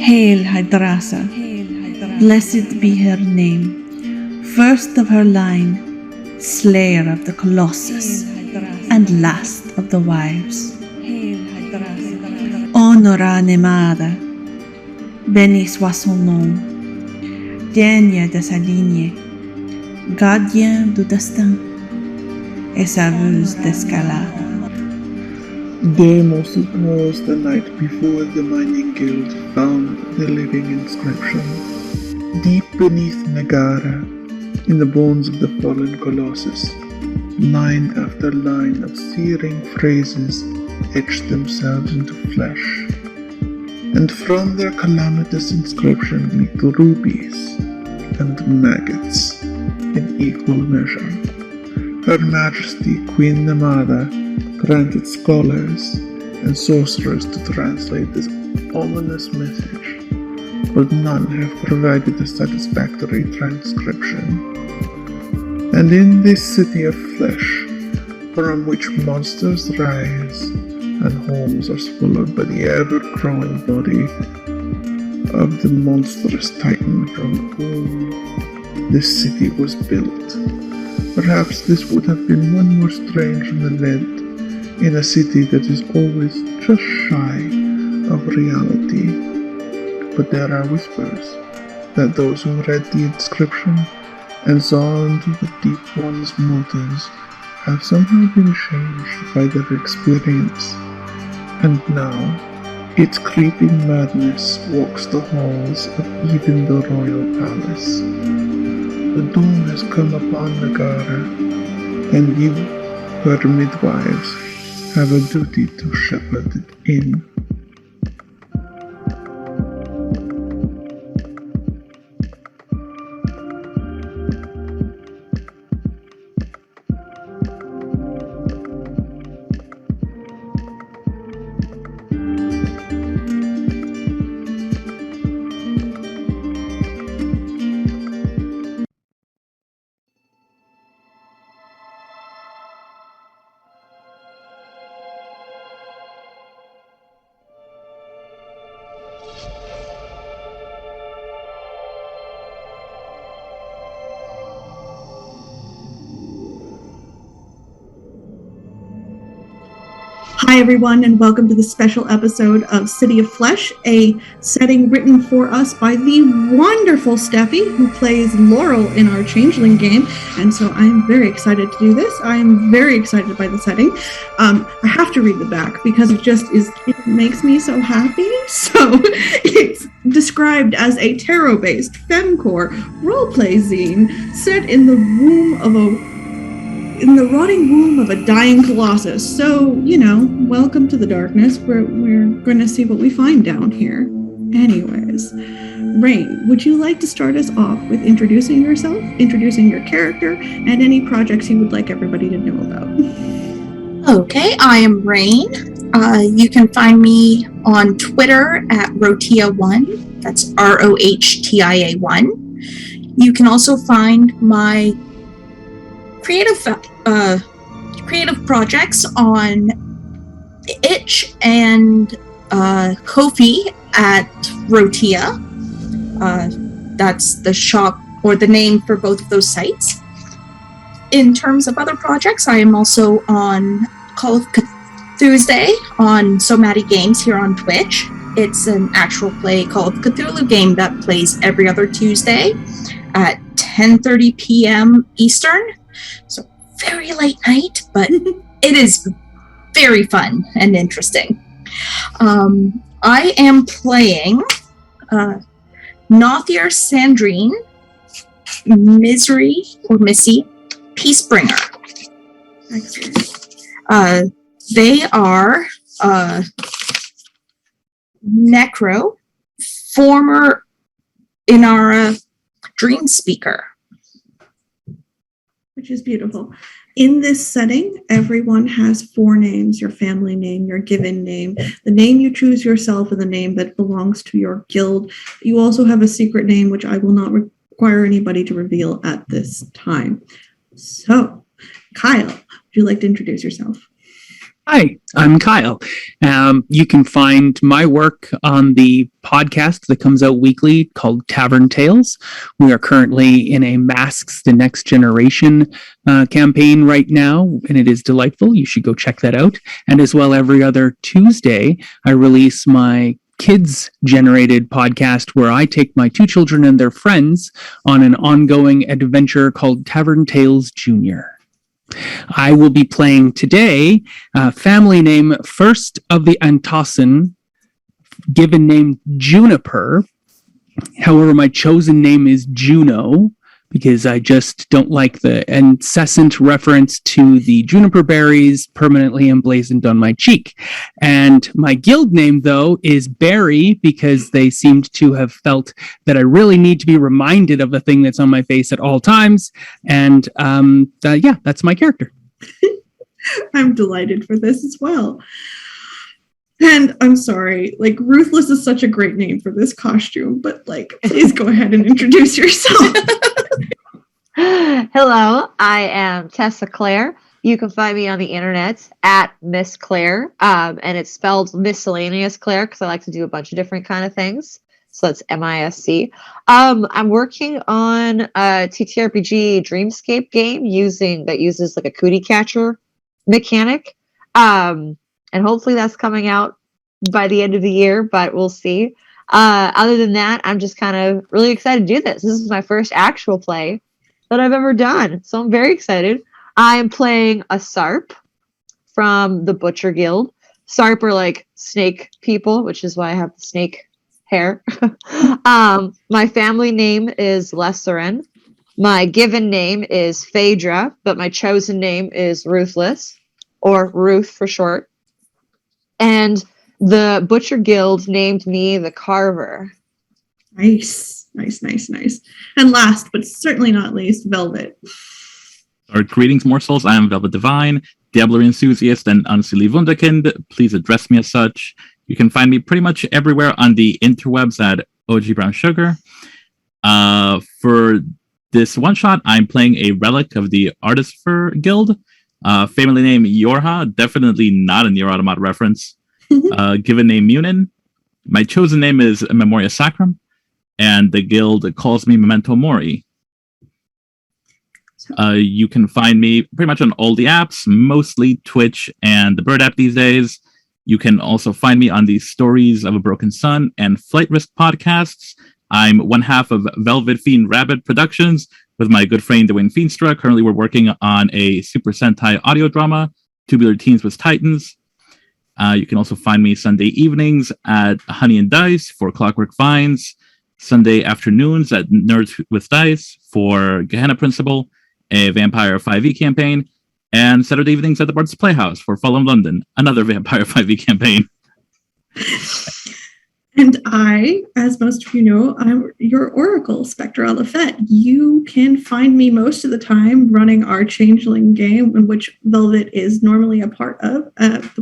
Hail Hydrassa, blessed be her name, first of her line, slayer of the Colossus, and last of the wives. Honora Nemada, béni soit son nom, digne de sa lignée, gardien du destin et saveuse d'escalade. Deimos was the night before the mining guild found the living inscription. Deep beneath Nagara, in the bones of the fallen Colossus, line after line of searing phrases etched themselves into flesh. And from their calamitous inscription leaked rubies and maggots in equal measure. Her Majesty Queen Namada granted scholars and sorcerers to translate this ominous message, but none have provided a satisfactory transcription. And in this city of flesh, from which monsters rise and homes are swallowed by the ever-growing body of the monstrous titan from whom this city was built, perhaps this would have been one more strange event in a city that is always just shy of reality. But there are whispers that those who read the inscription and saw into the deep one's motives have somehow been changed by their experience, and now its creeping madness walks the halls of even the royal palace. The doom has come upon Nagara, and you, her midwives, have a duty to shepherd it in. Hi, everyone, and welcome to the special episode of City of Flesh, a setting written for us by the wonderful Steffi, who plays Laurel in our Changeling game. And so I'm very excited to do this. I'm very excited by the setting. I have to read the back because it makes me so happy. So it's described as a tarot-based femcore roleplay zine set in the rotting womb of a dying colossus. So, welcome to the darkness. We're going to see what we find down here. Anyways, Rain, would you like to start us off with introducing yourself, introducing your character, and any projects you would like everybody to know about? Okay, I am Rain. You can find me on Twitter at Rotia1. That's ROHTIA1. You can also find my creative projects on Itch and Ko-fi at Rotia. That's the shop or the name for both of those sites. In terms of other projects, I am also on Call of Tuesday on Somati Games here on Twitch. It's an actual play Call of Cthulhu game that plays every other Tuesday at 10:30 p.m. Eastern. So very late night, but it is very fun and interesting. I am playing Nothier Sandrine, Misery or Missy, Peacebringer. Excellent. They are Necro, former Inara Dream Speaker. Which is beautiful. In this setting, everyone has 4 names: your family name, your given name, the name you choose yourself, and the name that belongs to your guild. You also have a secret name, which I will not require anybody to reveal at this time. So, Kyle, would you like to introduce yourself? Hi, I'm Kyle. You can find my work on the podcast that comes out weekly called Tavern Tales. We are currently in a Masks the Next Generation campaign right now, and it is delightful. You should go check that out. And as well, every other Tuesday, I release my kids-generated podcast where I take my two children and their friends on an ongoing adventure called Tavern Tales Junior. I will be playing today family name First of the Antossan, given name Juniper. However, my chosen name is Juno because I just don't like the incessant reference to the juniper berries permanently emblazoned on my cheek. And my guild name, though, is Barry because they seemed to have felt that I really need to be reminded of the thing that's on my face at all times. And yeah, that's my character. I'm delighted for this as well. And I'm sorry, like, Ruthless is such a great name for this costume, but, like, please go ahead and introduce yourself. Hello, I am Tessa Claire. You can find me on the internet at Miss Claire, and it's spelled miscellaneous Claire because I like to do a bunch of different kind of things. So that's MISC. I'm working on a TTRPG Dreamscape game that uses like a cootie catcher mechanic. And hopefully that's coming out by the end of the year, but we'll see. Other than that, I'm just kind of really excited to do this. This is my first actual play that I've ever done, so I'm very excited. I am playing a Sarp from the Butcher Guild. Sarp are like snake people, which is why I have the snake hair. My family name is Lesserin. My given name is Phaedra, but my chosen name is Ruthless, or Ruth for short. And the Butcher Guild named me the Carver. Nice. And last, but certainly not least, Velvet. Greetings, morsels. I am Velvet Divine, Diablerie enthusiast, and unseelie Wunderkind. Please address me as such. You can find me pretty much everywhere on the interwebs at OG Brown Sugar. For this one shot, I'm playing a relic of the Artificer Guild. Family name Yorha, definitely not a Nier Automata reference. Given name Munin. My chosen name is Memoria Sacrum, and the guild calls me Memento Mori. You can find me pretty much on all the apps, mostly Twitch and the Bird app these days. You can also find me on the Stories of a Broken Sun and Flight Risk podcasts. I'm one half of Velvet Fiend Rabbit Productions with my good friend Dwayne Feenstra. Currently, we're working on a Super Sentai audio drama, Tubular Teens with Titans. You can also find me Sunday evenings at Honey and Dice for Clockwork Vines, Sunday afternoons at Nerds with Dice for Gehenna Principle, a Vampire 5e campaign, and Saturday evenings at the Bard's Playhouse for Fallen London, another Vampire 5e campaign. And I, as most of you know, I'm your Oracle, Spectre Lafette. You can find me most of the time running our Changeling game, in which Velvet is normally a part of.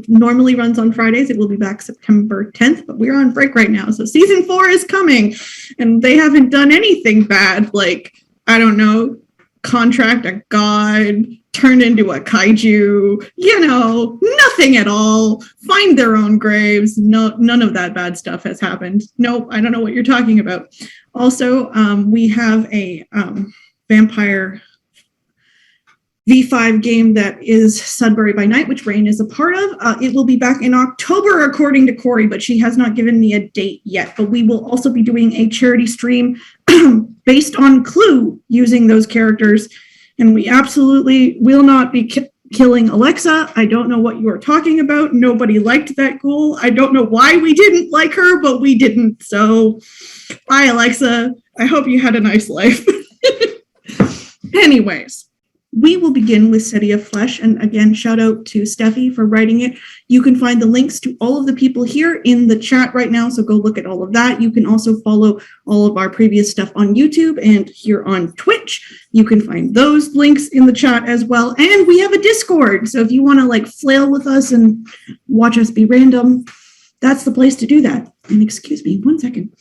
Normally runs on Fridays. It will be back September 10th, but we're on break right now. So season 4 is coming, and they haven't done anything bad, like, I don't know, contract a god, turn into a kaiju, nothing at all, find their own graves. No, none of that bad stuff has happened. Nope, I don't know what you're talking about. Also, we have a vampire V5 game that is Sudbury by Night, which Rain is a part of. It will be back in October, according to Corey, but she has not given me a date yet. But we will also be doing a charity stream based on Clue using those characters. And we absolutely will not be killing Alexa. I don't know what you are talking about. Nobody liked that ghoul. I don't know why we didn't like her, but we didn't. So bye, Alexa. I hope you had a nice life. Anyways. We will begin with City of Flesh, and again, shout out to Steffi for writing it. You can find the links to all of the people here in the chat right now, so go look at all of that. You can also follow all of our previous stuff on YouTube and here on Twitch. You can find those links in the chat as well, and we have a Discord, so if you want to flail with us and watch us be random, that's the place to do that. And excuse me, 1 second.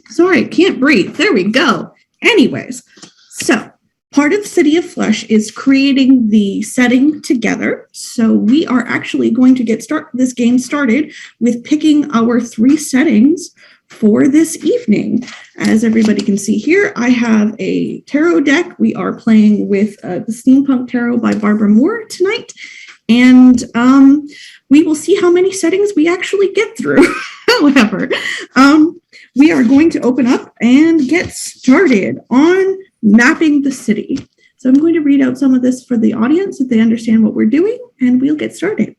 Sorry, can't breathe. There we go. Anyways, so part of City of Flesh is creating the setting together. So we are actually going to get this game started with picking our 3 settings for this evening. As everybody can see here, I have a tarot deck. We are playing with the Steampunk Tarot by Barbara Moore tonight. And we will see how many settings we actually get through. However, we are going to open up and get started on mapping the city. So I'm going to read out some of this for the audience so they understand what we're doing, and we'll get started.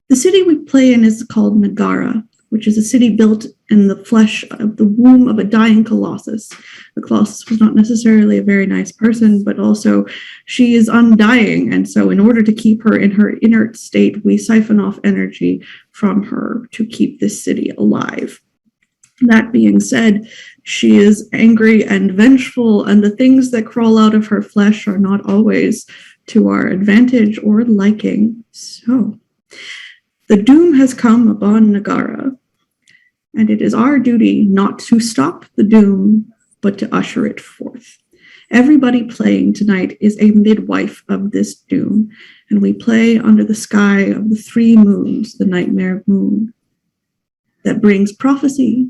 The city we play in is called Nagara, which is a city built in the flesh of the womb of a dying colossus. The colossus was not necessarily a very nice person, but also she is undying. And so in order to keep her in her inert state, we siphon off energy from her to keep this city alive. That being said, she is angry and vengeful, and the things that crawl out of her flesh are not always to our advantage or liking. So, the doom has come upon Nagara, and it is our duty not to stop the doom, but to usher it forth. Everybody playing tonight is a midwife of this doom, and we play under the sky of the 3 moons, the nightmare moon that brings prophecy,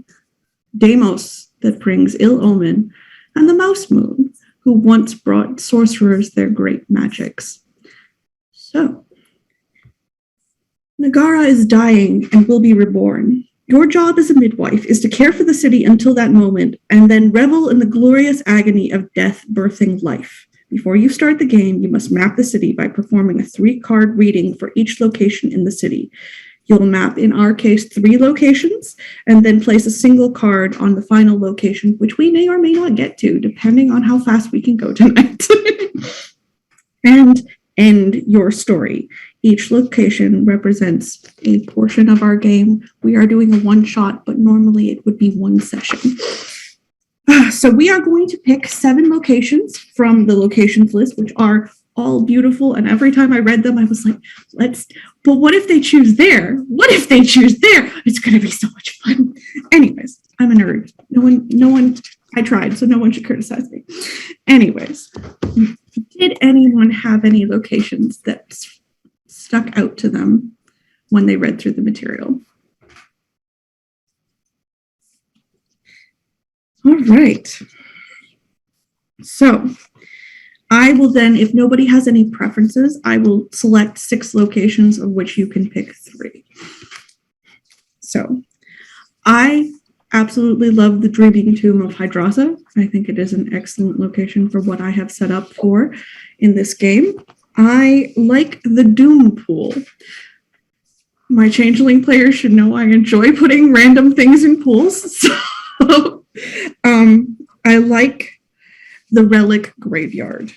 Deimos that brings ill omen, and the mouse moon, who once brought sorcerers their great magics. So, Nagara is dying and will be reborn. Your job as a midwife is to care for the city until that moment, and then revel in the glorious agony of death birthing life. Before you start the game, you must map the city by performing a 3-card reading for each location in the city. You'll map, in our case, 3 locations, and then place a single card on the final location, which we may or may not get to, depending on how fast we can go tonight. And end your story. Each location represents a portion of our game. We are doing a 1-shot, but normally it would be 1 session. So we are going to pick 7 locations from the locations list, which are all beautiful. And every time I read them, I was like, but what if they choose there? What if they choose there? It's going to be so much fun. Anyways, I'm a nerd. No one, I tried, so no one should criticize me. Anyways, did anyone have any locations that stuck out to them when they read through the material? All right. So I will then, if nobody has any preferences, I will select 6 locations of which you can pick 3. So I absolutely love the Dreaming Tomb of Hydrassa. I think it is an excellent location for what I have set up for in this game. I like the Doom Pool. My Changeling players should know I enjoy putting random things in pools. So I like the Relic Graveyard.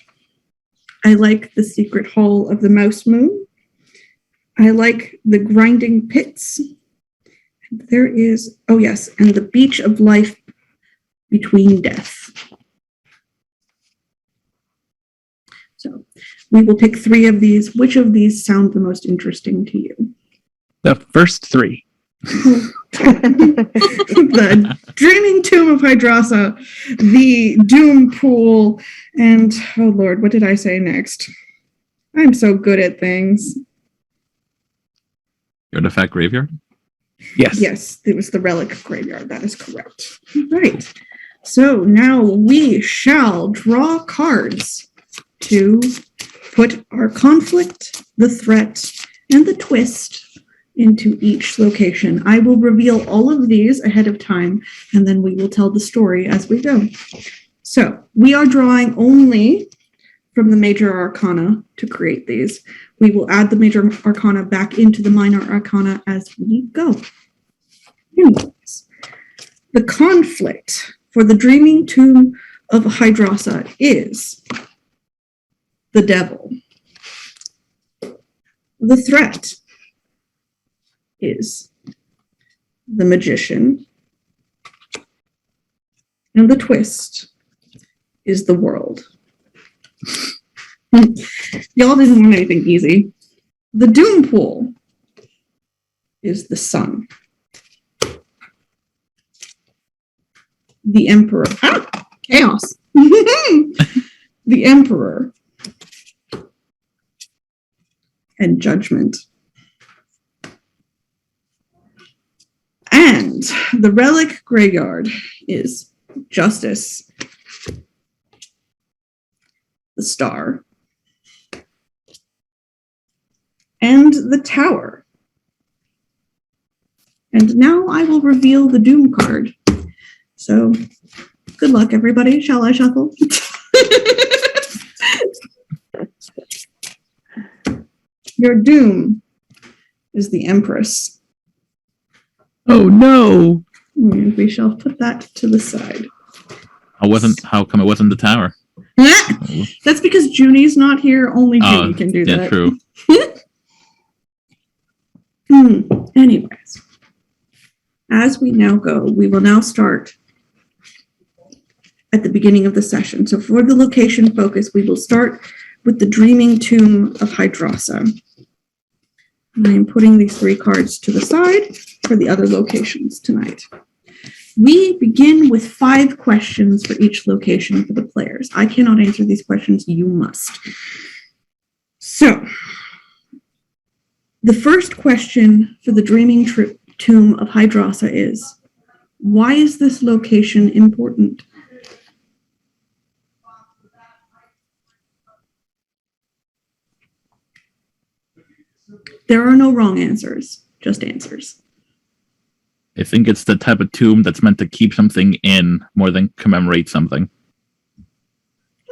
I like the Secret Hall of the Mouse Moon. I like the Grinding Pits. There is, oh yes, and the Beach of Life Between Death. So we will pick 3 of these. Which of these sound the most interesting to you? The first 3. The Dreaming Tomb of Hydrassa, the Doom Pool, and oh Lord, what did I say next? I'm so good at things. Artifact Graveyard? Yes. Yes, it was the Relic Graveyard. That is correct. Right. So now we shall draw cards to put our conflict, the threat, and the twist into each location. I will reveal all of these ahead of time, and then we will tell the story as we go. So we are drawing only from the major arcana to create these. We will add the major arcana back into the minor arcana as we go. Anyways, the conflict for the Dreaming Tomb of Hydrassa is the devil. The threat is the magician. And the twist is the world. Y'all didn't want anything easy. The Doom Pool is the sun. The Emperor. Chaos. the Emperor, and Judgment. And the relic graveyard is Justice, the Star, and the Tower. And now I will reveal the Doom card. So, good luck, everybody. Shall I shuffle? Your Doom is the Empress. Oh no! And we shall put that to the side. How come it wasn't the tower? That's because Junie's not here. Only Junie can do that. Yeah, true. Anyways, as we now go, we will now start at the beginning of the session. So for the location focus, we will start with the Dreaming Tomb of Hydrassa. I am putting these 3 cards to the side for the other locations tonight. We begin with 5 questions for each location for the players. I cannot answer these questions, you must. So, the first question for the Dreaming Tomb of Hydrassa is, why is this location important? There are no wrong answers, just answers. I think it's the type of tomb that's meant to keep something in more than commemorate something.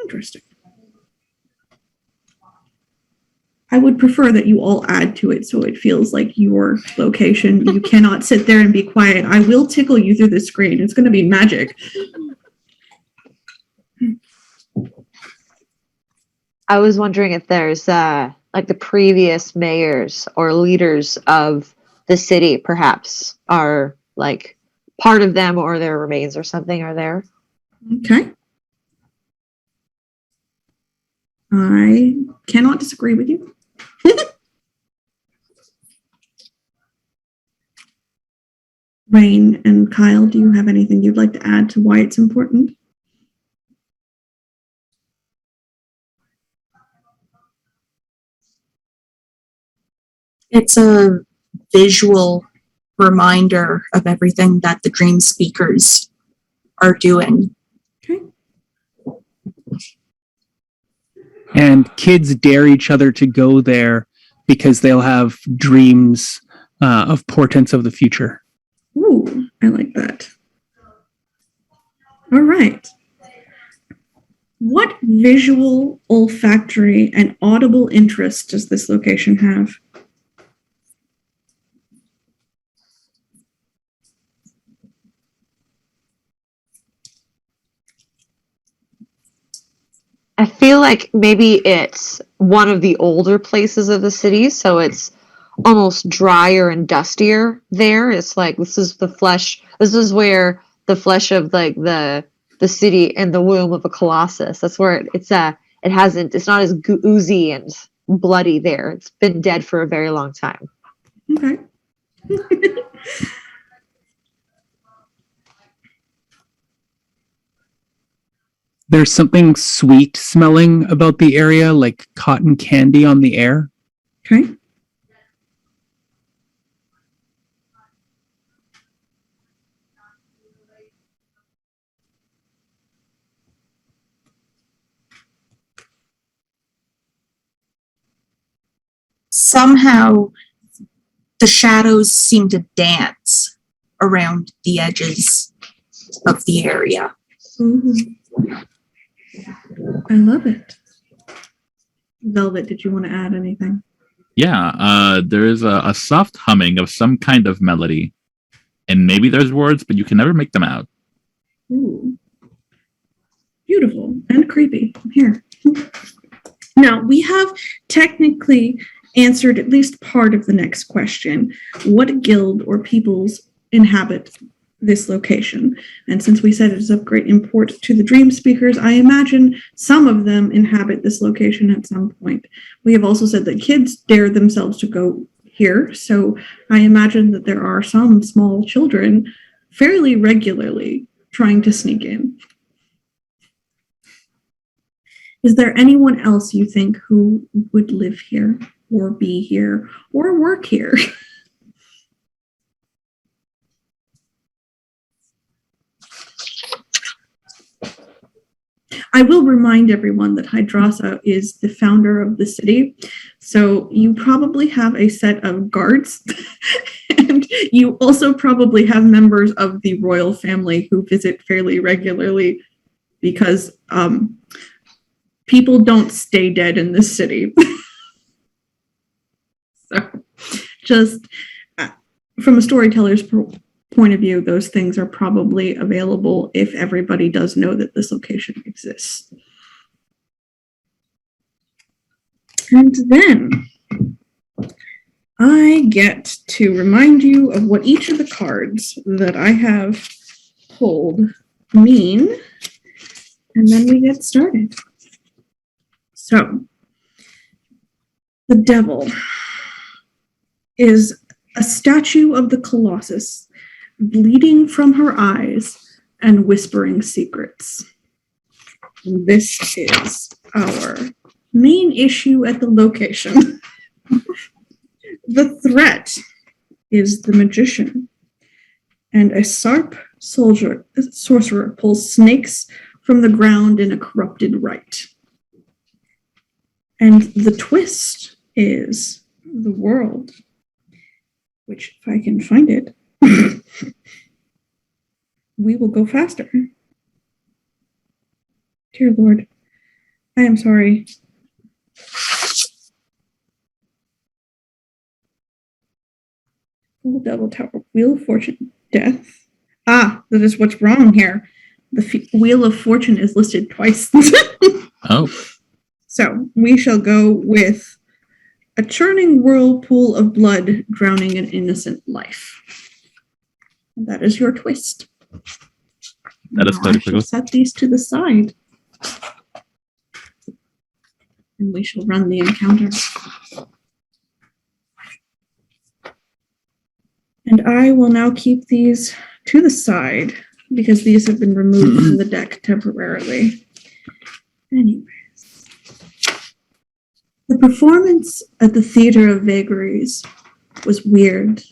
Interesting. I would prefer that you all add to it so it feels like your location. You cannot sit there and be quiet. I will tickle you through the screen. It's going to be magic. I was wondering if there's like the previous mayors or leaders of the city perhaps are like part of them, or their remains or something are there. Okay. I cannot disagree with you. Rain and Kyle, do you have anything you'd like to add to why it's important? It's a visual reminder of everything that the dream speakers are doing. Okay. And kids dare each other to go there because they'll have dreams of portents of the future. Ooh, I like that. All right. What visual, olfactory, and audible interests does this location have? I feel like maybe it's one of the older places of the city, so it's almost drier and dustier there. It's like this is where the flesh of like the city in the womb of a colossus. That's where it's not as oozy and bloody there. It's been dead for a very long time. Okay. There's something sweet smelling about the area, like cotton candy on the air. Okay. Somehow, the shadows seem to dance around the edges of the area. Ooh. I love it. Velvet, did you want to add anything? Yeah, there is a soft humming of some kind of melody. And maybe there's words, but you can never make them out. Ooh. Beautiful and creepy. Here. Now, we have technically answered at least part of the next question. What guild or peoples inhabit this location? And since we said it is of great import to the dream speakers, I imagine some of them inhabit this location at some point. We have also said that kids dare themselves to go here, so I imagine that there are some small children fairly regularly trying to sneak in. Is there anyone else you think who would live here or be here or work here? I will remind everyone that Hydrassa is the founder of the city, so you probably have a set of guards, and you also probably have members of the royal family who visit fairly regularly because people don't stay dead in this city. So just from a storyteller's point of view, those things are probably available if everybody does know that this location exists. And then I get to remind you of what each of the cards that I have pulled mean, and then we get started. So, the devil is a statue of the Colossus, bleeding from her eyes and whispering secrets. This is our main issue at the location. The threat is the magician, and a Sarp sorcerer pulls snakes from the ground in a corrupted rite. And the twist is the world, which, if I can find it, we will go faster. Dear Lord, I am sorry. Full Devil Tower, Wheel of Fortune, Death. Ah, that is what's wrong here. The Wheel of Fortune is listed twice. Oh. So we shall go with a churning whirlpool of blood drowning an innocent life. And that is your twist. That is Now quite I shall set these to the side. And we shall run the encounter. And I will now keep these to the side because these have been removed from the deck temporarily. Anyways. The performance at the Theater of Vagaries was weird.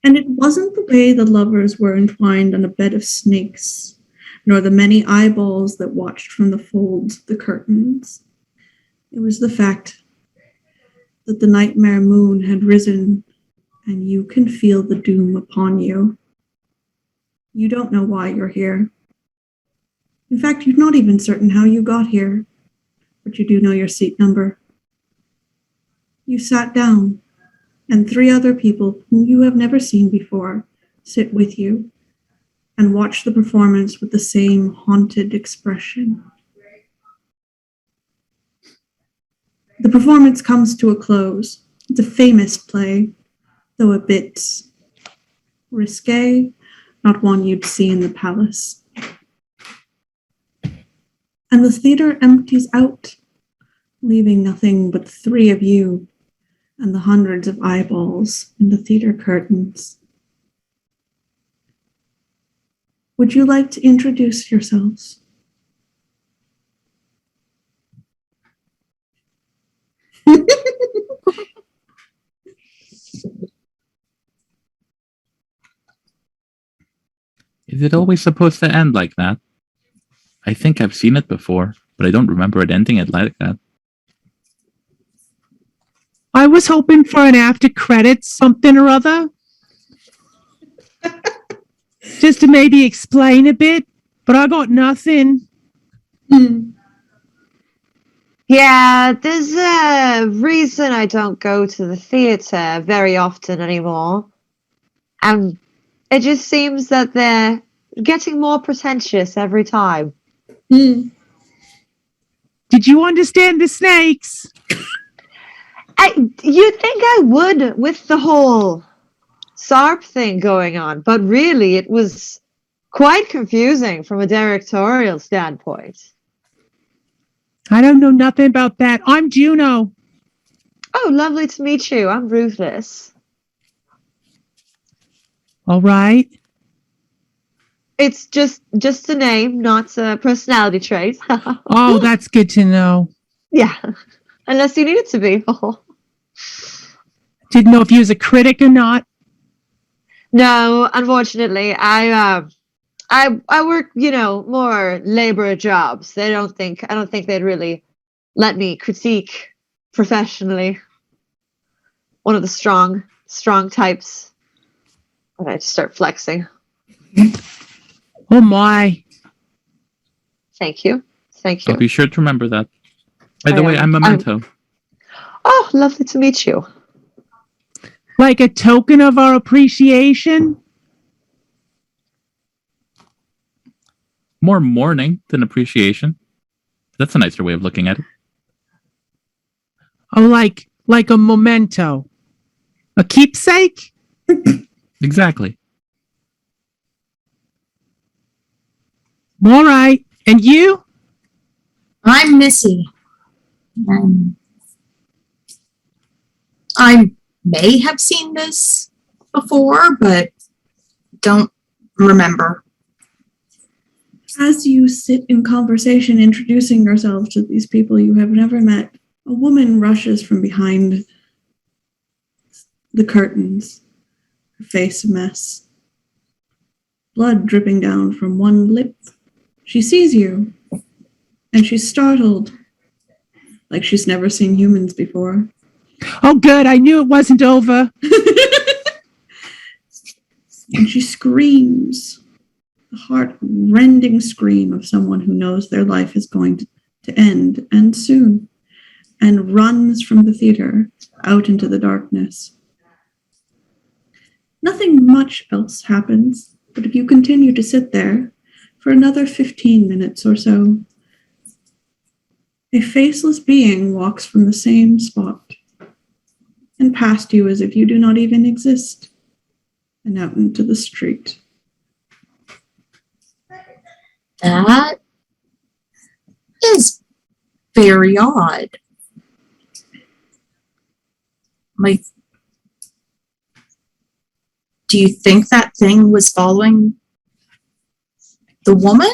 And it wasn't the way the lovers were entwined on a bed of snakes, nor the many eyeballs that watched from the folds of the curtains. It was the fact that the nightmare moon had risen, and you can feel the doom upon you. You don't know why you're here. In fact, you're not even certain how you got here, but you do know your seat number. You sat down, and 3 other people whom you have never seen before sit with you and watch the performance with the same haunted expression. The performance comes to a close. It's a famous play, though a bit risque, not one you'd see in the palace. And the theater empties out, leaving nothing but 3 of you and the hundreds of eyeballs in the theater curtains. Would you like to introduce yourselves? Is it always supposed to end like that? I think I've seen it before, but I don't remember it ending it like that. I was hoping for an after credits something or other. Just to maybe explain a bit, but I got nothing. Yeah, there's a reason I don't go to the theatre very often anymore. And it just seems that they're getting more pretentious every time. Did you understand the snakes? You'd think I would with the whole SARP thing going on, but really it was quite confusing from a directorial standpoint. I don't know nothing about that. I'm Juno. Oh, lovely to meet you. I'm Rufus. All right. It's just a name, not a personality trait. Oh, that's good to know. Yeah, unless you need it to be. Didn't know if you was a critic or not. No, unfortunately, I work, more labor jobs. I don't think they'd really let me critique professionally. One of the strong types. And I just start flexing. Oh my. Thank you. So be sure to remember that. By I the way, am. I'm Memento. Oh, lovely to meet you. Like a token of our appreciation? More mourning than appreciation. That's a nicer way of looking at it. Oh, like a memento. A keepsake? Exactly. All right. And you? I'm Missy. I may have seen this before, but don't remember. As you sit in conversation, introducing yourself to these people you have never met, a woman rushes from behind the curtains, her face a mess, blood dripping down from one lip. She sees you, and she's startled, like she's never seen humans before. Oh, good. I knew it wasn't over. And she screams, the heart-rending scream of someone who knows their life is going to end, and soon, and runs from the theater out into the darkness. Nothing much else happens, but if you continue to sit there for another 15 minutes or so, a faceless being walks from the same spot and past you as if you do not even exist, and out into the street. That is very odd. Like, do you think that thing was following the woman?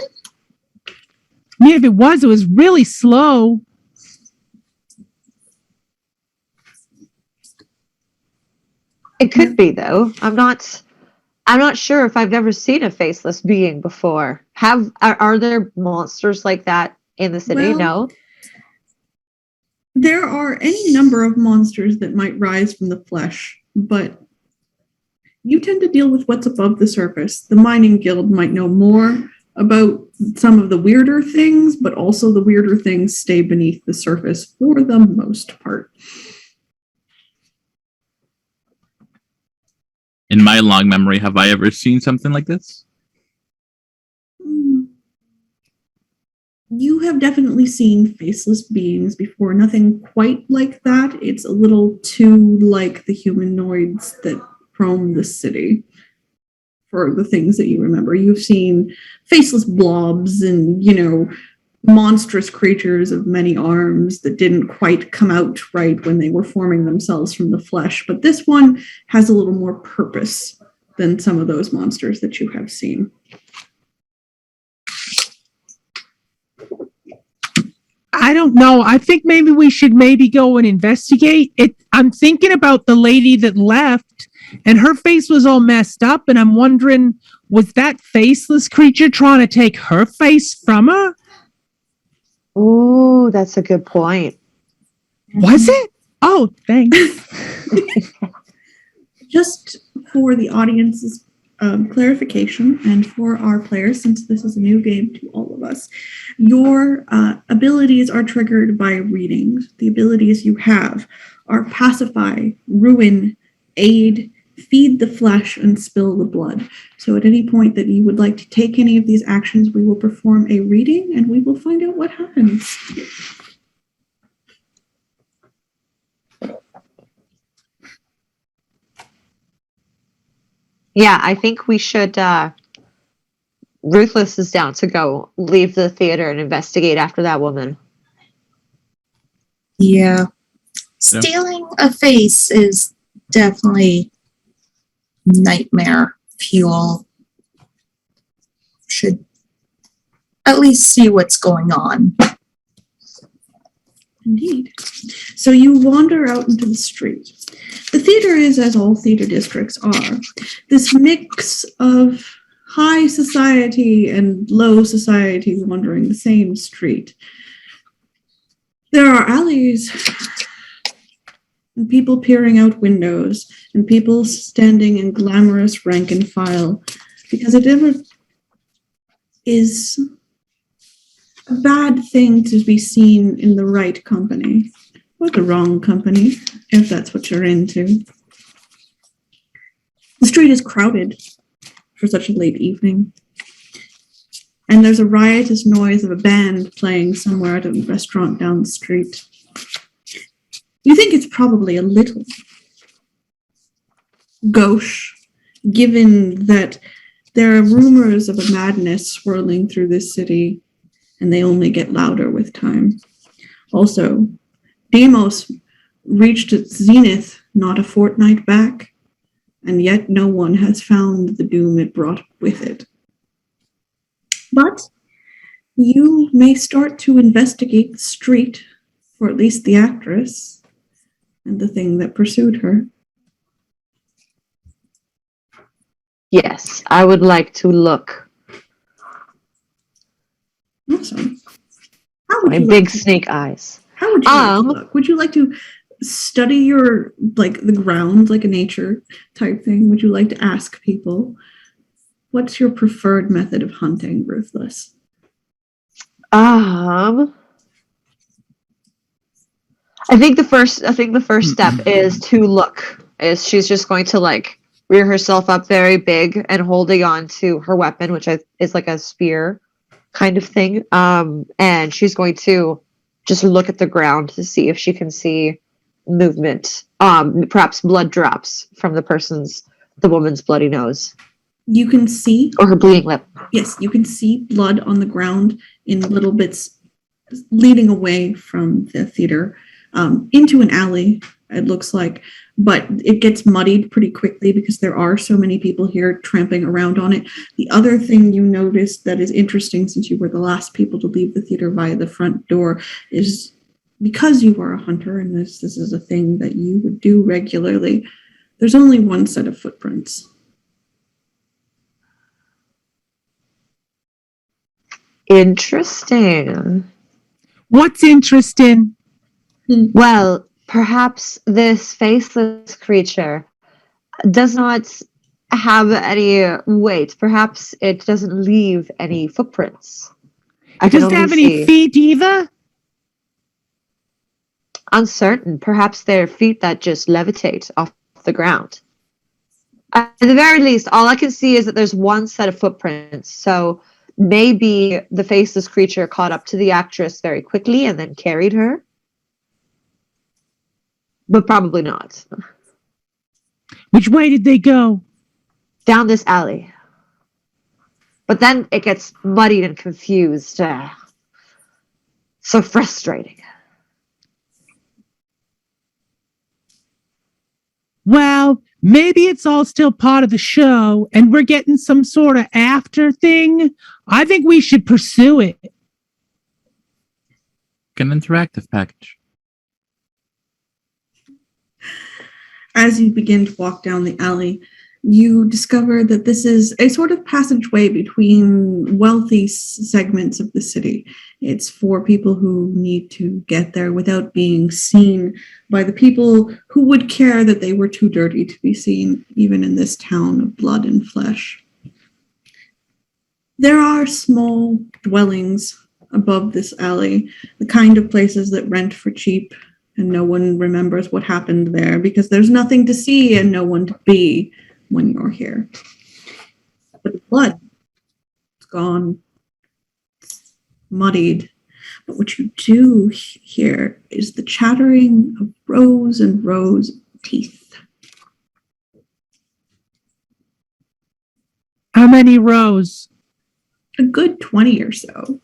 I mean, if it was really slow. It could be though. I'm not sure if I've ever seen a faceless being before. Are there monsters like that in the city? Well, No. There are any number of monsters that might rise from the flesh, but you tend to deal with what's above the surface. The mining guild might know more about some of the weirder things, but also the weirder things stay beneath the surface for the most part. In my long memory, have I ever seen something like this? You have definitely seen faceless beings before. Nothing quite like that. It's a little too like the humanoids that roam the city for the things that you remember. You've seen faceless blobs and, monstrous creatures of many arms that didn't quite come out right when they were forming themselves from the flesh. But this one has a little more purpose than some of those monsters that you have seen. I don't know. I think maybe we should go and investigate it. I'm thinking about the lady that left and her face was all messed up. And I'm wondering, was that faceless creature trying to take her face from her? Ooh, that's a good point. Was it? Oh, thanks. Just for the audience's clarification and for our players, since this is a new game to all of us, your abilities are triggered by readings. The abilities you have are pacify, ruin, aid, feed the flesh, and spill the blood. So at any point that you would like to take any of these actions, we will perform a reading and we will find out what happens. Yeah, I think we should. Ruthless is down to go leave the theater and investigate after that woman. Yeah. Stealing a face is definitely nightmare fuel. should at least see what's going on. Indeed. So you wander out into the street. The theater is, as all theater districts are, this mix of high society and low society wandering the same street. There are alleys and people peering out windows and people standing in glamorous rank and file, because it never is a bad thing to be seen in the right company, or the wrong company, if that's what you're into. The street is crowded for such a late evening, and there's a riotous noise of a band playing somewhere at a restaurant down the street. You think it's probably a little gauche, given that there are rumors of a madness swirling through this city, and they only get louder with time. Also, Demos reached its zenith not a fortnight back, and yet no one has found the doom it brought with it. But you may start to investigate the street, or at least the actress, and the thing that pursued her. Yes, I would like to look. Awesome. How would My you big like to, snake eyes. how would you like to look? Would you like to study your, like, the ground, like a nature type thing? Would you like to ask people? What's your preferred method of hunting, Ruthless? I think the first step is to look. Is she's just going to like rear herself up very big and holding on to her weapon, which is like a spear kind of thing. And she's going to just look at the ground to see if she can see movement. Perhaps blood drops from the woman's bloody nose. You can see, or her bleeding lip. Yes, you can see blood on the ground in little bits leading away from the theater into an alley, it looks like. But it gets muddied pretty quickly because there are so many people here tramping around on it. The other thing you notice that is interesting, since you were the last people to leave the theater via the front door, is because you are a hunter and this is a thing that you would do regularly, there's only one set of footprints. Interesting. What's interesting? Well, perhaps this faceless creature does not have any weight. Perhaps it doesn't leave any footprints. It doesn't have any feet either? Uncertain. Perhaps they're feet that just levitate off the ground. At the very least, all I can see is that there's one set of footprints. So maybe the faceless creature caught up to the actress very quickly and then carried her. But probably not. Which way did they go? Down this alley. But then it gets muddied and confused. So frustrating. Well, maybe it's all still part of the show and we're getting some sort of after thing. I think we should pursue it. An interactive package. As you begin to walk down the alley, you discover that this is a sort of passageway between wealthy segments of the city. It's for people who need to get there without being seen by the people who would care that they were too dirty to be seen, even in this town of blood and flesh. There are small dwellings above this alley, the kind of places that rent for cheap, and no one remembers what happened there because there's nothing to see and no one to be when you're here. But the blood, it's gone, it's muddied. But what you do hear is the chattering of rows and rows of teeth. How many rows? A good 20 or so.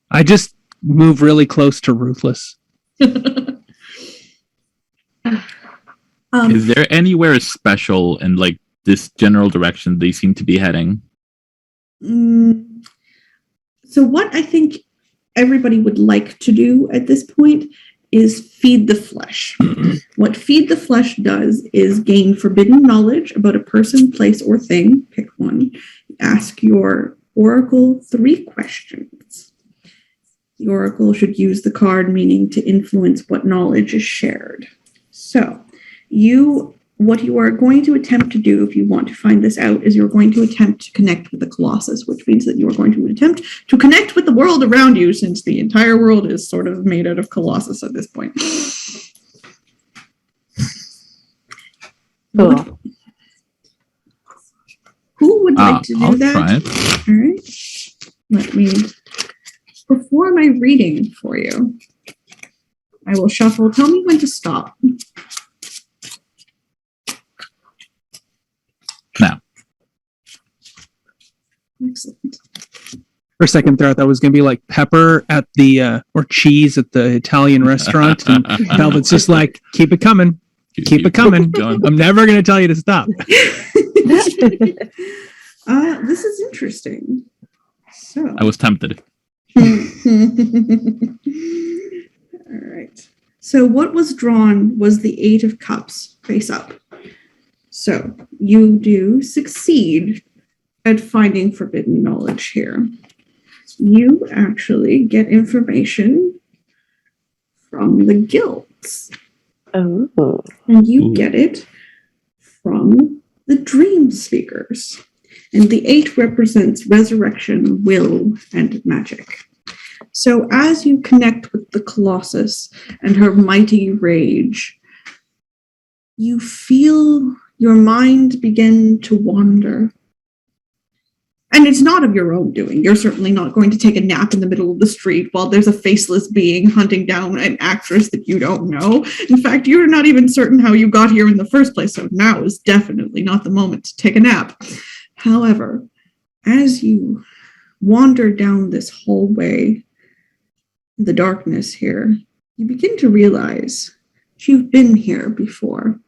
I just move really close to Ruthless. Is there anywhere special in like this general direction they seem to be heading? So what I think everybody would like to do at this point is feed the flesh. What feed the flesh does is gain forbidden knowledge about a person, place, or thing. Pick one. Ask your oracle 3 questions. The oracle should use the card meaning to influence what knowledge is shared. So what you are going to attempt to do if you want to find this out is you're going to attempt to connect with the Colossus, which means that you are going to attempt to connect with the world around you, since the entire world is sort of made out of Colossus at this point. Cool. Who would like to do I'll that? try it. All right. Let me perform my reading for you. I will shuffle. Tell me when to stop. Now. Excellent. For a second there, I thought it was going to be like pepper at the, or cheese at the Italian restaurant. And Velvet's just like, keep it coming. Keep it coming. I'm never going to tell you to stop. This is interesting. So I was tempted. all right. So what was drawn was the 8 of Cups face up. So you do succeed at finding forbidden knowledge here. You actually get information from the guilds. Oh. And you get it from the dream speakers. And the 8 represents resurrection, will, and magic. So as you connect with the Colossus and her mighty rage, you feel your mind begin to wander. And it's not of your own doing. You're certainly not going to take a nap in the middle of the street while there's a faceless being hunting down an actress that you don't know. In fact, you're not even certain how you got here in the first place, so now is definitely not the moment to take a nap. However, as you wander down this hallway, the darkness here, you begin to realize you've been here before.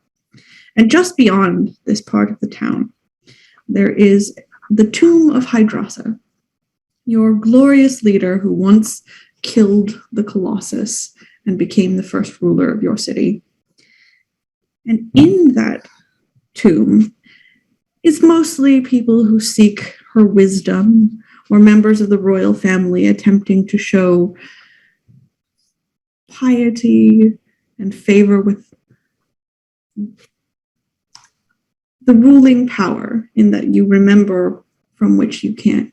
And just beyond this part of the town, there is the tomb of Hydrassa, your glorious leader who once killed the Colossus and became the first ruler of your city. And in that tomb is mostly people who seek her wisdom or members of the royal family attempting to show piety and favor with the ruling power, in that you remember from which you came.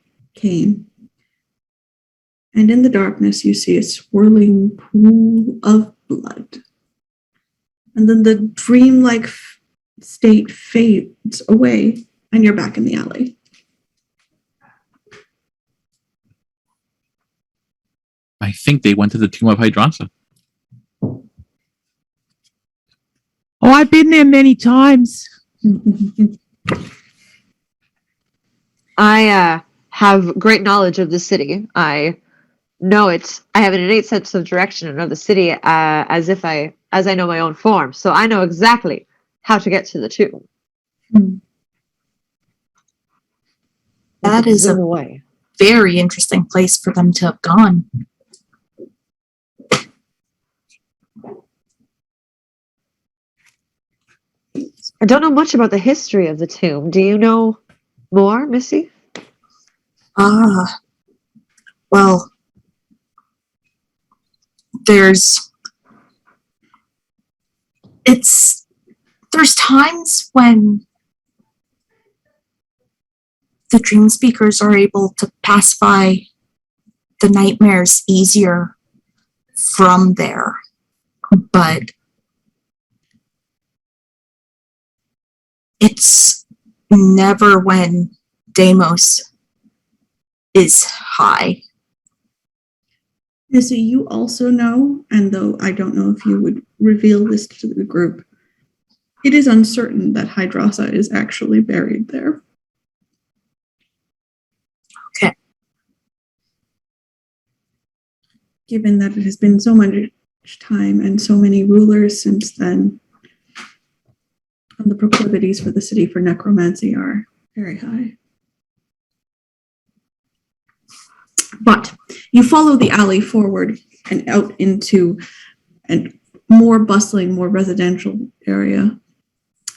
And in the darkness, you see a swirling pool of blood. And then the dreamlike state fades away, and you're back in the alley. I think they went to the tomb of Hydrassa. Oh, I've been there many times. I have great knowledge of the city. I know it. I have an innate sense of direction and of the city as I know my own form. So I know exactly how to get to the tomb. That is a way. very interesting place for them to have gone. I don't know much about the history of the tomb. Do you know more, Missy? Well, there's times when the dream speakers are able to pacify the nightmares easier from there, but it's never when Deimos is high. Missy, you also know, and though I don't know if you would reveal this to the group, it is uncertain that Hydrassa is actually buried there. Okay. Given that it has been so much time and so many rulers since then, And the proclivities for the city for necromancy are very high. But you follow the alley forward and out into a more bustling, more residential area.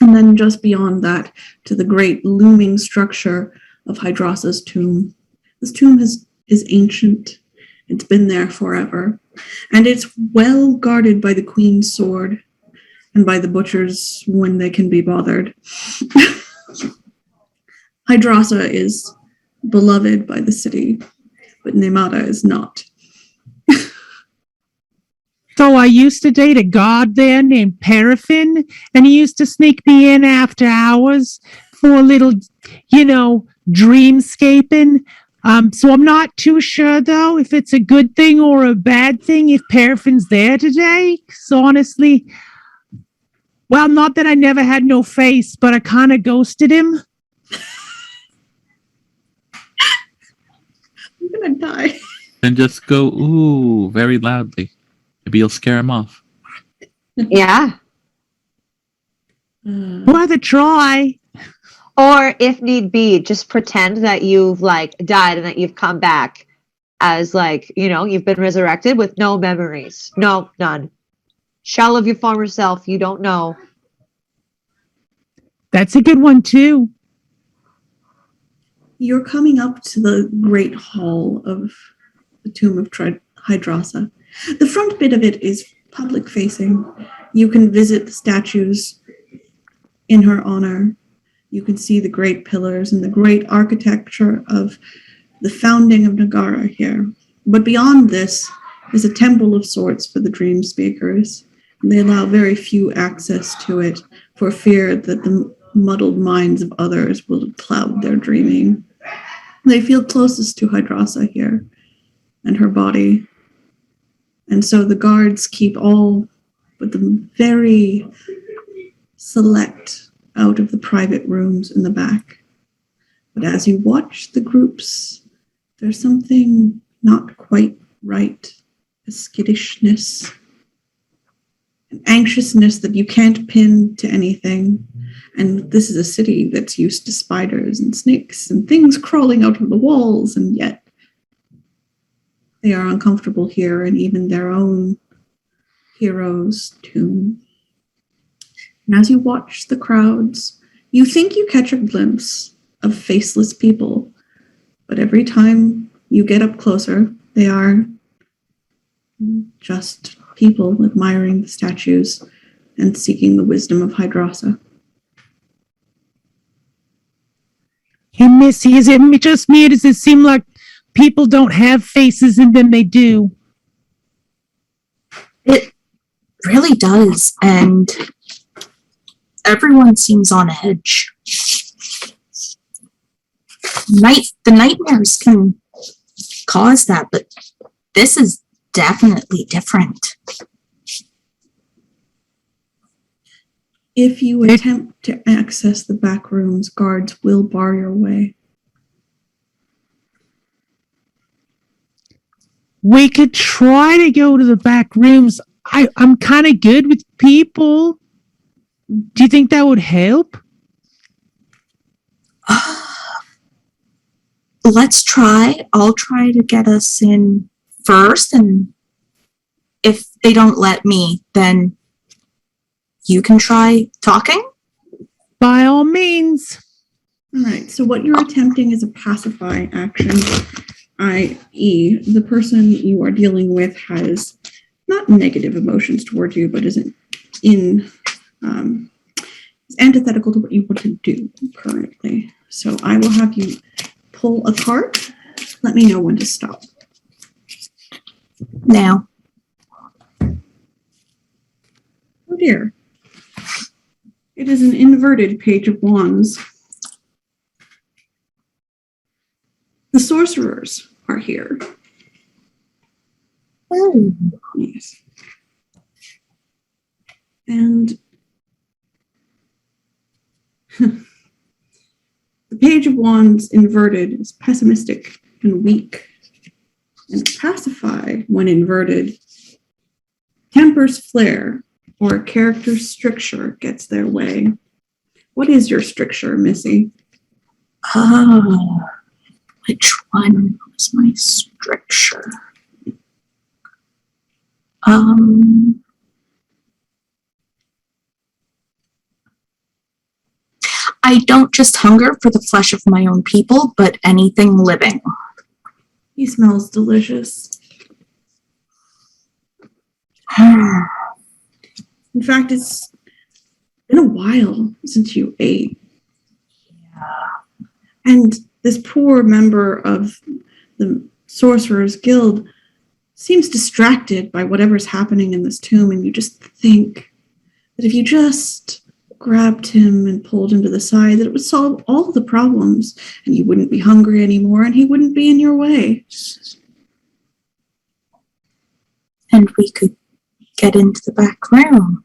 And then just beyond that to the great looming structure of Hydrassa's tomb. This tomb is ancient. It's been there forever. And it's well guarded by the queen's sword and by the butchers when they can be bothered. Hydrassa is beloved by the city, but Nemada is not. So I used to date a god there named Paraffin, and he used to sneak me in after hours for a little, dreamscaping. So I'm not too sure, though, if it's a good thing or a bad thing if Paraffin's there today. So honestly, well, not that I never had no face, but I kind of ghosted him. I'm gonna die. Then just go, ooh, very loudly. Maybe you'll scare him off. Yeah. Worth a try. Or if need be, just pretend that you've died and that you've come back as you've been resurrected with no memories. No, none. Shell of your former self, you don't know. That's a good one, too. You're coming up to the great hall of the tomb of Hydrassa. The front bit of it is public facing. You can visit the statues in her honor. You can see the great pillars and the great architecture of the founding of Nagara here. But beyond this is a temple of sorts for the dream speakers. And they allow very few access to it for fear that the muddled minds of others will cloud their dreaming. They feel closest to Hydrassa here and her body. And so the guards keep all but the very select out of the private rooms in the back. But as you watch the groups, there's something not quite right. A skittishness, an anxiousness that you can't pin to anything. And this is a city that's used to spiders and snakes and things crawling out of the walls, and yet they are uncomfortable here in even their own hero's tomb. And as you watch the crowds, you think you catch a glimpse of faceless people, but every time you get up closer, they are just people admiring the statues and seeking the wisdom of Hydrassa. Hey, Missy, is it just me, or does it seem like people don't have faces and then they do? It really does, and everyone seems on edge. The nightmares can cause that, but this is definitely different. If you attempt to access the back rooms, guards will bar your way. We could try to go to the back rooms. I'm kind of good with people. Do you think that would help? Let's try. I'll try to get us in first, and if they don't let me, then you can try talking. By all means. All right, so what you're attempting is a pacify action, i.e., the person you are dealing with has not negative emotions towards you, but is antithetical to what you want to do currently. So I will have you pull a card. Let me know when to stop. Now. Oh dear. It is an inverted page of wands. The sorcerers are here. Oh. Yes. And the page of wands inverted is pessimistic and weak. And pacify, when inverted, tempers flare, or a character's stricture gets their way. What is your stricture, Missy? Which one was my stricture? I don't just hunger for the flesh of my own people, but anything living. He smells delicious. In fact, it's been a while since you ate. Yeah. And this poor member of the Sorcerer's Guild seems distracted by whatever's happening in this tomb, and you just think that if you just grabbed him and pulled him to the side, that it would solve all the problems, and you wouldn't be hungry anymore, and he wouldn't be in your way. And we could get into the back room.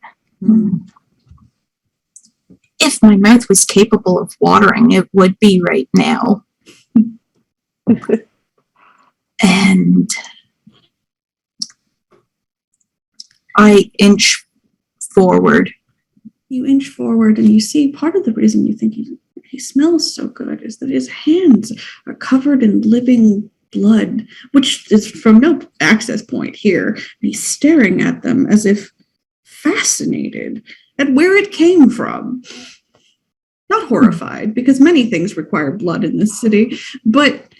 If my mouth was capable of watering, it would be right now. And I inch forward. You inch forward and you see part of the reason you think he smells so good is that his hands are covered in living blood, which is from no access point here. And he's staring at them as if fascinated at where it came from. Not horrified, because many things require blood in this city, but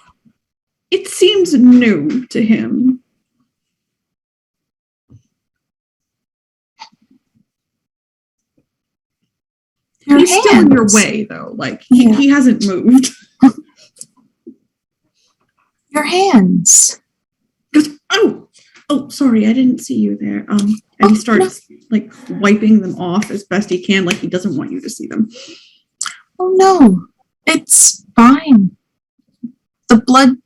it seems new to him. He's still in your way, though. Like, he hasn't moved. Your hands. Goes, oh, sorry, I didn't see you there. And he starts, like, wiping them off as best he can, like he doesn't want you to see them. Oh, no. It's fine. The blood...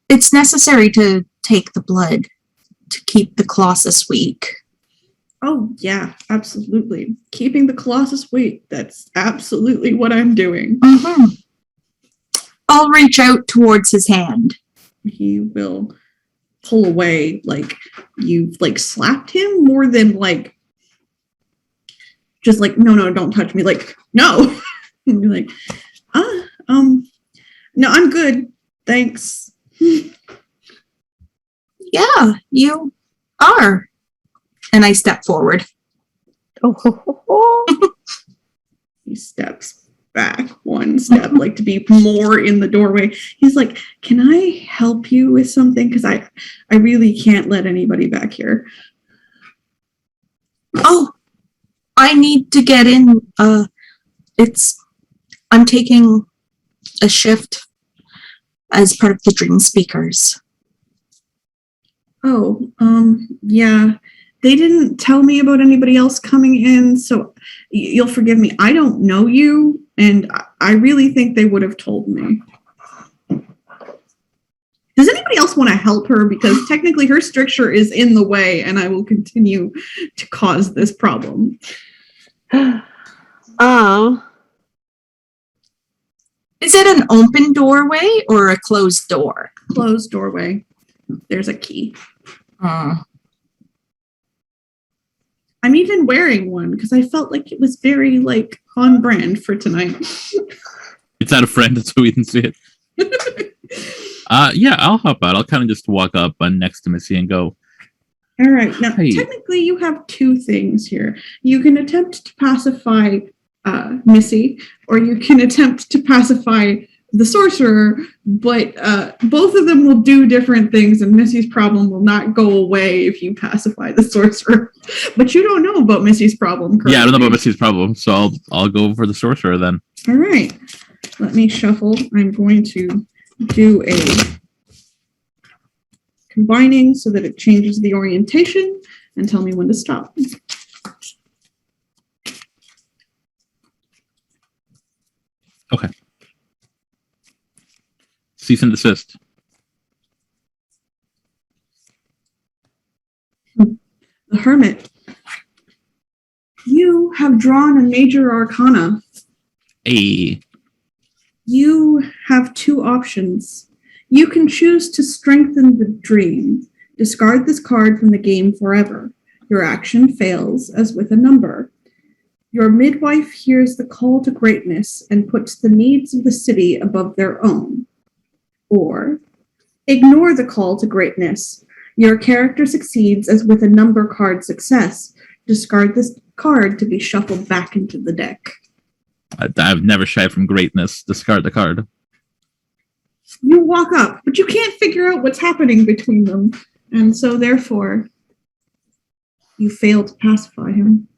It's necessary to take the blood to keep the Colossus weak. Oh, yeah, absolutely. Keeping the Colossus weak, that's absolutely what I'm doing. Mm-hmm. I'll reach out towards his hand. He will pull away, like you've, like, slapped him more than, like, just like, no, don't touch me. Like, no. And you're like, no, I'm good. Thanks. Yeah, you are. And I step forward. He steps back one step, like to be more in the doorway. He's like, can I help you with something? Because I really can't let anybody back here. Oh, I need to get in. I'm taking a shift as part of the Dream Speakers. Oh, yeah. They didn't tell me about anybody else coming in, so you'll forgive me. I don't know you, and I really think they would have told me. Does anybody else want to help her? Because technically her stricture is in the way, and I will continue to cause this problem. Is it an open doorway or a closed door? Closed doorway. There's a key. I'm even wearing one because I felt like it was very, like, on brand for tonight. It's not a friend, so we can see it. Yeah, I'll hop out. I'll kind of just walk up next to Missy and go. All right. Now, Hey. Technically, you have two things here. You can attempt to pacify Missy, or you can attempt to pacify the sorcerer, but both of them will do different things, and Missy's problem will not go away if you pacify the sorcerer. But you don't know about Missy's problem currently. Yeah, I don't know about Missy's problem, so I'll go for the sorcerer then. All right. Let me shuffle. I'm going to do a combining so that it changes the orientation, and tell me when to stop. Okay. Cease and desist. The Hermit. You have drawn a major arcana. Hey. You have two options. You can choose to strengthen the dream. Discard this card from the game forever. Your action fails as with a number. Your midwife hears the call to greatness and puts the needs of the city above their own. Or, ignore the call to greatness. Your character succeeds as with a number card success. Discard this card to be shuffled back into the deck. I've never shied from greatness. Discard the card. You walk up, but you can't figure out what's happening between them. And so, therefore, you fail to pacify him.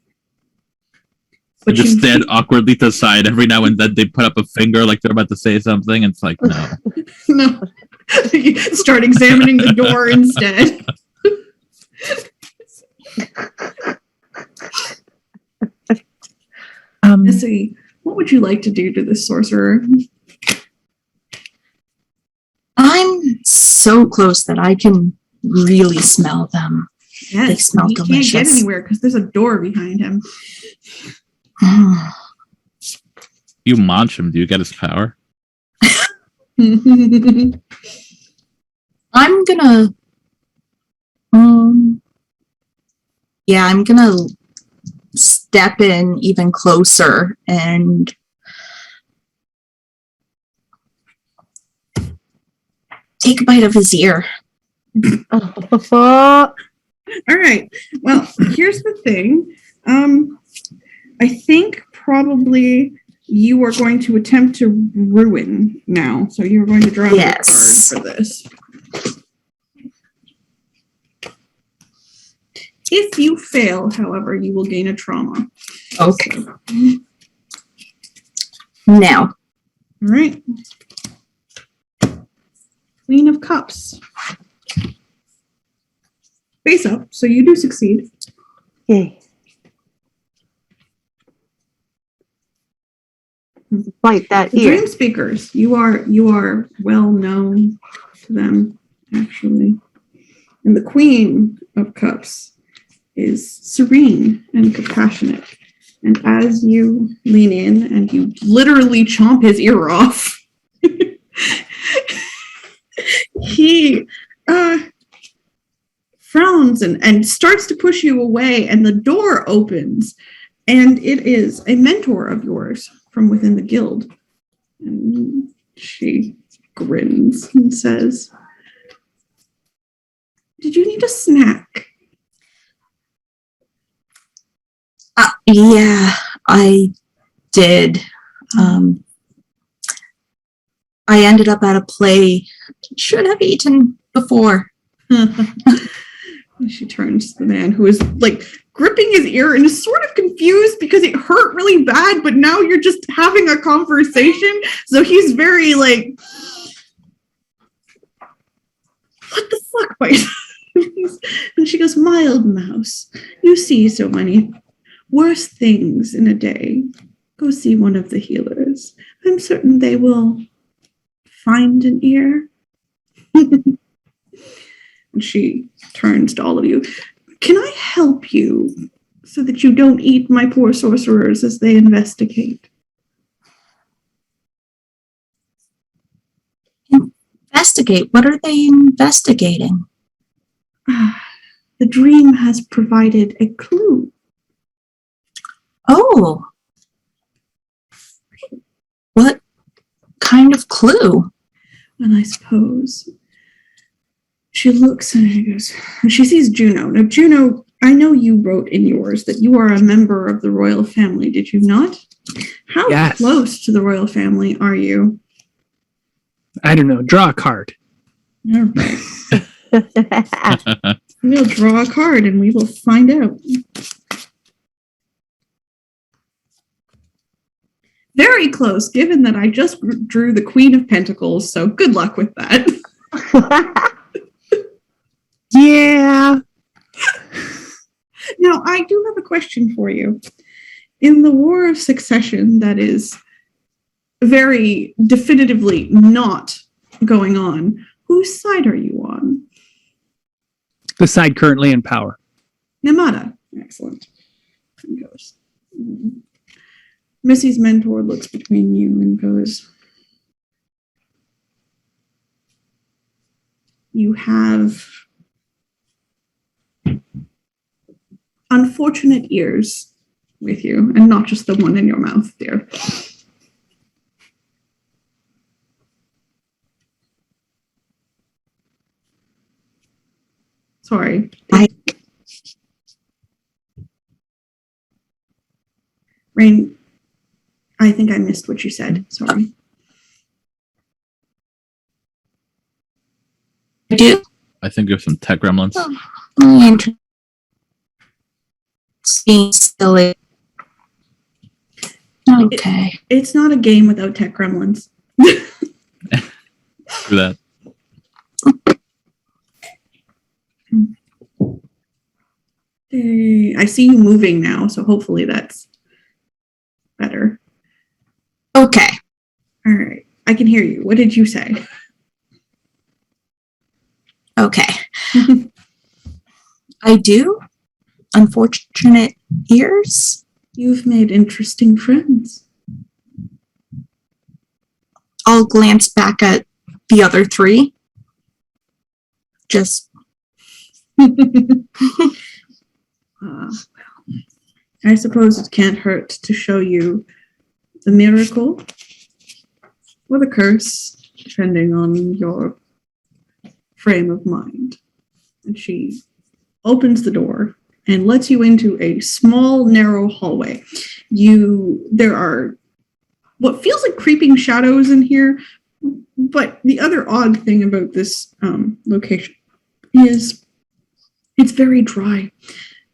I just stand awkwardly to the side. Every now and then they put up a finger like they're about to say something. And it's like, no. No. You start examining the door instead. Missy, what would you like to do to this sorcerer? I'm so close that I can really smell them. Yes, they smell delicious. He can't get anywhere because there's a door behind him. You munch him. Do you get his power? I'm gonna step in even closer and take a bite of his ear. All right. Well, here's the thing. I think probably you are going to attempt to ruin now. So you're going to draw a card for this. If you fail, however, you will gain a trauma. Okay. Now. All right. Queen of Cups. Face up, so you do succeed. Yay. Bite that ear. Dream speakers. You are well known to them, actually. And the Queen of Cups is serene and compassionate. And as you lean in and you literally chomp his ear off, he frowns and starts to push you away, and the door opens, and it is a mentor of yours from within the guild. And she grins and says, "Did you need a snack?" Yeah, I did. I ended up at a play. Should have eaten before. She turns to the man who is like gripping his ear and is sort of confused because it hurt really bad, but now you're just having a conversation. So he's very like, what the fuck, Mike? And she goes, "Mild mouse, you see so many worse things in a day. Go see one of the healers. I'm certain they will find an ear." And she turns to all of you. "Can I help you so that you don't eat my poor sorcerers as they investigate?" Investigate? What are they investigating? The dream has provided a clue. Oh. What kind of clue? And I suppose she looks and she goes, and she sees Juno. Now, Juno, I know you wrote in yours that you are a member of the royal family, did you not? How close to the royal family are you? I don't know. Draw a card. All right. We'll draw a card and we will find out. Very close, given that I just drew the Queen of Pentacles, so good luck with that. Yeah. Now, I do have a question for you. In the War of Succession that is very definitively not going on, whose side are you on? The side currently in power. Yamada. Excellent. And goes. Missy's mentor looks between you and goes, "You have unfortunate ears with you, and not just the one in your mouth, dear. Sorry. Rain, I think I missed what you said. Sorry. I do. I think there's some tech gremlins. Seems silly. Okay. It's not a game without tech gremlins. For that. I see you moving now, so hopefully that's better. Okay. All right. I can hear you. What did you say? Okay. I do. Unfortunate ears. You've made interesting friends. I'll glance back at the other three. Just. Well, I suppose it can't hurt to show you the miracle or the curse, depending on your frame of mind. And she opens the door and lets you into a small, narrow hallway. There are what feels like creeping shadows in here, but the other odd thing about this location is it's very dry.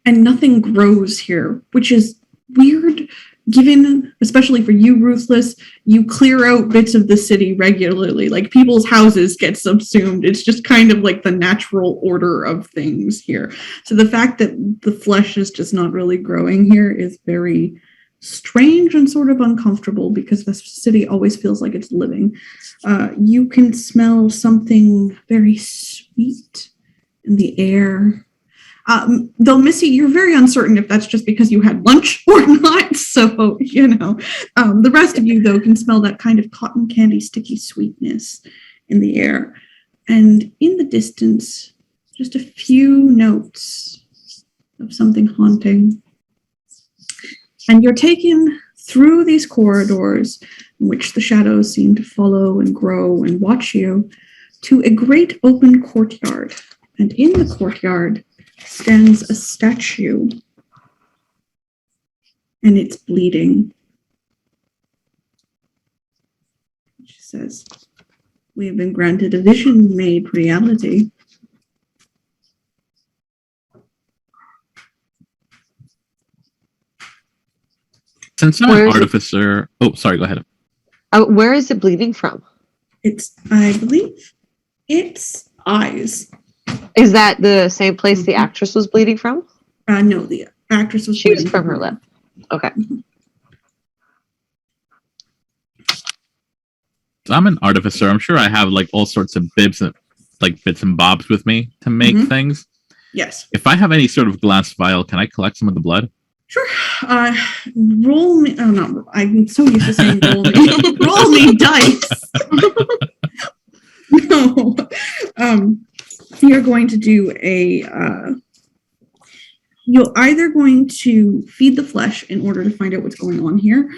And nothing grows here, which is weird, given, especially for you, Ruthless, you clear out bits of the city regularly. Like, people's houses get subsumed. It's just kind of like the natural order of things here. So the fact that the flesh is just not really growing here is very strange and sort of uncomfortable, because the city always feels like it's living. You can smell something very sweet in the air. Though, Missy, you're very uncertain if that's just because you had lunch or not. So, the rest of you, though, can smell that kind of cotton candy sticky sweetness in the air. And in the distance, just a few notes of something haunting. And you're taken through these corridors, in which the shadows seem to follow and grow and watch you, to a great open courtyard. And in the courtyard stands a statue, and it's bleeding. She says, "We have been granted a vision made reality." Since I'm Where an is it? artificer. Oh, sorry, go ahead. Where is it bleeding from? I believe, it's eyes. Is that the same place the actress was bleeding from? No, the actress was She was bleeding from her lip. Okay. I'm an artificer. I'm sure I have like all sorts of bits and bobs with me to make things. Yes. If I have any sort of glass vial, can I collect some of the blood? Sure. Roll me. Oh, no. I'm so used to saying roll me. Roll me dice. No. You're going to do you're either going to feed the flesh in order to find out what's going on here,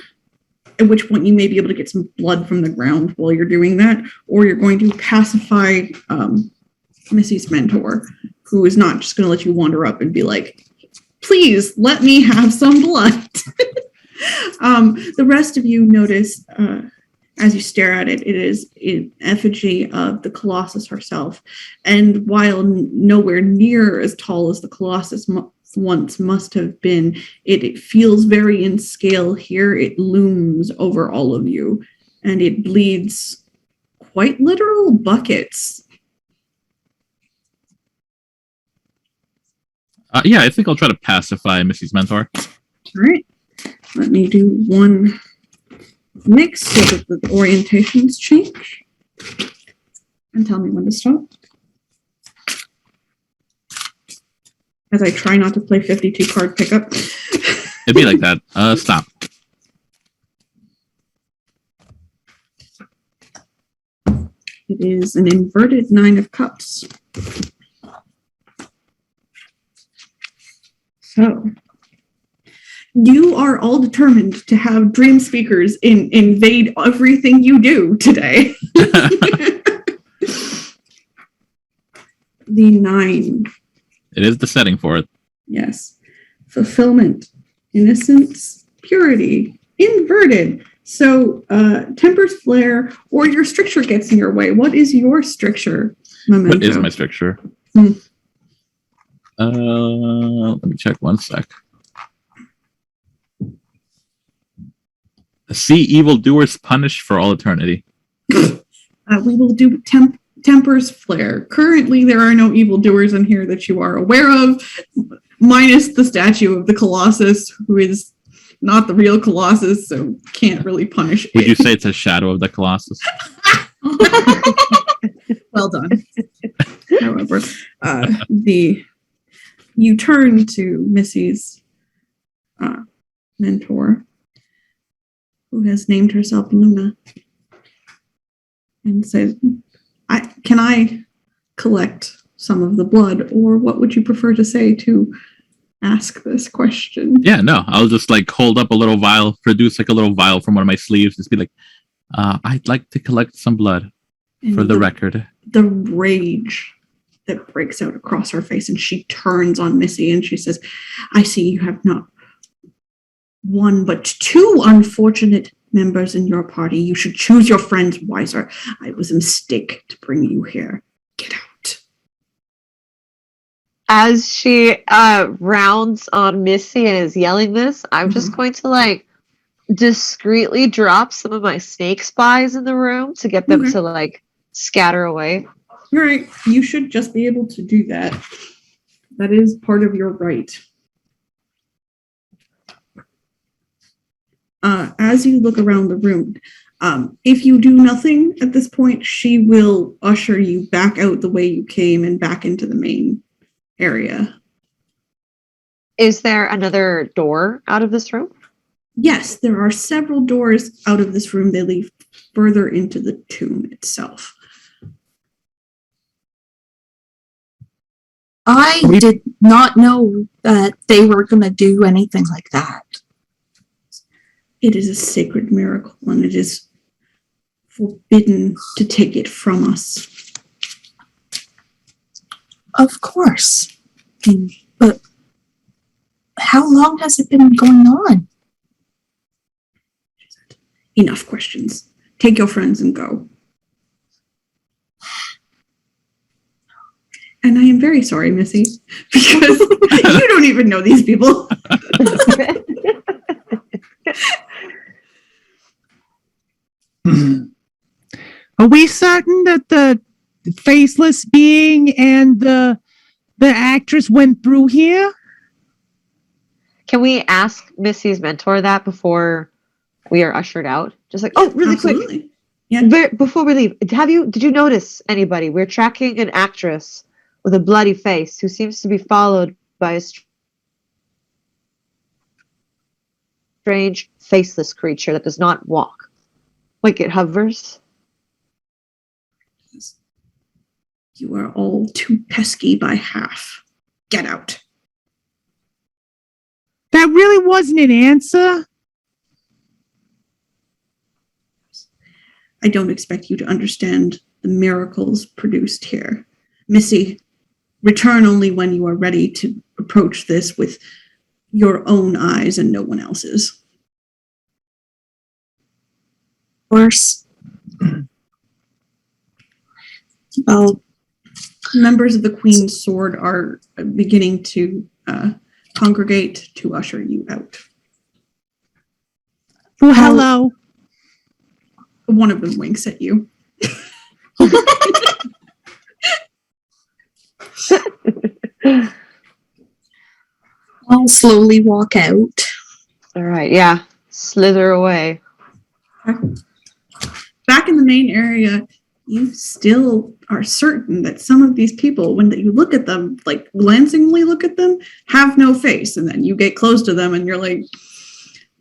at which point you may be able to get some blood from the ground while you're doing that, or you're going to pacify Missy's mentor, who is not just going to let you wander up and be like, "Please let me have some blood." The rest of you notice, as you stare at it, it is an effigy of the Colossus herself. And while nowhere near as tall as the Colossus once must have been, it feels very in scale here. It looms over all of you, and it bleeds quite literal buckets. Yeah, I think I'll try to pacify Missy's mentor. All right. Let me do one mix so that the orientations change. And tell me when to stop. As I try not to play 52 card pickup. It'd be like that. Stop. It is an inverted 9 of cups. So, You are all determined to have dream speakers invade everything you do today. The 9. It is the setting for it. Yes. Fulfillment, innocence, purity, inverted. So tempers flare or your stricture gets in your way. What is your stricture, Memento? What is my stricture? Hmm. Let me check one sec. See evildoers punished for all eternity. We will do tempers flare. Currently, there are no evildoers in here that you are aware of, minus the statue of the Colossus, who is not the real Colossus, so can't really punish Would it. you say it's a shadow of the Colossus? Well done. However, you turn to Missy's mentor, who has named herself Luna, and says, can I collect some of the blood, or what would you prefer to say to ask this question? Yeah, no. I'll just like hold up a little vial, produce like a little vial from one of my sleeves, just be like, I'd like to collect some blood And for the record. The rage that breaks out across her face, and she turns on Missy and she says, I see you have not one but 2 unfortunate members in your party. You should choose your friends wiser. It was a mistake to bring you here. Get out. As she rounds on Missy and is yelling this, I'm just going to like discreetly drop some of my snake spies in the room to get them to like scatter away. All right. You should just be able to do that. That is part of your right. As you look around the room, if you do nothing at this point, she will usher you back out the way you came and back into the main area. Is there another door out of this room? Yes, there are several doors out of this room. They lead further into the tomb itself. I did not know that they were going to do anything like that. It is a sacred miracle, and it is forbidden to take it from us. Of course. But how long has it been going on? Enough questions. Take your friends and go. And I am very sorry, Missy, because you don't even know these people. Are we certain that the faceless being and the actress went through here? Can we ask Missy's mentor that before we are ushered out? Just like, really Absolutely. quick. Yeah. Before we leave, did you notice anybody? We're tracking an actress with a bloody face who seems to be followed by a strange faceless creature that does not walk. Like it hovers. You are all too pesky by half. Get out. That really wasn't an answer. I don't expect you to understand the miracles produced here. Missy, return only when you are ready to approach this with your own eyes and no one else's. Of course. Well, members of the Queen's Sword are beginning to congregate to usher you out. Well, hello. One of them winks at you. I'll slowly walk out. All right, yeah. Slither away. Back in the main area, you still are certain that some of these people, when you look at them, like glancingly look at them, have no face. And then you get close to them and you're like,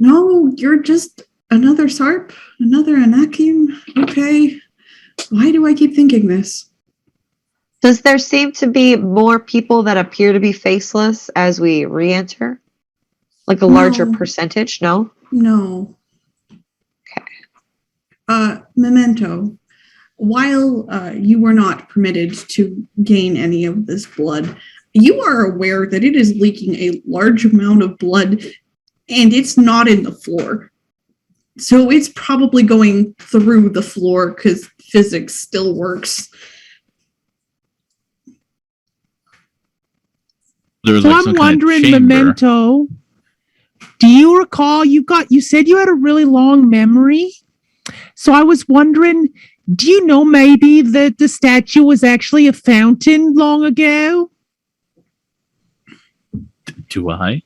no, you're just another Sarp, another Anakim. Okay. Why do I keep thinking this? Does there seem to be more people that appear to be faceless as we re-enter? Like a larger No. percentage? No? No. Okay. Memento. While you were not permitted to gain any of this blood, you are aware that it is leaking a large amount of blood, and it's not in the floor. So it's probably going through the floor because physics still works. There's So like I'm some kind of wondering, chamber. Memento, do you recall you said you had a really long memory? So I was wondering, do you know maybe that the statue was actually a fountain long ago? Do I?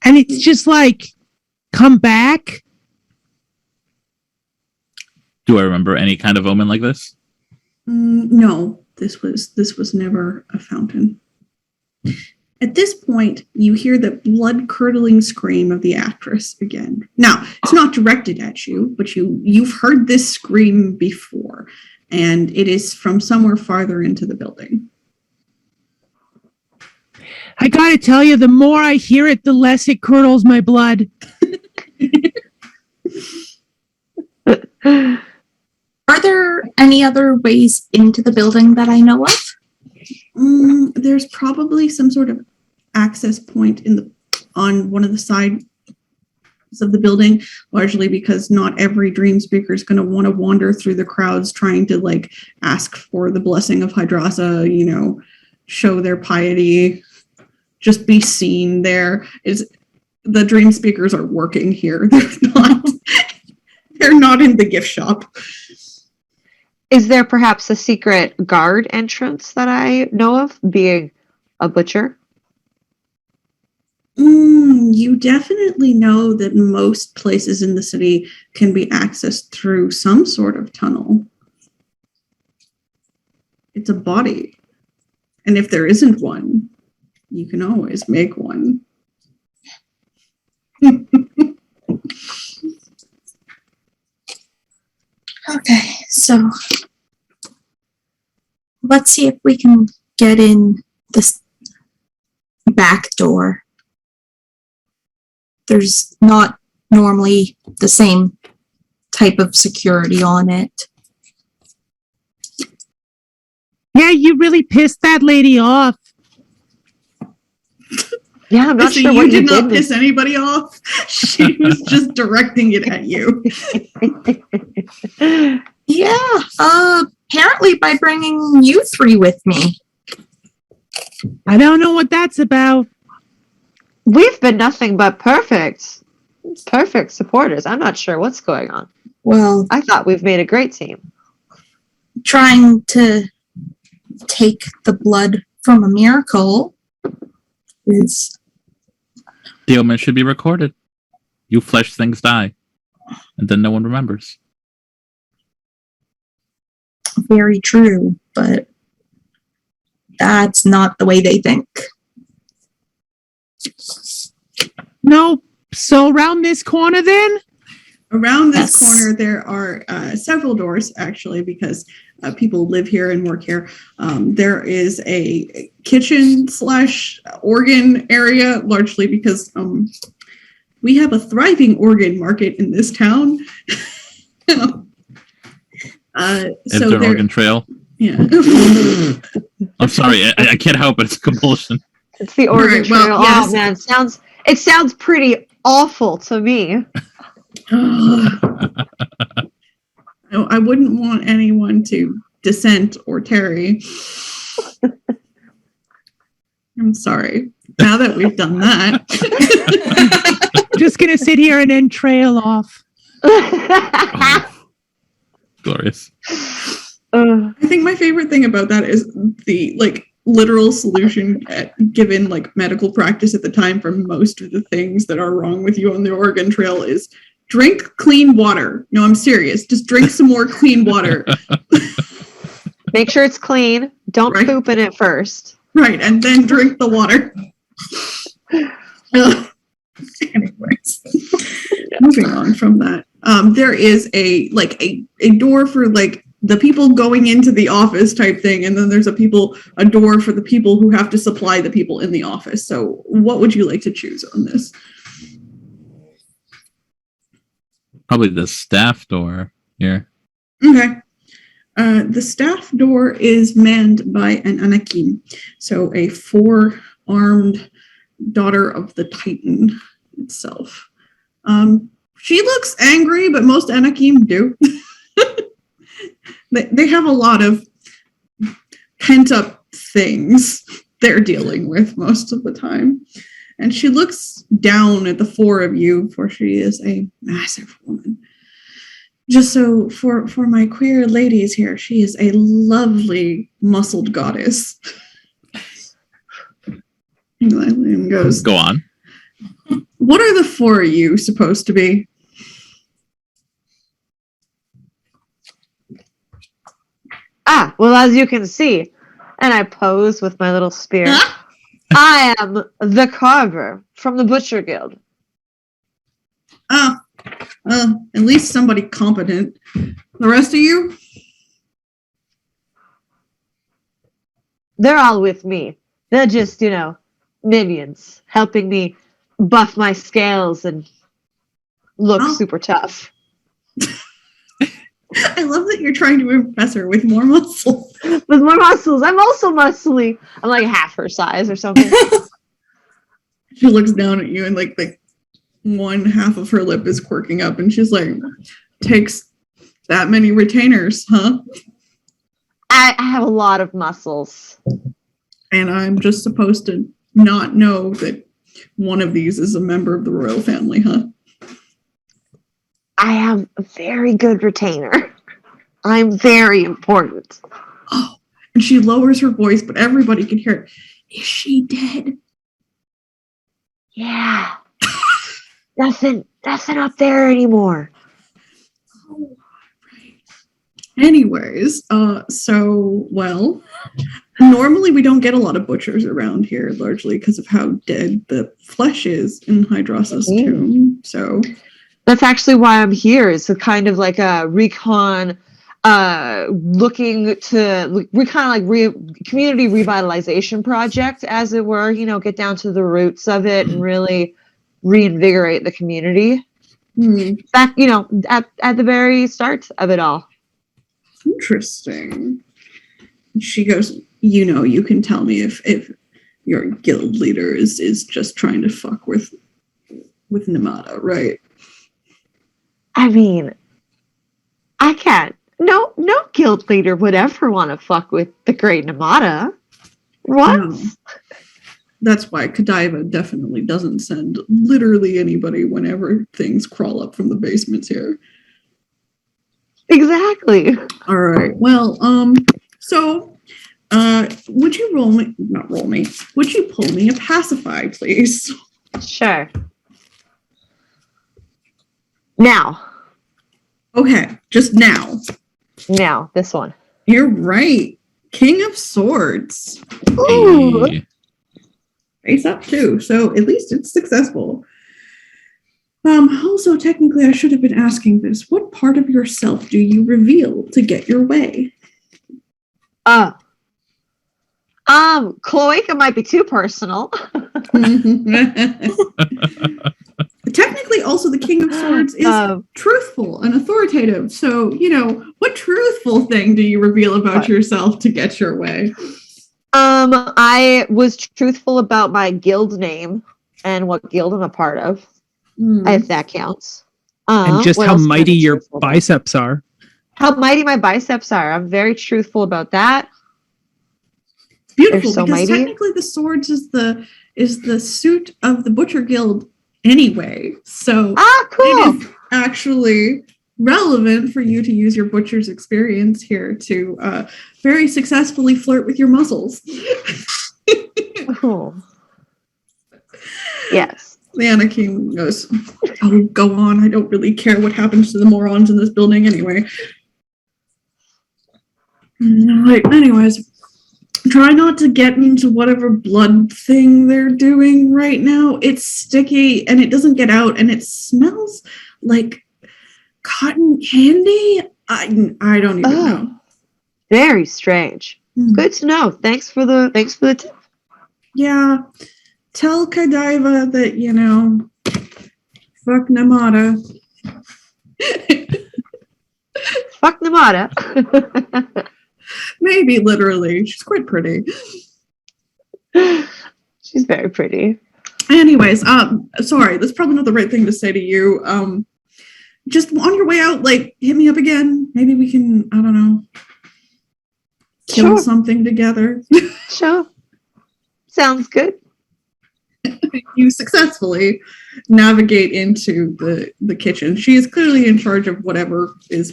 And it's just like, come back? Do I remember any kind of omen like this? No, this was never a fountain. At this point, you hear the blood-curdling scream of the actress again. Now, it's not directed at you, but you've heard this scream before, and it is from somewhere farther into the building. I gotta tell you, the more I hear it, the less it curdles my blood. Are there any other ways into the building that I know of? There's probably some sort of access point on one of the sides of the building, largely because not every dream speaker is going to want to wander through the crowds trying to like ask for the blessing of Hydrassa, show their piety, just be seen there. The dream speakers are working here. They're not in the gift shop. Is there perhaps a secret guard entrance that I know of, being a butcher? You definitely know that most places in the city can be accessed through some sort of tunnel. It's a body. And if there isn't one, you can always make one. Okay, so let's see if we can get in this back door. There's not normally the same type of security on it. Yeah, you really pissed that lady off. Yeah, I'm not So sure you what did you not did. piss anybody off. She was just directing it at you. Yeah, apparently by bringing you three with me. I don't know what that's about. We've been nothing but perfect supporters. I'm not sure what's going on. Well, I thought we've made a great team. trying to take the blood from a miracle is The omen should be recorded. You flesh things die, and then no one remembers. very true, but that's not the way they think. No, so around this corner then? Around this Yes. corner, there are several doors, actually, because people live here and work here. There is a kitchen/organ area, largely because we have a thriving organ market in this town. Is there an organ trail? Yeah. I'm sorry, I can't help it. It's compulsion. It's the Oregon Right, well, Trail. yes. Oh man, it sounds pretty awful to me. I wouldn't want anyone to dissent or tarry. I'm sorry. Now that we've done that. Just gonna sit here and then trail off. Glorious. I think my favorite thing about that is the literal solution given medical practice at the time for most of the things that are wrong with you on the Oregon Trail is drink clean water. No, I'm serious. Just drink some more clean water. Make sure it's clean. Don't Right. poop in it first. Right, and then drink the water. Anyways, moving on from that. There is a door for the people going into the office type thing, and then there's a door for the people who have to supply the people in the office. So what would you like to choose on this? Probably the staff door here. Okay. The staff door is manned by an Anakim, so a 4-armed daughter of the Titan itself. She looks angry, but most Anakim do. They have a lot of pent-up things they're dealing with most of the time. And she looks down at the 4 of you, for she is a massive woman. Just so for my queer ladies here, she is a lovely muscled goddess. And goes, Go on. what are the 4 of you supposed to be? Well, as you can see, and I pose with my little spear, I am the Carver from the Butcher Guild. At least somebody competent. The rest of you? They're all with me. They're just, minions, helping me buff my scales and look super tough. I love that you're trying to impress her with more muscles. With more muscles. I'm also muscly. I'm like half her size or something. She looks down at you and like one half of her lip is quirking up and she's like, takes that many retainers, huh? I have a lot of muscles. And I'm just supposed to not know that one of these is a member of the royal family, huh? I have a very good retainer. I'm very important. Oh, and she lowers her voice, but everybody can hear it. Is she dead? Yeah. Nothing up there anymore. Oh, right. Anyways, normally we don't get a lot of butchers around here, largely because of how dead the flesh is in Hydrassa's tomb. So that's actually why I'm here. It's a kind of like a recon, looking to community revitalization project, as it were. Get down to the roots of it and really reinvigorate the community. Back, at the very start of it all. Interesting. She goes, you can tell me if your guild leader is just trying to fuck with Namada, right? I mean, I can't. No guild leader would ever want to fuck with the great Namada. What? No. That's why Kadiva definitely doesn't send literally anybody whenever things crawl up from the basements here. Exactly. All right. Well, would you would you pull me a pacify, please? Sure. Now. Okay, just now. Now, this one. You're right. King of Swords. Ooh. Hey. Face up too, so at least it's successful. Also, technically, I should have been asking this. What part of yourself do you reveal to get your way? Cloaca might be too personal. Technically, also, the King of Swords is truthful and authoritative. So, what truthful thing do you reveal about yourself to get your way? I was truthful about my guild name and what guild I'm a part of, if that counts. And just how mighty your biceps are. How mighty my biceps are. I'm very truthful about that. Beautiful, so because mighty. Technically the swords is the suit of the Butcher Guild anyway. So cool. It is actually relevant for you to use your butcher's experience here to very successfully flirt with your muscles. Cool. Yes. The Anakin goes, "Oh, go on. I don't really care what happens to the morons in this building anyway." Right. Anyways, try not to get into whatever blood thing they're doing right now. It's sticky and it doesn't get out and it smells like cotton candy. I don't even know. Very strange. Good to know. Thanks for the tip. Yeah. Tell Kadiva that, fuck Namada. Fuck Namada. Maybe literally. She's quite pretty. She's very pretty. Anyways, sorry, that's probably not the right thing to say to you. Just on your way out, like, hit me up again. Maybe we can, I don't know, kill something together. Sure. Sounds good. You successfully navigate into the kitchen. She is clearly in charge of whatever is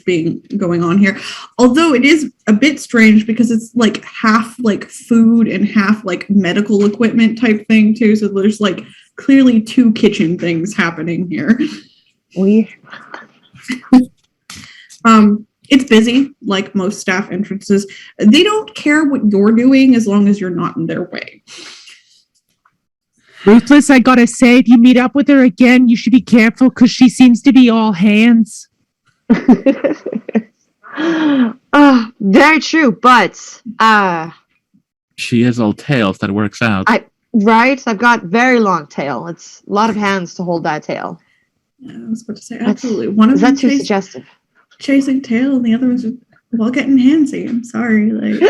going on here. Although it is a bit strange because it's like half like food and half like medical equipment type thing too. So there's like clearly two kitchen things happening here. It's busy, like most staff entrances. They don't care what you're doing as long as you're not in their way. Ruthless, I gotta say, if you meet up with her again, you should be careful because she seems to be all hands. Very true, but she is all tails. That works out. Right? I've got very long tail. It's a lot of hands to hold that tail. Yeah, I was about to say absolutely. One of is them that too suggestive? Chasing tail, and the other one's well getting handsy. I'm sorry, like.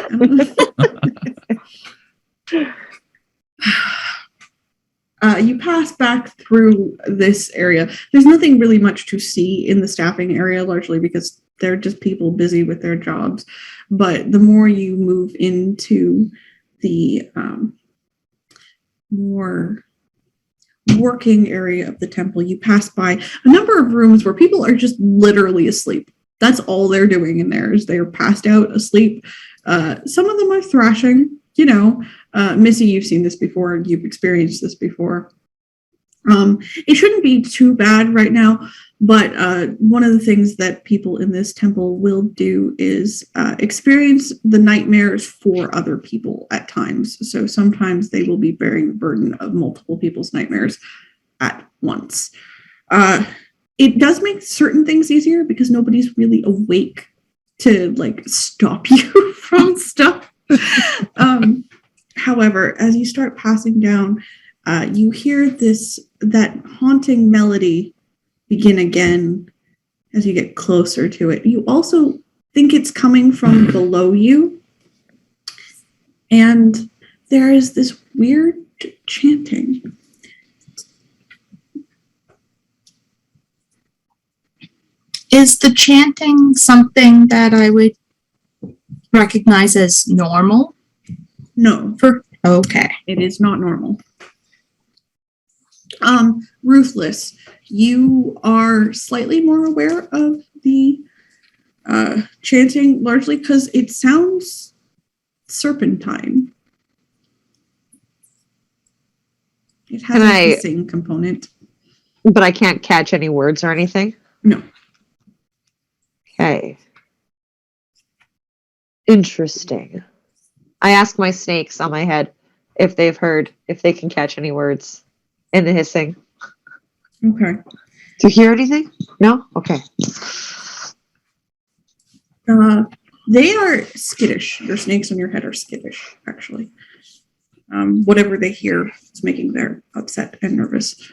You pass back through this area. There's nothing really much to see in the staffing area, largely because they're just people busy with their jobs. But the more you move into the more working area of the temple, you pass by a number of rooms where people are just literally asleep. That's all they're doing in there is they're passed out asleep. Some of them are thrashing. Missy, you've seen this before. You've experienced this before. It shouldn't be too bad right now, but one of the things that people in this temple will do is experience the nightmares for other people at times. So sometimes they will be bearing the burden of multiple people's nightmares at once. It does make certain things easier because nobody's really awake to stop you from stuff. However, as you start passing down, you hear that haunting melody begin again as you get closer to it. You also think it's coming from below you, and there is this weird chanting. Is the chanting something that I would recognize as normal? No. Okay. It is not normal. Ruthless, you are slightly more aware of the chanting, largely because it sounds serpentine. It has a hissing component. But I can't catch any words or anything? No. Okay. Interesting. I ask my snakes on my head if they can catch any words in the hissing. Okay. Do you hear anything? No? Okay. They are skittish. Your snakes on your head are skittish, actually. Whatever they hear is making them upset and nervous.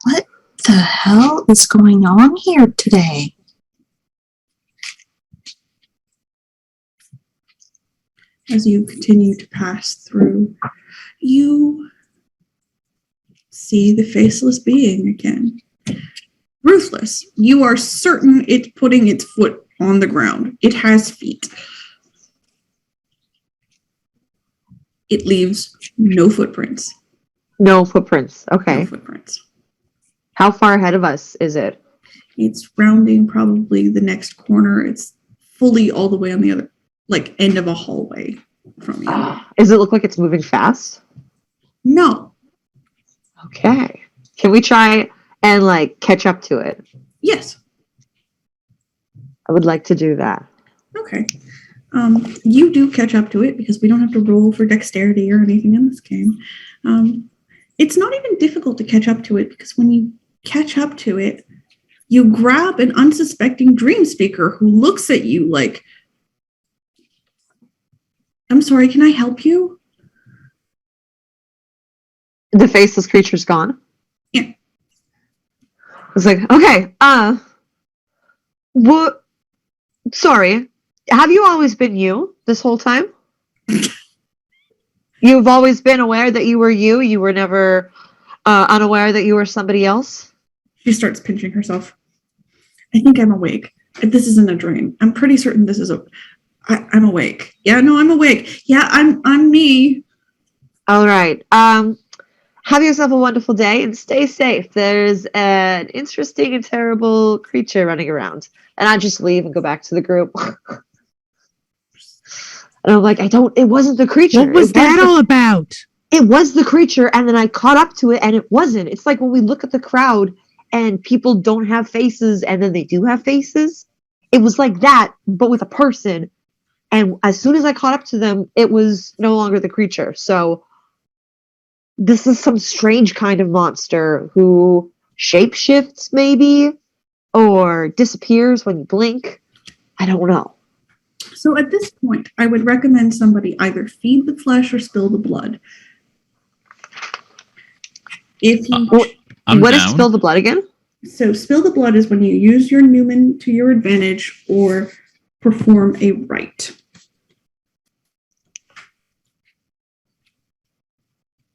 What the hell is going on here today? As you continue to pass through, you see the faceless being again. Ruthless, you are certain it's putting its foot on the ground. It has feet. It leaves no footprints. No footprints. Okay. No footprints. How far ahead of us is it? It's rounding probably the next corner. It's fully all the way on the other end of a hallway from you. Does it look like it's moving fast? No. Okay. Can we try and catch up to it? Yes. I would like to do that. Okay. You do catch up to it because we don't have to roll for dexterity or anything in this game. It's not even difficult to catch up to it because when you catch up to it, you grab an unsuspecting dream speaker who looks at you like, I'm sorry, can I help you? The faceless creature's gone. Yeah. It's like, okay, what? Sorry, have you always been you this whole time? You've always been aware that you were you? You were never unaware that you were somebody else? She starts pinching herself. I think I'm awake. This isn't a dream. I'm pretty certain this is I'm awake. Yeah, no, I'm awake. Yeah, I'm me. All right. Have yourself a wonderful day and stay safe. There's an interesting and terrible creature running around. And I just leave and go back to the group. And I'm like, it wasn't the creature. What was that all about? It was the creature, and then I caught up to it, and it wasn't. It's like when we look at the crowd and people don't have faces, and then they do have faces. It was like that, but with a person. And as soon as I caught up to them, it was no longer the creature. So this is some strange kind of monster who shapeshifts, maybe, or disappears when you blink. I don't know. So at this point, I would recommend somebody either feed the flesh or spill the blood. If you what is spill the blood again? So spill the blood is when you use your Newman to your advantage or perform a rite.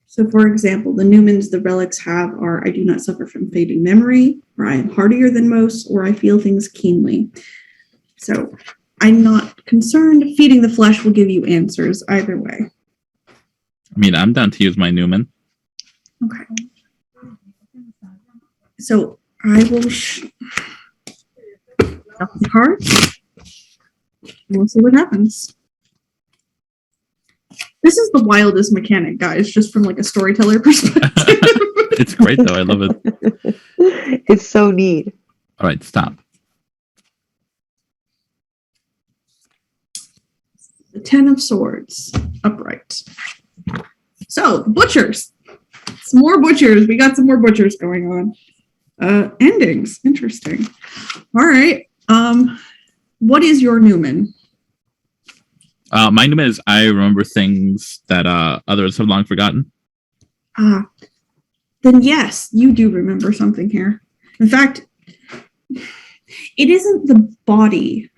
So for example, the Newmans the relics have are I do not suffer from fading memory, or I am hardier than most, or I feel things keenly. So I'm not concerned. Feeding the flesh will give you answers either way. I mean, I'm down to use my Newman. Okay. So I will shuffle the cards. We'll see what happens. This is the wildest mechanic, guys, just from like a storyteller perspective. It's great though. I love it. It's so neat. All right, stop. The 10 of Swords, upright. So, butchers. Some more butchers. We got some more butchers going on. Endings. Interesting. All right. What is your Newman? My Newman is I remember things that others have long forgotten. Then yes, you do remember something here. In fact, it isn't the body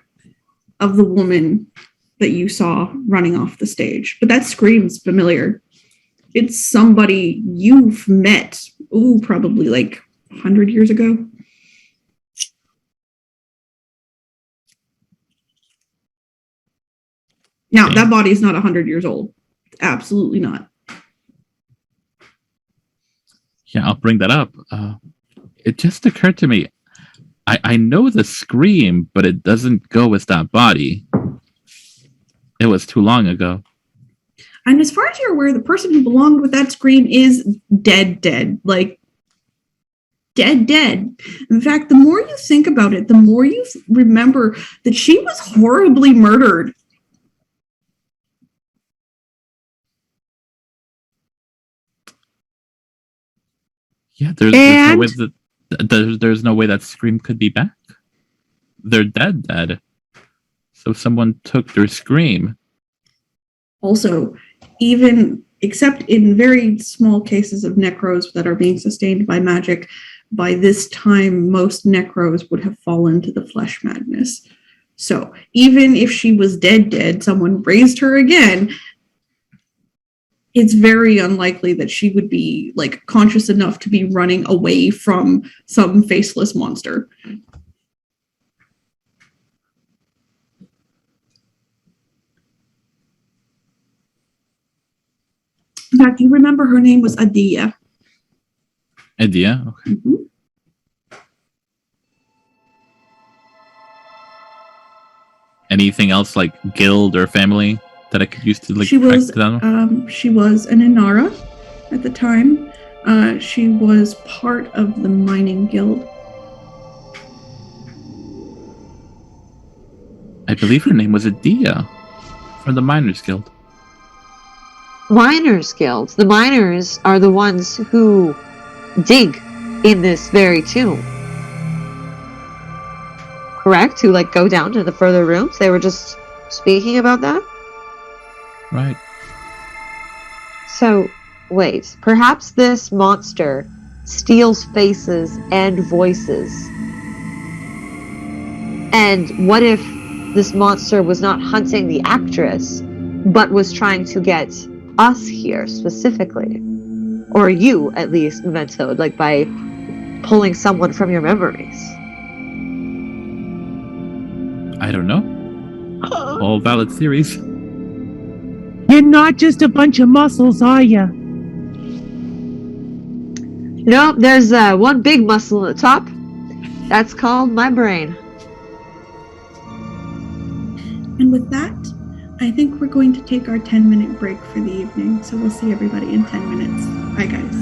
of the woman that you saw running off the stage, but that screams familiar. It's somebody you've met, probably like 100 years ago. Now, that body is not 100 years old. Absolutely not. Yeah, I'll bring that up. It just occurred to me, I know the scream, but it doesn't go with that body. It was too long ago. And as far as you're aware, the person who belonged with that scream is dead. Like, dead. In fact, the more you think about it, the more you remember that she was horribly murdered. Yeah, there's no way that scream could be back. They're dead. So someone took their scream. Also, except in very small cases of necros that are being sustained by magic, by this time, most necros would have fallen to the flesh madness. So even if she was dead, someone raised her again, it's very unlikely that she would be like conscious enough to be running away from some faceless monster. In fact, you remember her name was Adia. Adia? Okay. Mm-hmm. Anything else like guild or family that I could use to like she was down? She was an Inara at the time. She was part of the mining guild. I believe her name was Adia from the Miners Guild. Miners Guild. The miners are the ones who dig in this very tomb. correct, who like go down to the further rooms. They were just speaking about that. Right. So, wait, perhaps this monster steals faces and voices. And what if this monster was not hunting the actress, but was trying to get us here specifically? Or you, at least, Memento, like by pulling someone from your memories. I don't know. All valid theories. You're not just a bunch of muscles, are you? Nope, there's one big muscle at the top. That's called my brain. And with that, I think we're going to take our 10-minute break for the evening. So we'll see everybody in 10 minutes. Bye, guys.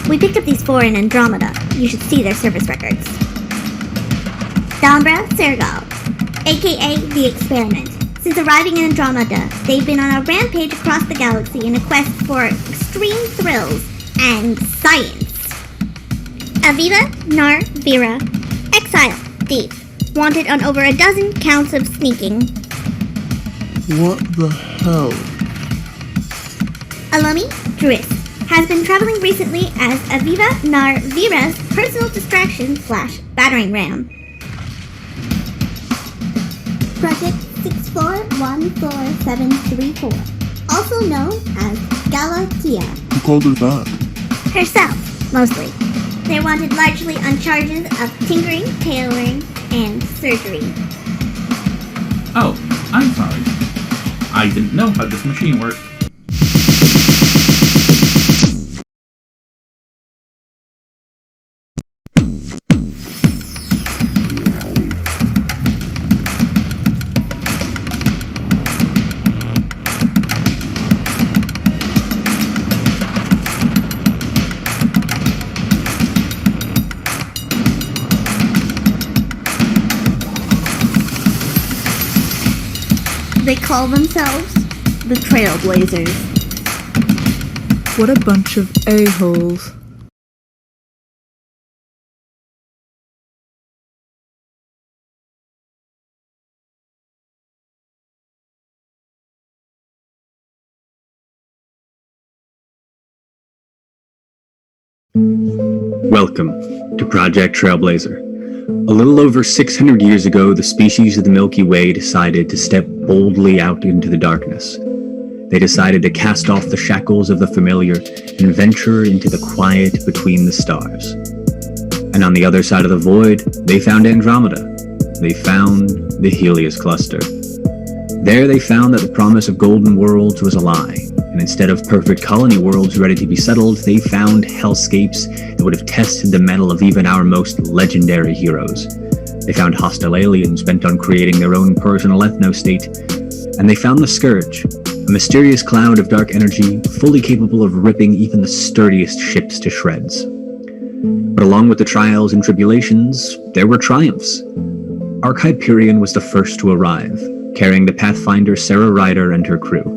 We picked up these four in Andromeda. You should see their service records. Dambra Sergal, aka The Experiment. Since arriving in Andromeda, they've been on a rampage across the galaxy in a quest for extreme thrills and science. Aviva Nar Vera, exile, thief, wanted on over a dozen counts of sneaking. What the hell? Alumi Driss has been traveling recently as Aviva Nar Vera's personal distraction / battering ram. Project 64144734, also known as Galatea. Who called her that? Herself, mostly. They're wanted largely on charges of tinkering, tailoring, and surgery. Oh, I'm sorry. I didn't know how this machine worked. They call themselves the Trailblazers. What a bunch of a-holes. Welcome to Project Trailblazer. A little over 600 years ago, the species of the Milky Way decided to step boldly out into the darkness. They decided to cast off the shackles of the familiar and venture into the quiet between the stars. And on the other side of the void, they found Andromeda. They found the Helios cluster. There they found that the promise of golden worlds was a lie, and instead of perfect colony worlds ready to be settled, they found hellscapes that would have tested the mettle of even our most legendary heroes. They found hostile aliens bent on creating their own personal ethno-state, and they found the Scourge, a mysterious cloud of dark energy fully capable of ripping even the sturdiest ships to shreds. But along with the trials and tribulations, there were triumphs. Ark Hyperion was the first to arrive, carrying the Pathfinder Sarah Ryder and her crew.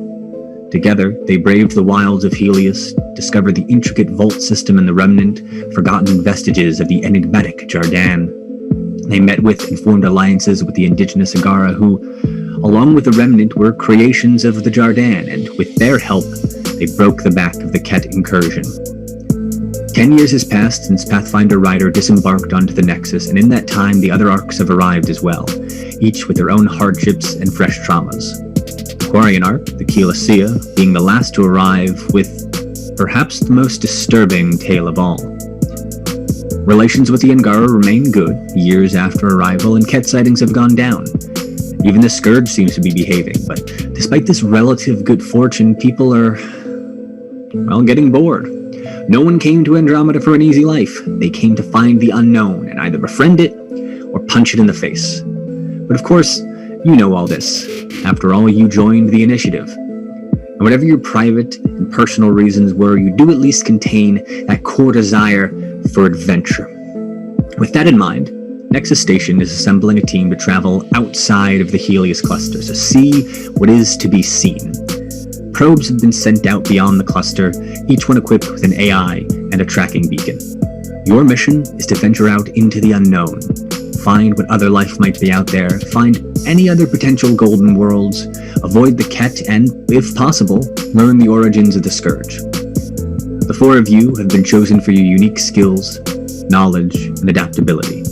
Together, they braved the wilds of Helios, discovered the intricate vault system in the Remnant, forgotten vestiges of the enigmatic Jardan. They met with and formed alliances with the indigenous Agara who, along with the Remnant, were creations of the Jardan, and with their help, they broke the back of the Ket incursion. 10 years has passed since Pathfinder Ryder disembarked onto the Nexus, and in that time the other Arks have arrived as well, each with their own hardships and fresh traumas. The Quarian Ark, the Keylesea, being the last to arrive with perhaps the most disturbing tale of all. Relations with the Angara remain good years after arrival, and Ket sightings have gone down. Even the Scourge seems to be behaving, but despite this relative good fortune, people are, well, getting bored. No one came to Andromeda for an easy life. They came to find the unknown and either befriend it or punch it in the face. But of course, you know all this. After all, you joined the initiative. And whatever your private and personal reasons were, you do at least contain that core desire for adventure. With that in mind, Nexus Station is assembling a team to travel outside of the Helios cluster to see what is to be seen. Probes have been sent out beyond the cluster, each one equipped with an AI and a tracking beacon. Your mission is to venture out into the unknown, find what other life might be out there, find any other potential golden worlds, avoid the Ket, and, if possible, learn the origins of the Scourge. The four of you have been chosen for your unique skills, knowledge, and adaptability.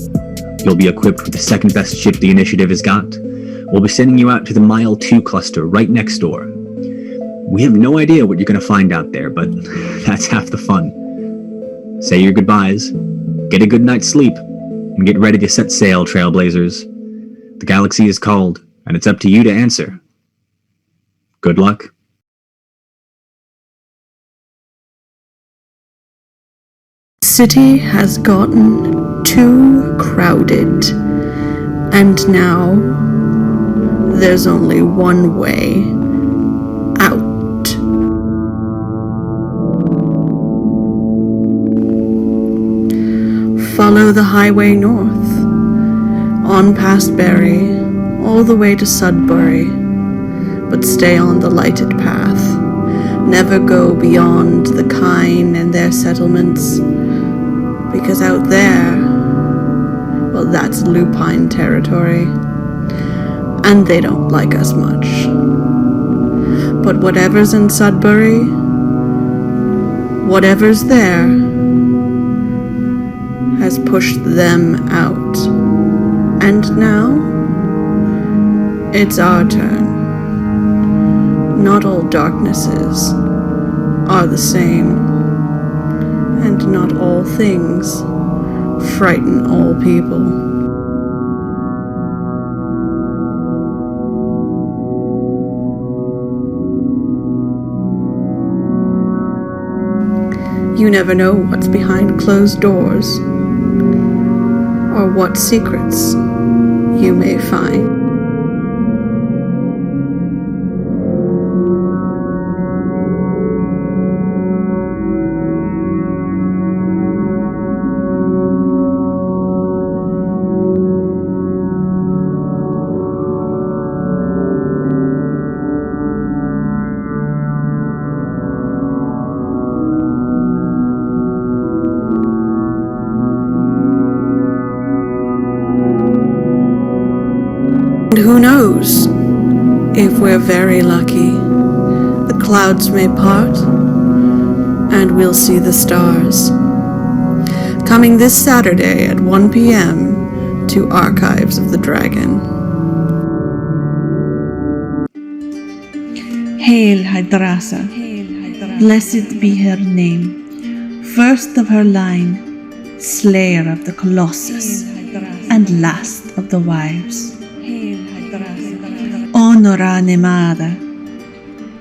You'll be equipped with the second best ship the initiative has got. We'll be sending you out to the Mile 2 cluster right next door. We have no idea what you're going to find out there, but that's half the fun. Say your goodbyes, get a good night's sleep, and get ready to set sail, Trailblazers. The galaxy is called, and it's up to you to answer. Good luck. City has gotten too crowded, and now there's only one way out. Follow the highway north, on past Berry, all the way to Sudbury, but stay on the lighted path. Never go beyond the Kine and their settlements, because out there, well, that's lupine territory, and they don't like us much. But whatever's in Sudbury, whatever's there, has pushed them out. And now, it's our turn. Not all darknesses are the same, and not all things frighten all people. You never know what's behind closed doors, or what secrets you may find. And who knows, if we're very lucky, the clouds may part and we'll see the stars. Coming this Saturday at 1 p.m. to Archives of the Dragon. Hail Hydrassa, blessed be her name, first of her line, slayer of the Colossus, and last of the wives. Honora Nemada,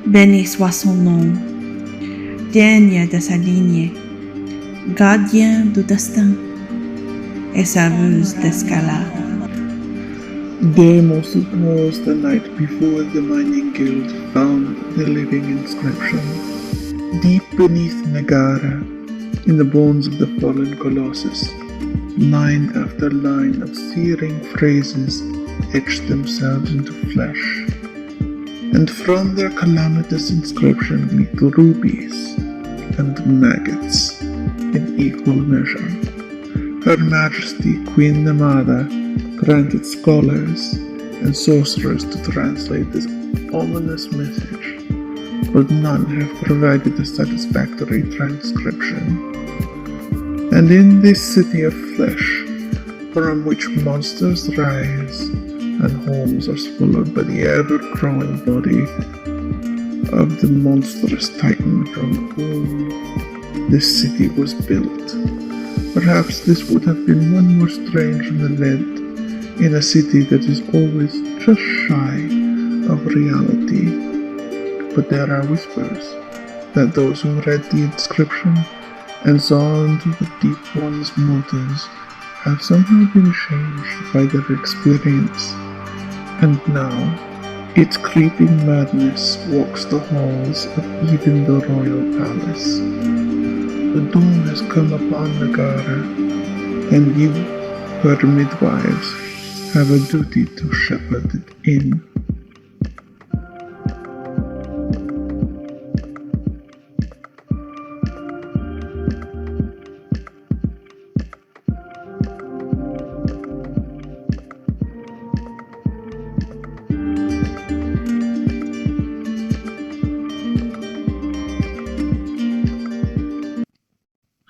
béni soit son nom, digne de sa lignée, gardien du destin et serveuse d'escalade. Deimos was the night before the mining guild found the living inscription. Deep beneath Megara, in the bones of the fallen Colossus, line after line of searing phrases etched themselves into flesh, and from their calamitous inscription leaked rubies and maggots in equal measure. Her Majesty Queen Nemada granted scholars and sorcerers to translate this ominous message, but none have provided a satisfactory transcription. And in this city of flesh, from which monsters rise and homes are swallowed by the ever-growing body, of the monstrous titan from whom this city was built. Perhaps this would have been one more strange event in a city that is always just shy of reality. But there are whispers that those who read the inscription and saw into the deep one's motives have somehow been changed by their experience. And now, its creeping madness walks the halls of even the royal palace. The doom has come upon Nagara, and you, her midwives, have a duty to shepherd it in.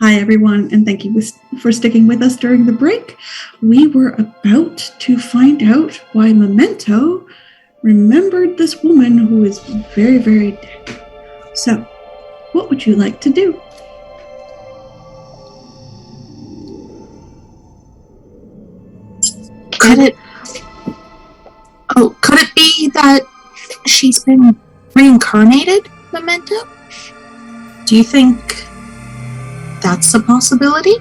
Hi, everyone, and thank you for sticking with us during the break. We were about to find out why Memento remembered this woman who is very, very dead. So, what would you like to do? Could it be that she's been reincarnated, Memento? Do you think that's a possibility?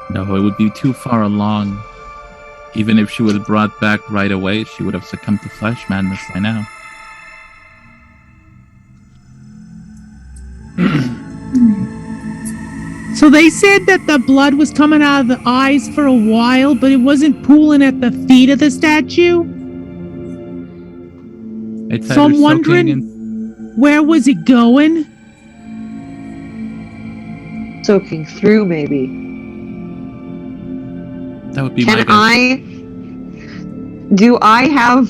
No, it would be too far along. Even if she was brought back right away, she would have succumbed to flesh madness by now. So they said that the blood was coming out of the eyes for a while, but it wasn't pooling at the feet of the statue? It's So either I'm wondering, where was it going? Soaking through, maybe. That would be my guess. Do I have...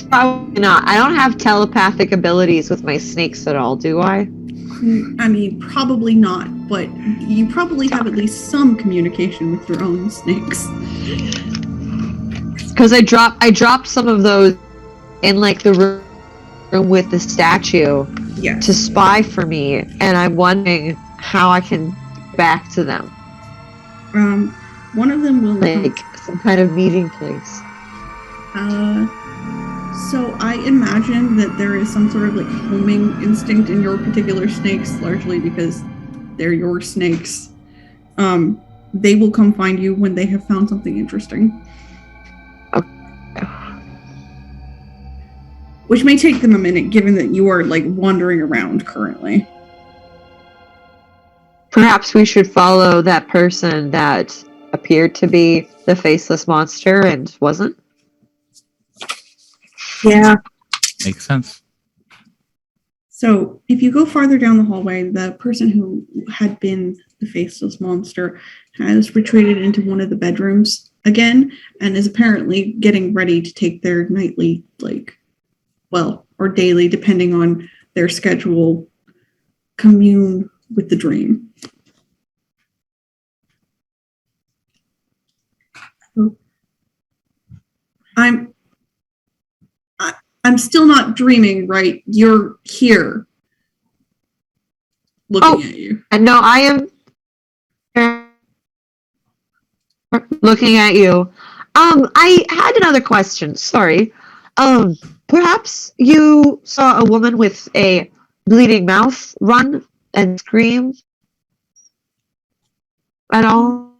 Probably not. I don't have telepathic abilities with my snakes at all, do I? I mean, probably not, but you probably have at least some communication with your own snakes. Because I dropped some of those in like the room with the statue to spy for me, and I'm wondering how I can get back to them. One of them will like some kind of meeting place. So I imagine that there is some sort of like homing instinct in your particular snakes, largely because they're your snakes. They will come find you when they have found something interesting. Which may take them a minute, given that you are like wandering around currently. Perhaps we should follow that person that appeared to be the faceless monster and wasn't. Yeah. Makes sense. So if you go farther down the hallway, the person who had been the faceless monster has retreated into one of the bedrooms again and is apparently getting ready to take their nightly, or daily, depending on their schedule, commune with the dream. I'm still not dreaming, right? You're here looking at you. No, I am looking at you. I had another question. Sorry. Perhaps you saw a woman with a bleeding mouth run and scream at all?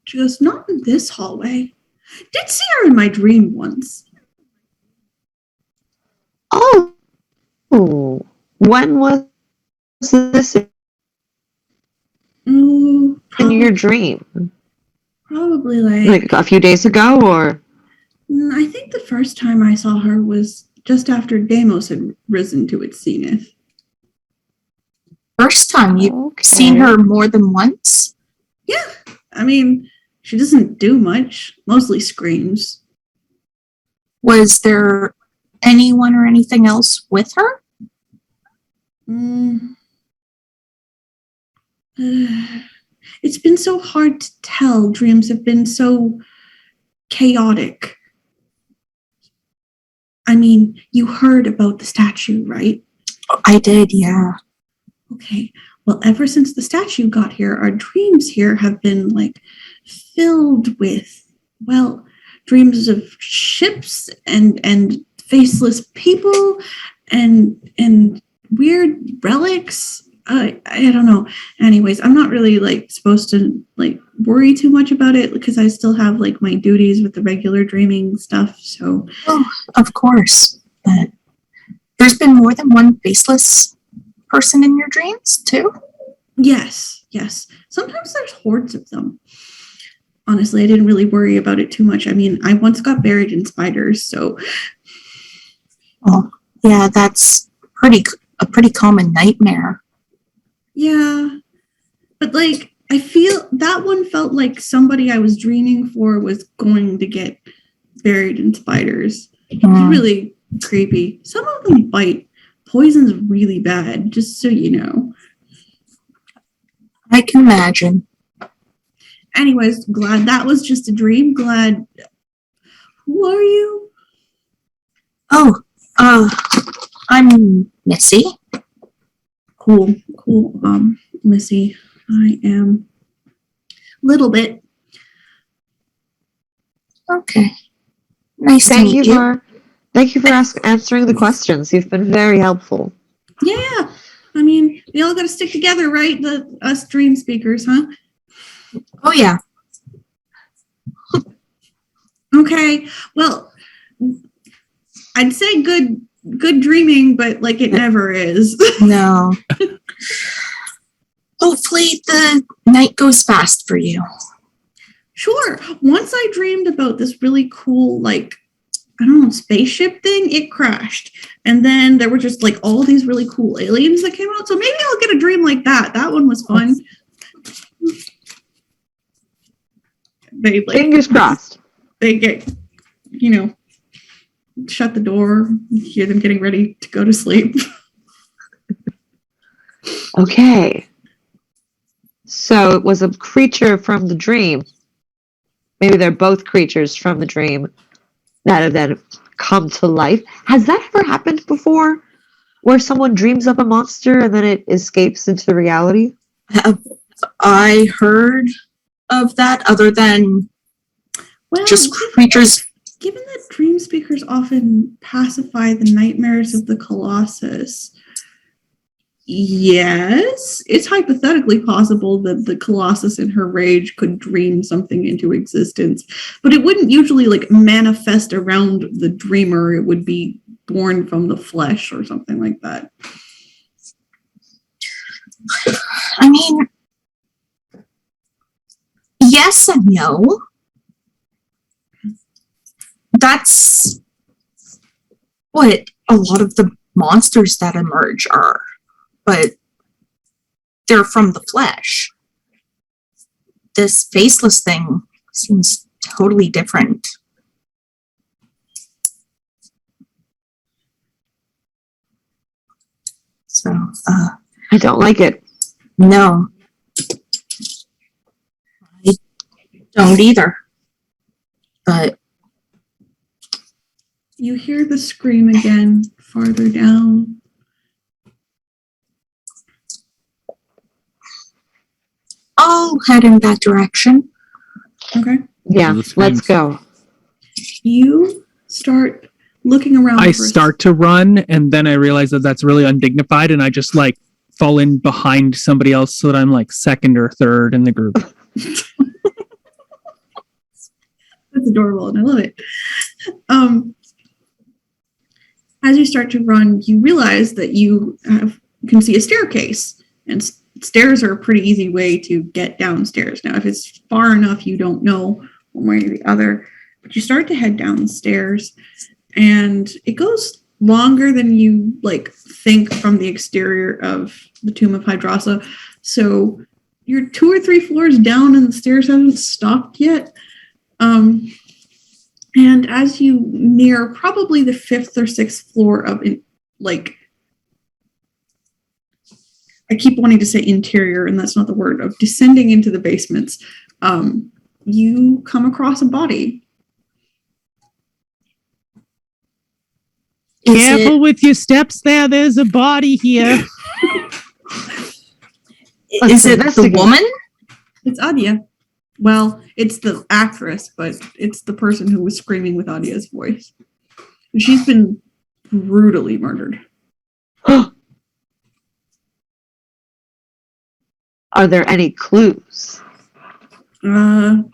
She goes, not in this hallway. Did see her in my dream once. Oh, when was this in your dream? Probably like a few days ago, or? I think the first time I saw her was just after Deimos had risen to its zenith. First time you've seen her more than once? Yeah, I mean, she doesn't do much, mostly screams. Was there anyone or anything else with her? It's been so hard to tell. Dreams have been so chaotic. I mean, you heard about the statue, right? I did, yeah. Okay. Well, ever since the statue got here, our dreams here have been like filled with, well, dreams of ships and faceless people and weird relics. I don't know. Anyways, I'm not really like supposed to like worry too much about it because I still have like my duties with the regular dreaming stuff. So, Oh, of course. But there's been more than one faceless person in your dreams, too? yes. Sometimes there's hordes of them. Honestly, I didn't really worry about it too much. I mean, I once got buried in spiders, so. Oh, yeah, that's a pretty common nightmare. Yeah. But like, I feel that one felt like somebody I was dreaming for was going to get buried in spiders. It's really creepy. Some of them bite. Poison's really bad, just so you know. I can imagine. Anyways, glad that was just a dream. Glad. Who are you? Oh, I'm Missy. Cool. Missy, I am little bit. Okay. Nice to meet you. Thank you for answering the questions. You've been very helpful. Yeah. I mean, we all got to stick together, right? Us dream speakers, huh? Oh, yeah. Okay. Well, I'd say good dreaming, but like it never is. No. Hopefully the night goes fast for you. Sure. Once I dreamed about this really cool, like, I don't know, spaceship thing, it crashed. And then there were just like all these really cool aliens that came out. So maybe I'll get a dream like that. That one was fun. They like, fingers crossed. They get, shut the door, hear them getting ready to go to sleep. Okay. So it was a creature from the dream. Maybe they're both creatures from the dream that have then come to life. Has that ever happened before? Where someone dreams up a monster and then it escapes into reality? I heard of that other than just creatures. Given that dream speakers often pacify the nightmares of the Colossus, yes, it's hypothetically possible that the Colossus in her rage could dream something into existence, but it wouldn't usually like manifest around the dreamer. It would be born from the flesh or something like that. I mean, yes and no. That's what a lot of the monsters that emerge are. But they're from the flesh. This faceless thing seems totally different. So, I don't like it. No. I don't either. But you hear the scream again farther down. I'll head in that direction. Okay. Yeah, let's go. You start looking around. I start to run, and then I realize that that's really undignified, and I just like fall in behind somebody else so that I'm like second or third in the group. That's adorable, and I love it. As you start to run, you realize that you can see a staircase, and stairs are a pretty easy way to get downstairs. Now, if it's far enough, you don't know one way or the other, but you start to head down the stairs, and it goes longer than you like think from the exterior of the tomb of Hydrassa. So you're 2 or 3 floors down, and the stairs haven't stopped yet. And as you near probably the 5th or 6th floor of I keep wanting to say interior, and that's not the word, of descending into the basements, you come across a body. Careful with your steps there. There's a body here. Is it the woman? It's Adia. Well, it's the actress, but it's the person who was screaming with Adia's voice. And she's been brutally murdered. Are there any clues? Well,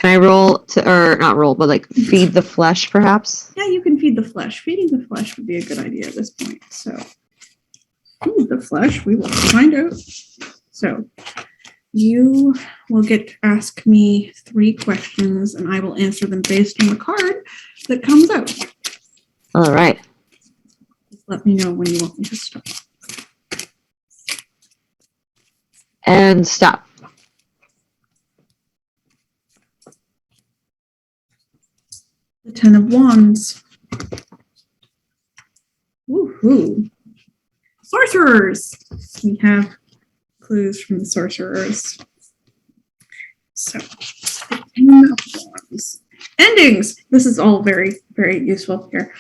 Can I roll to, or not roll, but like feed the flesh, perhaps? yeah, you can feed the flesh. Feeding the flesh would be a good idea at this point. So, feed the flesh. We will find out. So, you will get to ask me 3 questions, and I will answer them based on the card that comes out. All right. Just let me know when you want me to stop. And stop. The 10 of Wands. Woohoo. Sorcerers. We have clues from the sorcerers. So, the 10 of Wands. Endings. This is all very, very useful here.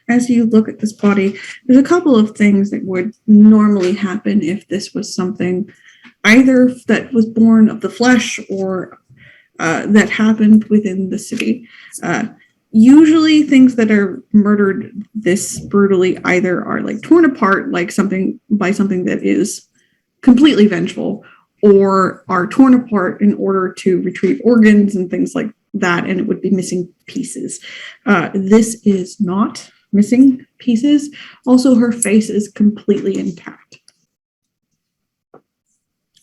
As you look at this body, there's a couple of things that would normally happen if this was something either that was born of the flesh or that happened within the city. Usually things that are murdered this brutally either are like torn apart, like something that is completely vengeful, or are torn apart in order to retrieve organs and things like that, and it would be missing pieces. This is not missing pieces. Also, her face is completely intact.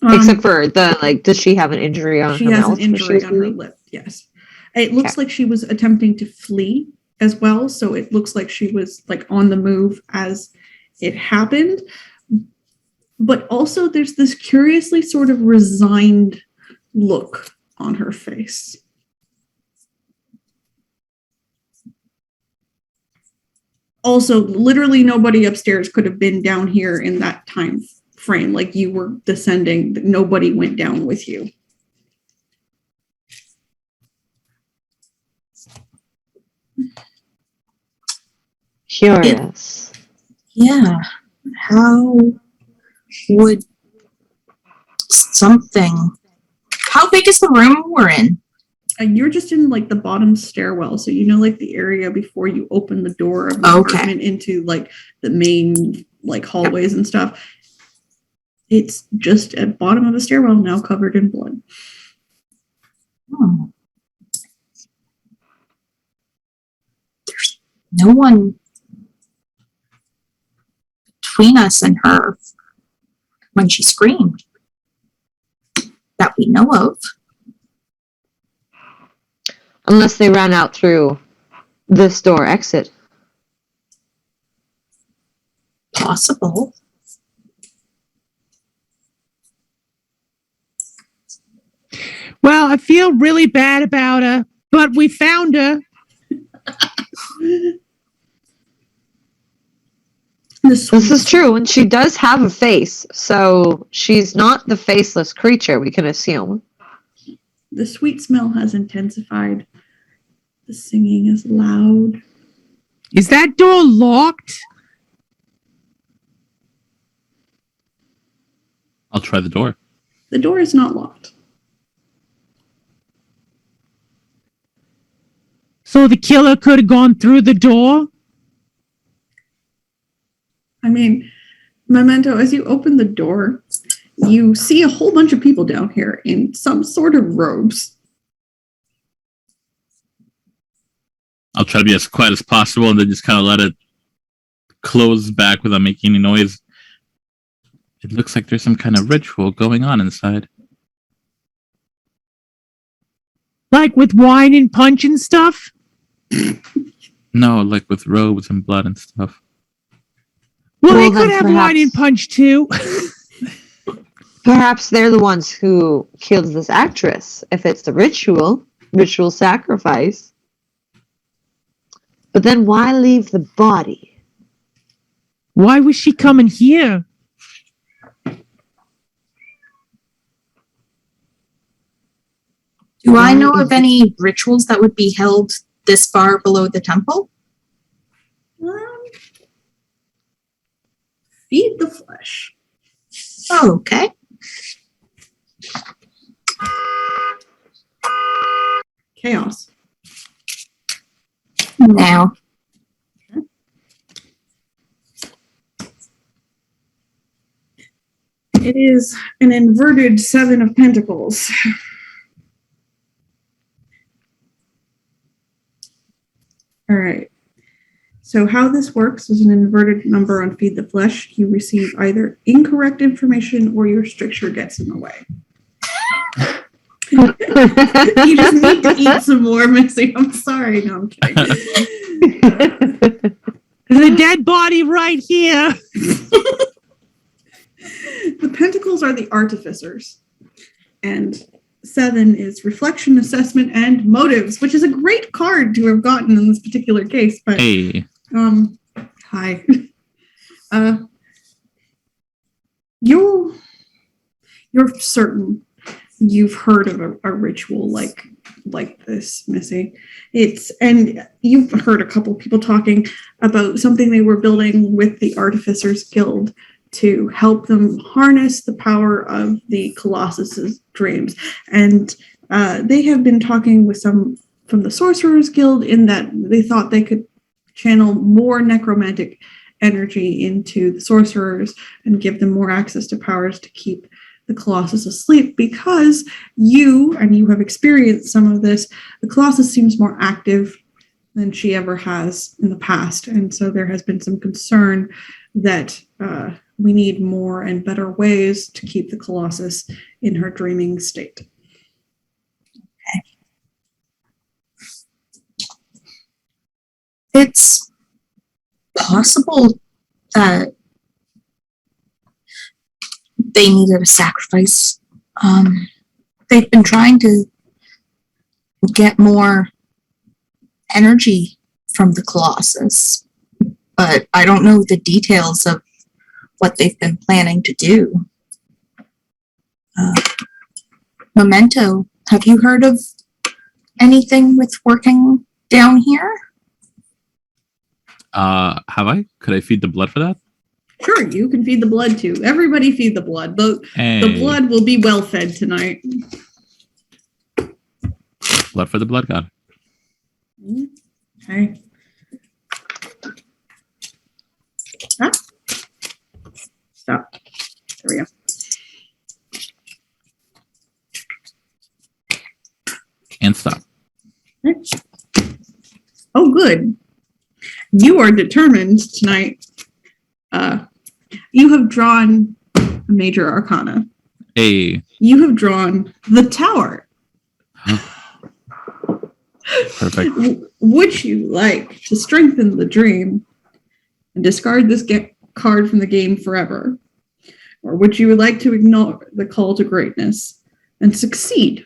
Except for does she have an injury on her mouth? She has an injury on her lip, yes. It looks like she was attempting to flee as well, so it looks like she was like on the move as it happened. But also there's this curiously sort of resigned look on her face. Also, literally nobody upstairs could have been down here in that time frame. Like, you were descending, nobody went down with you. Curious. Yeah. How would something... How big is the room we're in? You're just in like the bottom stairwell, so you know, like the area before you open the door of the apartment into like the main like hallways and stuff. It's just at bottom of the stairwell, now covered in blood. There's no one between us and her when she screamed that we know of. Unless they ran out through this door exit. Possible. Well, I feel really bad about her, but we found her. This is true, and she does have a face, so she's not the faceless creature, we can assume. The sweet smell has intensified. The singing is loud. Is that door locked? I'll try the door. The door is not locked. So the killer could have gone through the door? I mean, Memento, as you open the door, you see a whole bunch of people down here in some sort of robes. I'll try to be as quiet as possible and then just kind of let it close back without making any noise. It looks like there's some kind of ritual going on inside. Like with wine and punch and stuff? No, like with robes and blood and stuff. Well, Well, they could then have perhaps- wine and punch too. Perhaps they're the ones who killed this actress, if it's the ritual sacrifice. But then why leave the body? Why was she coming here? Do I know of any rituals that would be held this far below the temple? Feed the flesh. Oh, okay. Chaos. Now. It is an inverted 7 of Pentacles. All right. So how this works is an inverted number on Feed the Flesh. You receive either incorrect information or your stricture gets in the way. You just need to eat some more, Missy. I'm sorry. No, I'm kidding. There's a dead body right here. The Pentacles are the artificers. And 7 is reflection, assessment, and motives, which is a great card to have gotten in this particular case. But Hey. Hi. You're certain you've heard of a ritual like this, Missy. And you've heard a couple people talking about something they were building with the Artificers Guild to help them harness the power of the Colossus's dreams. And they have been talking with some from the Sorcerers Guild in that they thought they could channel more necromantic energy into the sorcerers and give them more access to powers to keep the Colossus asleep, because you have experienced some of this. The Colossus seems more active than she ever has in the past. And so there has been some concern that we need more and better ways to keep the Colossus in her dreaming state. It's possible that they needed a sacrifice. They've been trying to get more energy from the Colossus, but I don't know the details of what they've been planning to do. Memento, have you heard of anything with working down here? Have I? Could I feed the blood for that? Sure, you can feed the blood too. Everybody feed the blood. The blood will be well fed tonight. Blood for the blood god. Okay. Ah. Stop. There we go. And stop. Okay. Oh, good. You are determined tonight. You have drawn a major arcana. Hey. You have drawn the Tower. Perfect. Would you like to strengthen the dream and discard this card from the game forever? Or would you like to ignore the call to greatness and succeed?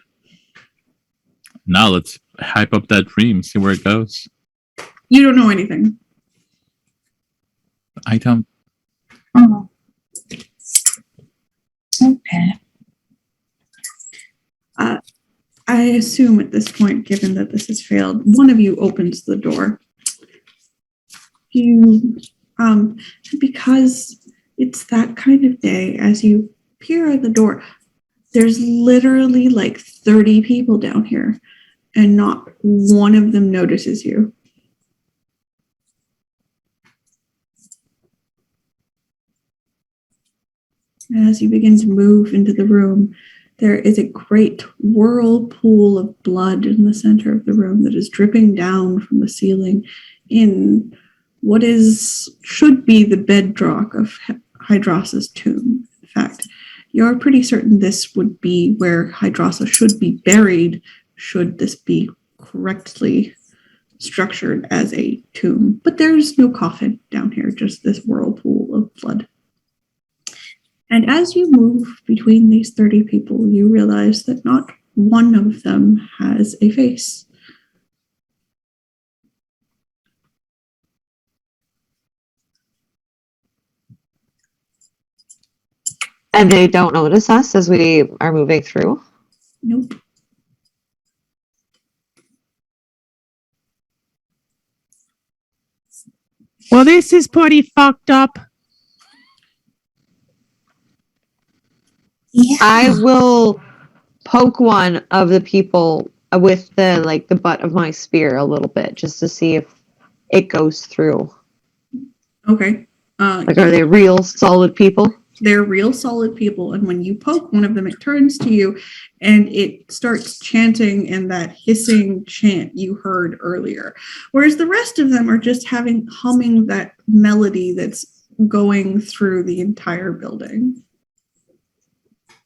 Now let's hype up that dream, see where it goes. You don't know anything. I don't. Oh. Okay. I assume at this point, given that this has failed, one of you opens the door. You, because it's that kind of day, as you peer at the door, there's literally like 30 people down here, and not one of them notices you. As you begin to move into the room, there is a great whirlpool of blood in the center of the room that is dripping down from the ceiling in what should be the bedrock of Hydrassa's tomb. In fact, you're pretty certain this would be where Hydrassa should be buried, should this be correctly structured as a tomb. But there's no coffin down here, just this whirlpool of blood. And as you move between these 30 people, you realize that not one of them has a face. And they don't notice us as we are moving through? Nope. Well, this is pretty fucked up. Yeah. I will poke one of the people with the butt of my spear a little bit just to see if it goes through. Okay. Are they real solid people? They're real solid people, and when you poke one of them, it turns to you and it starts chanting in that hissing chant you heard earlier. Whereas the rest of them are just humming that melody that's going through the entire building.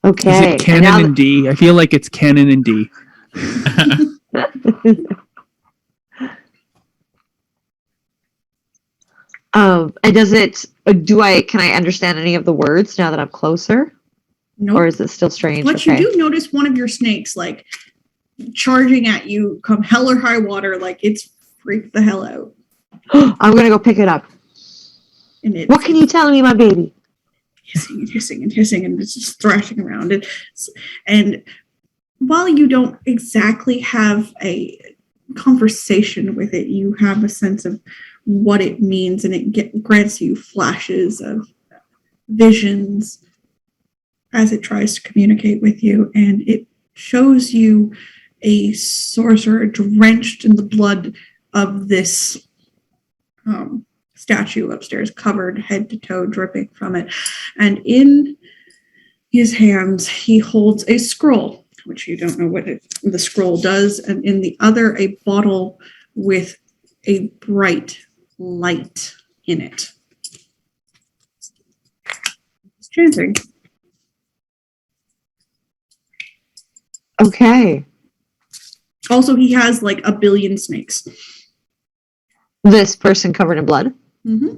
Okay. Is it canon and D? I feel like it's canon and D. And can I understand any of the words now that I'm closer? Nope. Or is it still strange? But you do notice one of your snakes like charging at you come hell or high water, like it's freaked the hell out. I'm gonna go pick it up. And what can you tell me, my baby? Hissing and hissing and hissing, and it's just thrashing around it. And while you don't exactly have a conversation with it, you have a sense of what it means, and it grants you flashes of visions as it tries to communicate with you, and it shows you a sorcerer drenched in the blood of this statue upstairs, covered head to toe, dripping from it. And in his hands, he holds a scroll, which you don't know what the scroll does, and in the other, a bottle with a bright light in it. It's chanting. Okay. Also, he has like a billion snakes. This person covered in blood? Mm-hmm.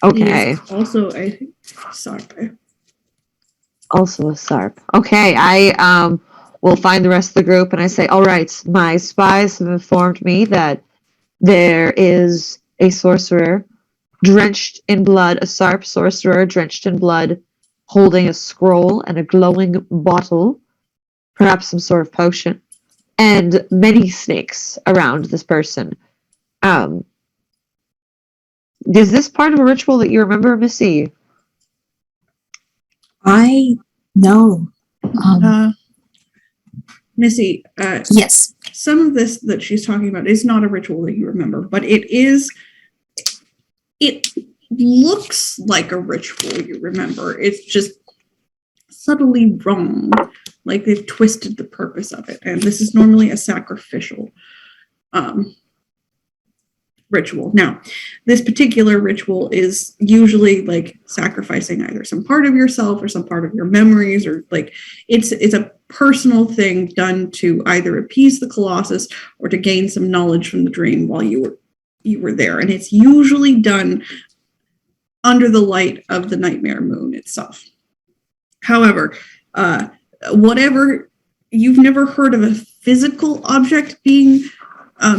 Okay. Also a sarp. Also a sarp. Okay, I will find the rest of the group and I say, all right, my spies have informed me that there is a sorcerer drenched in blood, a sarp sorcerer drenched in blood, holding a scroll and a glowing bottle, perhaps some sort of potion, and many snakes around this person. Is this part of a ritual that you remember, Missy? I know. Missy, yes. Some of this that she's talking about is not a ritual that you remember, but it looks like a ritual you remember. It's just subtly wrong, like they've twisted the purpose of it. And this is normally a sacrificial ritual. Now, this particular ritual is usually like sacrificing either some part of yourself or some part of your memories, or like it's a personal thing done to either appease the Colossus or to gain some knowledge from the dream while you were there. And it's usually done under the light of the nightmare moon itself. However, you've never heard of a physical object being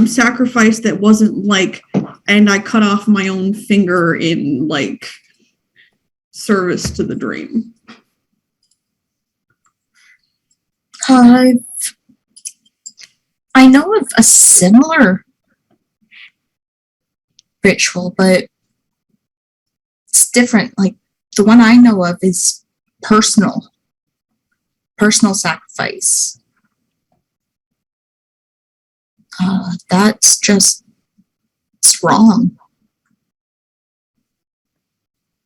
sacrificed that wasn't like, and I cut off my own finger in like service to the dream. I know of a similar ritual, but it's different. Like the one I know of is personal sacrifice. That's just, it's wrong.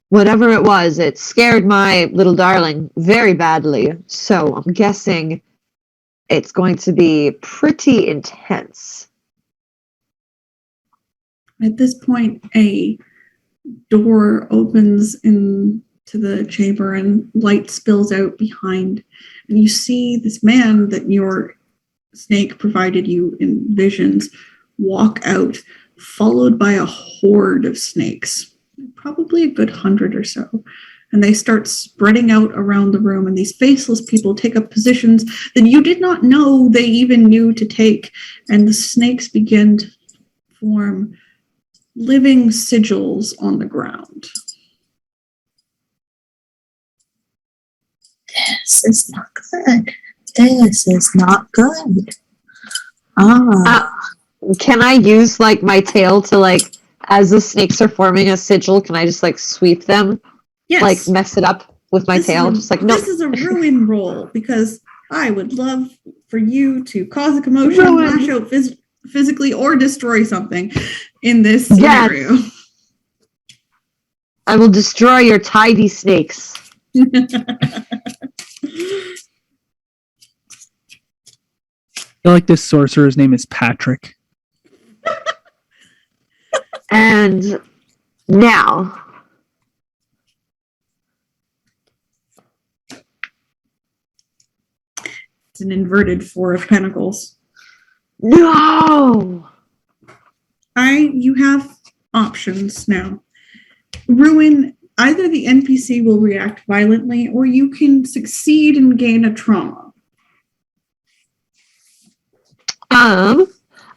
Whatever it was, it scared my little darling very badly. So I'm guessing it's going to be pretty intense. At this point, a door opens into the chamber and light spills out behind. And you see this man that your snake provided you in visions walk out, followed by a horde of snakes, probably a good 100 or so. And they start spreading out around the room, and these faceless people take up positions that you did not know they even knew to take. And the snakes begin to form living sigils on the ground. This is not good. This is not good. Can I use like my tail to like As the snakes are forming a sigil, can I just like sweep them? Yes. Like mess it up with my tail? Just like, no. This is a ruin roll because I would love for you to cause a commotion, lash out physically, or destroy something in this scenario. Yes. I will destroy your tidy snakes. I feel like this sorcerer's name is Patrick. And now, it's an inverted Four of Pentacles. no. You have options now. Ruin, either the NPC will react violently, or you can succeed and gain a trauma. I'm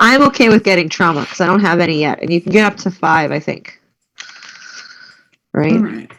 okay with getting trauma because I don't have any yet, and you can get up to 5, I think. Right? All right.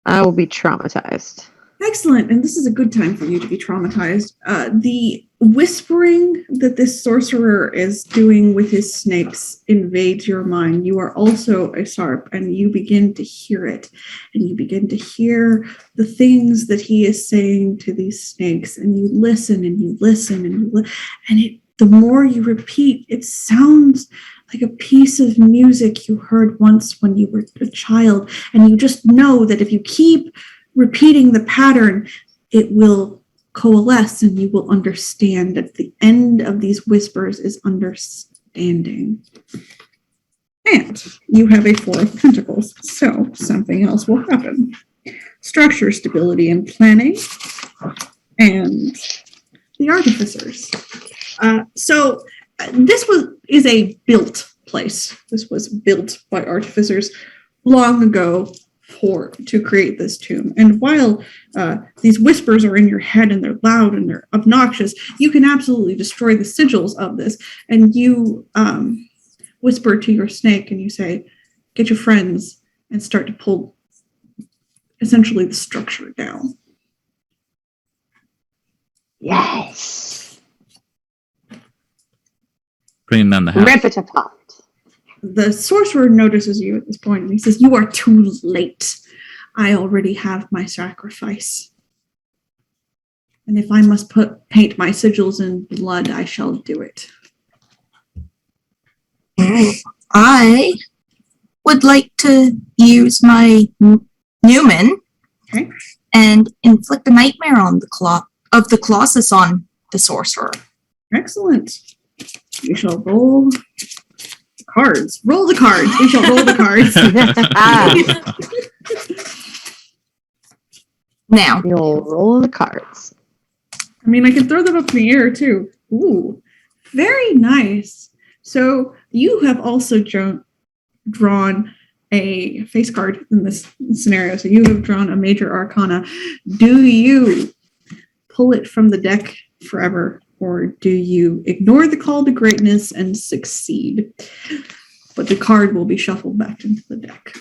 I will be traumatized. Excellent. And this is a good time for you to be traumatized. The whispering that this sorcerer is doing with his snakes invades your mind. You are also a Sarp, and you begin to hear it. And you begin to hear the things that he is saying to these snakes. And you listen and you listen and the more you repeat, it sounds like a piece of music you heard once when you were a child. And you just know that if you keep repeating the pattern, it will coalesce and you will understand. At the end of these whispers is understanding. And you have a Four of Pentacles, so something else will happen. Structure, stability, and planning, and the artificers. So this is a built place. This was built by artificers long ago to create this tomb. And while these whispers are in your head and they're loud and they're obnoxious, you can absolutely destroy the sigils of this. And you whisper to your snake and you say, get your friends, and start to pull essentially the structure down. Yes. Bringing down the house. Rip it apart. The sorcerer notices you at this point and he says, you are too late. I already have my sacrifice. And if I must paint my sigils in blood, I shall do it. I would like to use my Newman and inflict a nightmare on the Colossus on the sorcerer. Excellent. We shall roll cards. Roll the cards. We shall roll the cards. Now. You'll roll the cards. I mean, I can throw them up in the air, too. Ooh, very nice. So you have also drawn a face card in this scenario. So you have drawn a major arcana. Do you pull it from the deck forever, or do you ignore the call to greatness and succeed? But the card will be shuffled back into the deck.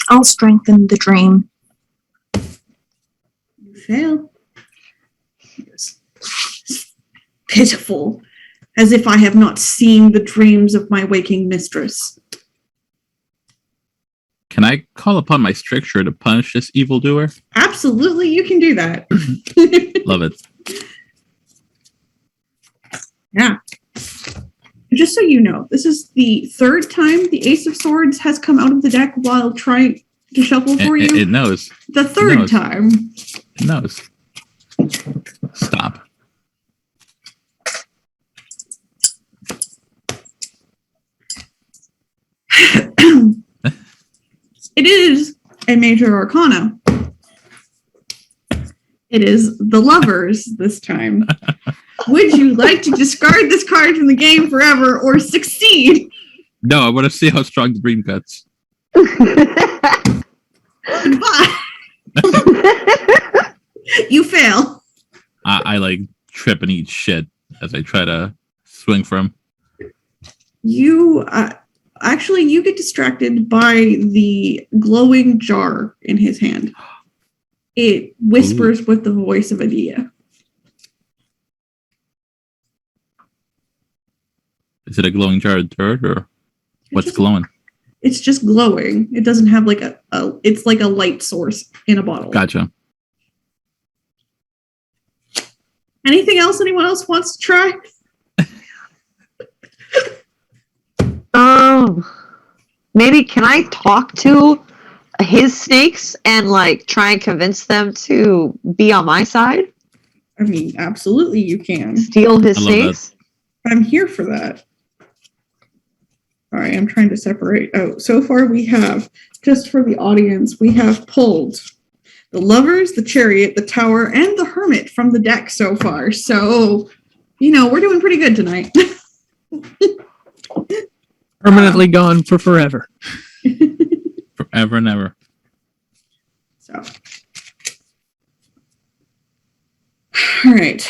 I'll strengthen the dream. You fail. Yes. Pitiful, as if I have not seen the dreams of my waking mistress. Can I call upon my stricture to punish this evildoer? Absolutely, you can do that. Love it. Yeah. Just so you know, this is the third time the Ace of Swords has come out of the deck while trying to shuffle for you. It knows. The third time. It knows. Stop. It is a major arcana. It is the Lovers this time. Would you like to discard this card from the game forever or succeed? No, I want to see how strong the dream gets. Goodbye. You fail. I like trip and eat shit as I try to swing for him. You actually, you get distracted by the glowing jar in his hand. It whispers with the voice of Adia. Is it a glowing jar of dirt or what's glowing? It's just glowing. It doesn't have like it's like a light source in a bottle. Gotcha. Anything else anyone else wants to try? Maybe can I talk to his snakes and like try and convince them to be on my side? I mean, absolutely you can. Steal his snakes? I'm here for that. All right, I'm trying to separate out. So far we have, just for the audience, we have pulled the lovers, the chariot, the tower, and the hermit from the deck so far. So, we're doing pretty good tonight. Permanently gone for forever. Forever and ever. So, all right.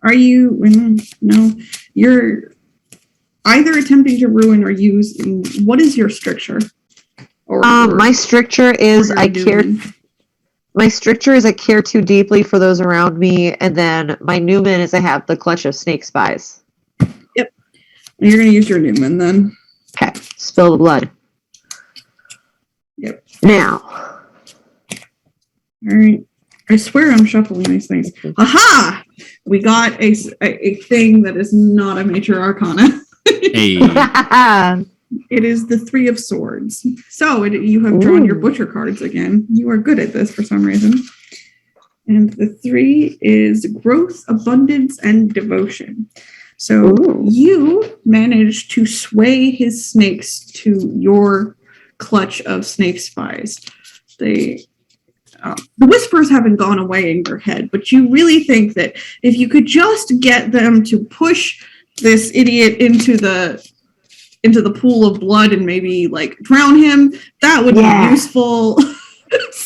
Are you? No, you're either attempting to ruin or use. What is your stricture? My stricture is I care. My stricture is I care too deeply for those around me, and then my Newman is I have the clutch of snake spies. Yep. You're gonna use your Newman then. Okay. Spill the blood. Yep. Now. All right. I swear I'm shuffling these things. Aha! We got a thing that is not a major arcana. Hey. It is the 3 of Swords. So you have drawn your butcher cards again. You are good at this for some reason. And the 3 is growth, abundance, and devotion. So you managed to sway his snakes to your clutch of snake spies. The whispers haven't gone away in your head, but you really think that if you could just get them to push this idiot into the pool of blood and maybe like drown him, that would be useful.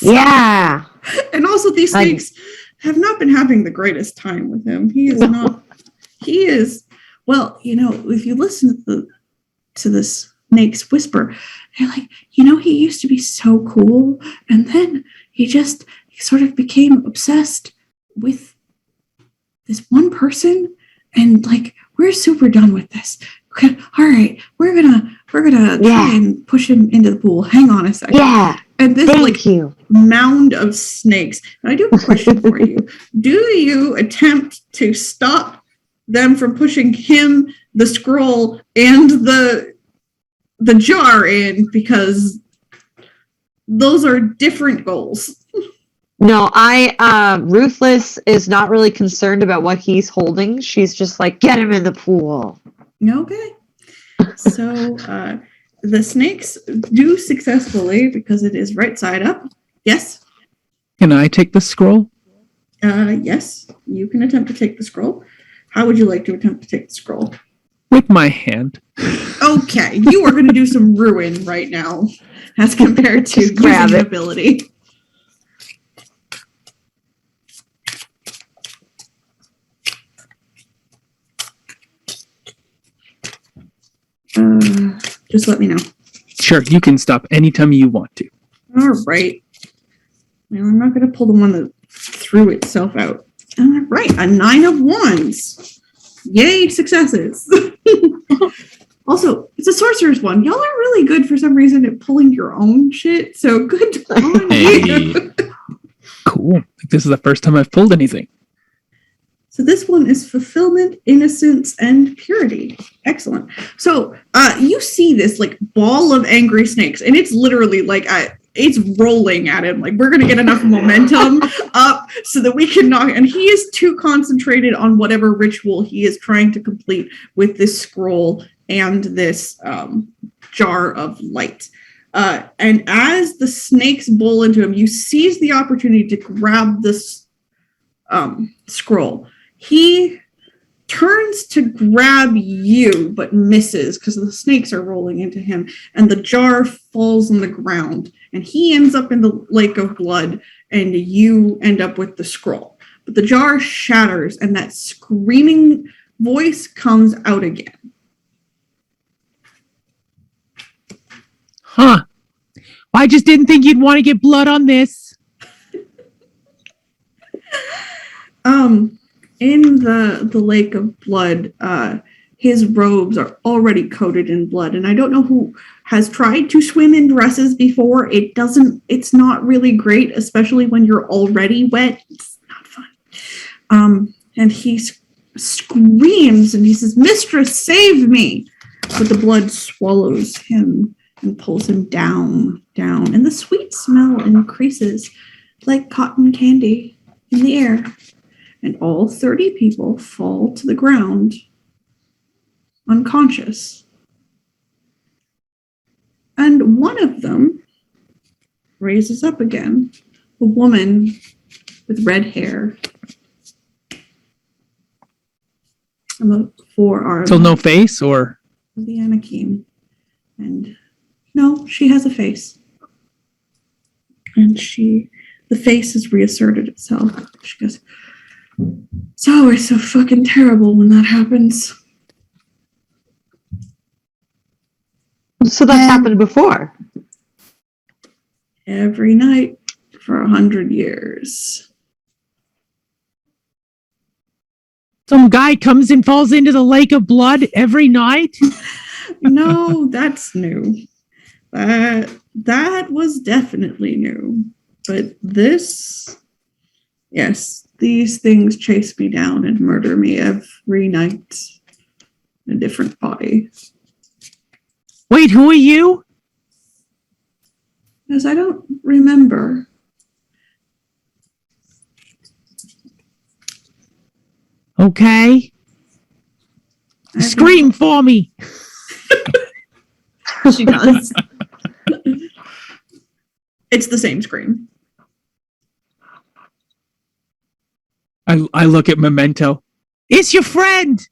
Yeah. And also these snakes have not been having the greatest time with him. He is well, if you listen to the snakes whisper, they're like, he used to be so cool, and then he just sort of became obsessed with this one person, and like, we're super done with this. Okay, all right, we're gonna try and push him into the pool. Hang on a second. Yeah. And this mound of snakes. And I do have a question for you. Do you attempt to stop them from pushing him, the scroll, and the jar in, because those are different goals? No, Ruthless is not really concerned about what he's holding. She's just like, get him in the pool. Okay. So the snakes do successfully, because it is right side up. Yes? Can I take the scroll? Yes, you can attempt to take the scroll. How would you like to attempt to take the scroll? With my hand. Okay, you are going to do some ruin right now as compared to using an ability. Just let me know. Sure, you can stop anytime you want to. All right. Well, I'm not going to pull the one that threw itself out. All right, a 9 of Wands. Yay, successes. Also, it's a sorcerer's one. Y'all are really good for some reason at pulling your own shit, so good on you. Cool. This is the first time I've pulled anything. So this one is fulfillment, innocence, and purity. Excellent. So you see this like ball of angry snakes, and it's literally like it's rolling at him. Like, we're going to get enough momentum up so that we can knock. And he is too concentrated on whatever ritual he is trying to complete with this scroll and this jar of light. And as the snakes bowl into him, you seize the opportunity to grab this scroll. He turns to grab you, but misses because the snakes are rolling into him, and the jar falls on the ground, and he ends up in the lake of blood, and you end up with the scroll. But the jar shatters, and that screaming voice comes out again. Huh. I just didn't think you'd want to get blood on this. In the lake of blood, his robes are already coated in blood, and I don't know who has tried to swim in dresses before. It's not really great, especially when you're already wet. It's not fun. And he screams and he says, "Mistress, save me!" But the blood swallows him and pulls him down, and the sweet smell increases like cotton candy in the air. And all 30 people fall to the ground, unconscious. And one of them raises up again, a woman with red hair. And the four are Still no face, or? the Anakim. And no, she has a face. And the face has reasserted itself. She goes, "It's always so fucking terrible when that happens." So that's happened before. Every night for 100 years. Some guy comes and falls into the lake of blood every night? No, that's new. That was definitely new. But this, yes, these things chase me down and murder me every night in a different body. Wait, who are you? Because I don't remember. Okay. Scream for me. She does. It's the same scream. I look at Memento. It's your friend.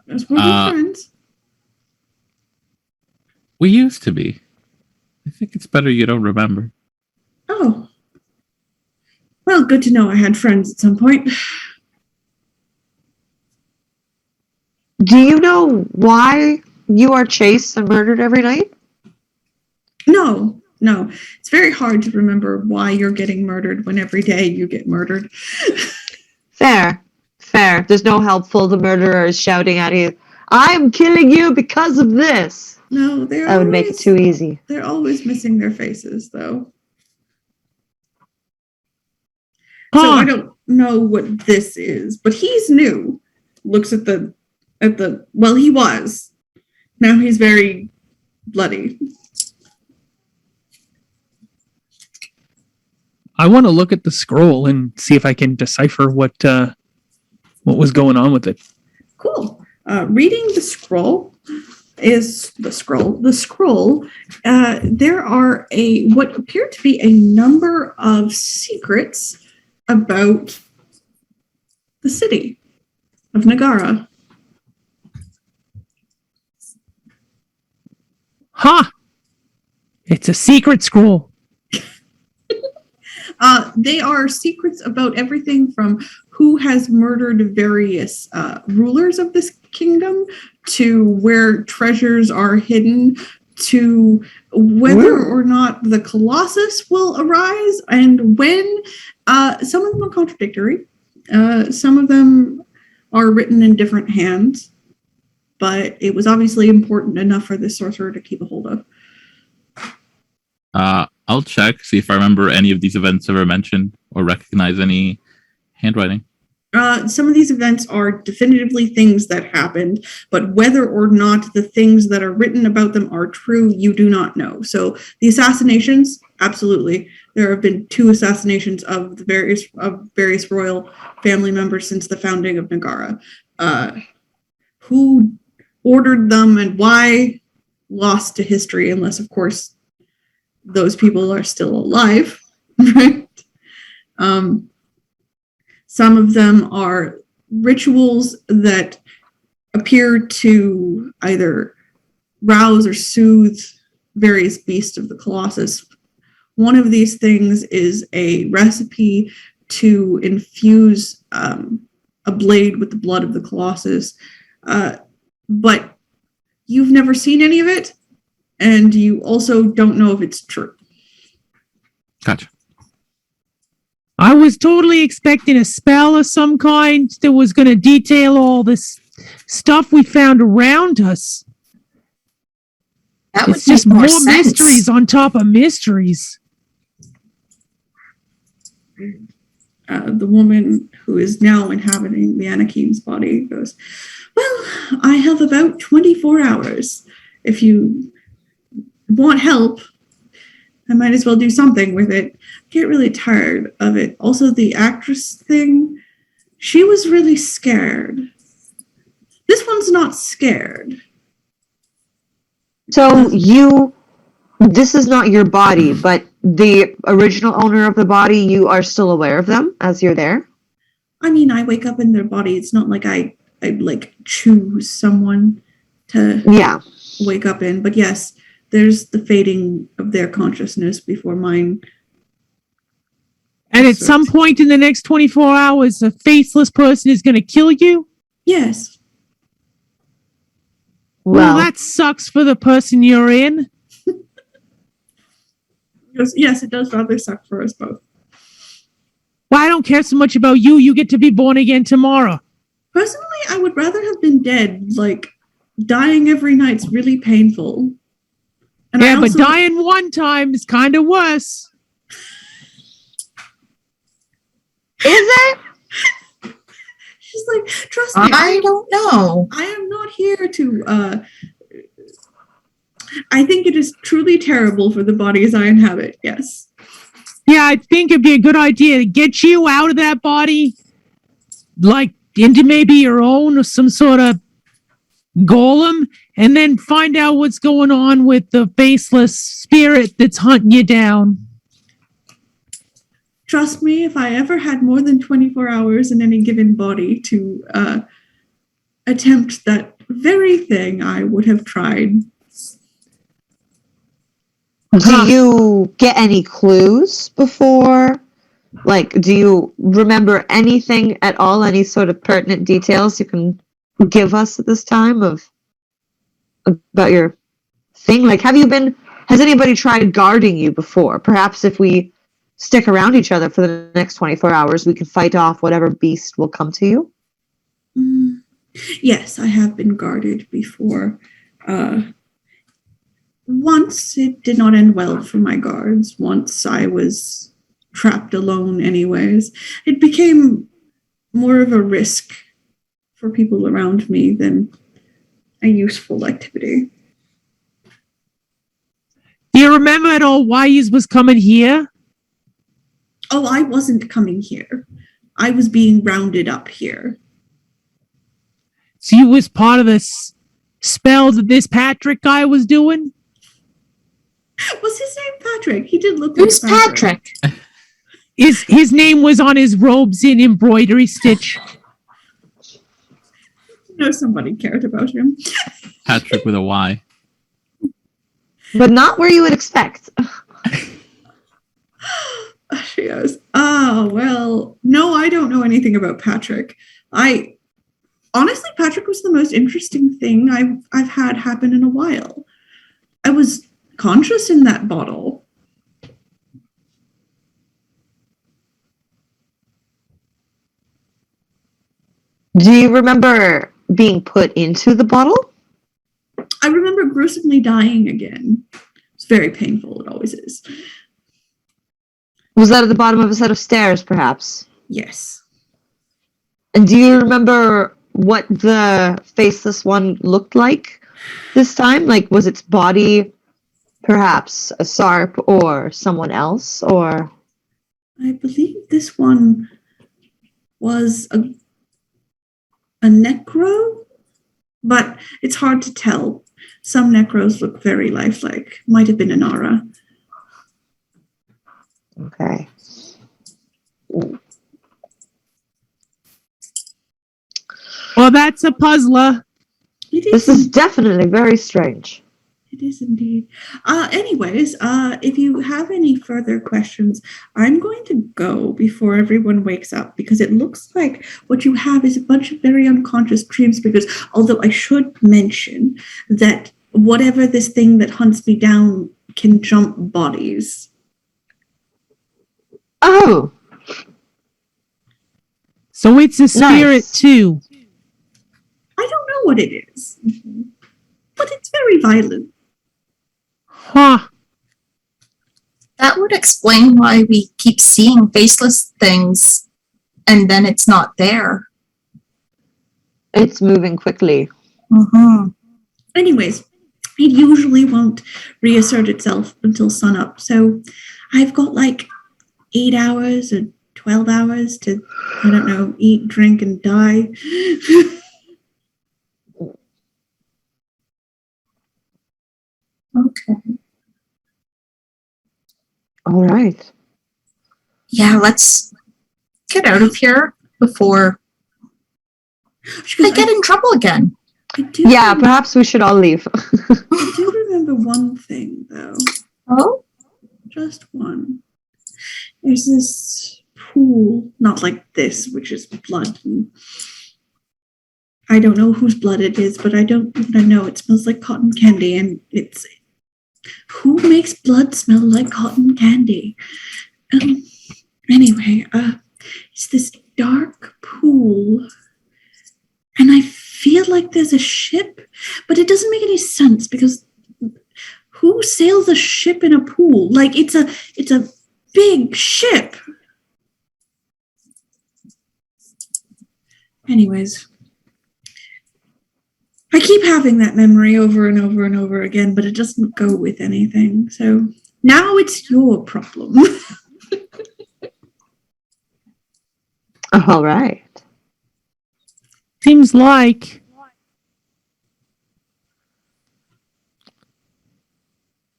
As one of my friends. We used to be. I think it's better you don't remember. Oh. Well, good to know I had friends at some point. Do you know why you are chased and murdered every night? No. It's very hard to remember why you're getting murdered when every day you get murdered. Fair. There's no helpful. The murderer is shouting at you, "I'm killing you because of this." No, that would make it too easy. They're always missing their faces, though. So I don't know what this is, but he's new. Looks at the well, he was. Now he's very bloody. I want to look at the scroll and see if I can decipher what was going on with it. Cool. Reading the scroll is the scroll. There are what appear to be a number of secrets about the city of Nagara. It's a secret scroll. They are secrets about everything from who has murdered various rulers of this kingdom to where treasures are hidden to whether or not the Colossus will arise and when. Some of them are contradictory. Some of them are written in different hands, but it was obviously important enough for this sorcerer to keep a hold of. I'll check, see if I remember any of these events ever mentioned or recognize any handwriting. Some of these events are definitively things that happened, but whether or not the things that are written about them are true, you do not know. So the assassinations, absolutely. There have been 2 assassinations of the various royal family members since the founding of Nagara. Who ordered them and why, lost to history, unless, of course, those people are still alive, right? Some of them are rituals that appear to either rouse or soothe various beasts of the Colossus. One of these things is a recipe to infuse a blade with the blood of the Colossus. But you've never seen any of it, and you also don't know if it's true. Gotcha. I was totally expecting a spell of some kind that was going to detail all this stuff we found around us. That would It's just make more sense. mysteries on top of mysteries. The woman who is now inhabiting the Anakim's body goes, well, I have about 24 hours. If you want help, I might as well do something with it. I get really tired of it. Also, the actress thing, she was really scared. This one's not scared. So this is not your body, but the original owner of the body, you are still aware of them as you're there? I mean, I wake up in their body. It's not like I like choose someone to wake up in. But yes, there's the fading of their consciousness before mine. And at some point in the next 24 hours, a faceless person is going to kill you? Yes. Well, that sucks for the person you're in. Yes, it does rather suck for us both. Well, I don't care so much about you. You get to be born again tomorrow. Personally, I would rather have been dead. Like, dying every night's really painful. And yeah, but dying one time is kind of worse. Is it? She's like, trust me. I don't know. I am not here to... I think it is truly terrible for the bodies I inhabit, yes. Yeah, I think it'd be a good idea to get you out of that body, like into maybe your own or some sort of golem, and then find out what's going on with the faceless spirit that's hunting you down. Trust me, if I ever had more than 24 hours in any given body to attempt that very thing, I would have tried. Do you get any clues before? Like, do you remember anything at all? Any sort of pertinent details you can give us at this time about your thing? Like, has anybody tried guarding you before? Perhaps if we stick around each other for the next 24 hours, we can fight off whatever beast will come to you? Yes, I have been guarded before. Once it did not end well for my guards. Once I was trapped alone anyways. It became more of a risk for people around me than a useful activity. Do you remember at all why you was coming here? Oh, I wasn't coming here. I was being rounded up here. So you was part of this spell that this Patrick guy was doing? Was his name Patrick? He did look Who's like Patrick. His name was on his robes in embroidery stitch. No, somebody cared about him. Patrick with a Y. But not where you would expect. She goes, oh, well, no, I don't know anything about Patrick. Honestly, Patrick was the most interesting thing I've had happen in a while. I was conscious in that bottle. Do you remember being put into the bottle? I remember gruesomely dying again. It's very painful. It always is. Was that at the bottom of a set of stairs, perhaps? Yes. And do you remember what the faceless one looked like this time? Like, was its body perhaps a Sarp or someone else, or? I believe this one was a necro, but it's hard to tell. Some necros look very lifelike. Might have been an aura. Okay. Well, that's a puzzler. This is definitely very strange. It is indeed. Anyways, if you have any further questions, I'm going to go before everyone wakes up because it looks like what you have is a bunch of very unconscious dreams. Because although I should mention that whatever this thing that hunts me down can jump bodies. Oh, So it's a spirit Nice. too. I don't know what it is, but it's very violent. Huh. That would explain why we keep seeing faceless things and then it's not there. it's moving quickly. Mm-hmm. Anyways, it usually won't reassert itself until sunup. So I've got like 8 hours or 12 hours to, I don't know, eat, drink, and die. Okay. All right. Yeah, let's get out of here before She I goes, get in trouble again. I do Yeah, remember- perhaps we should all leave. I do remember one thing, though. Oh? Just one. There's this pool, not like this, which is blood. And I don't know whose blood it is, but I don't even know. It smells like cotton candy, and it's... Who makes blood smell like cotton candy? Anyway, it's this dark pool, and I feel like there's a ship, but it doesn't make any sense because who sails a ship in a pool? Like it's a big ship. Anyways, I keep having that memory over and over and over again, but it doesn't go with anything. So now it's your problem. All right. Seems like.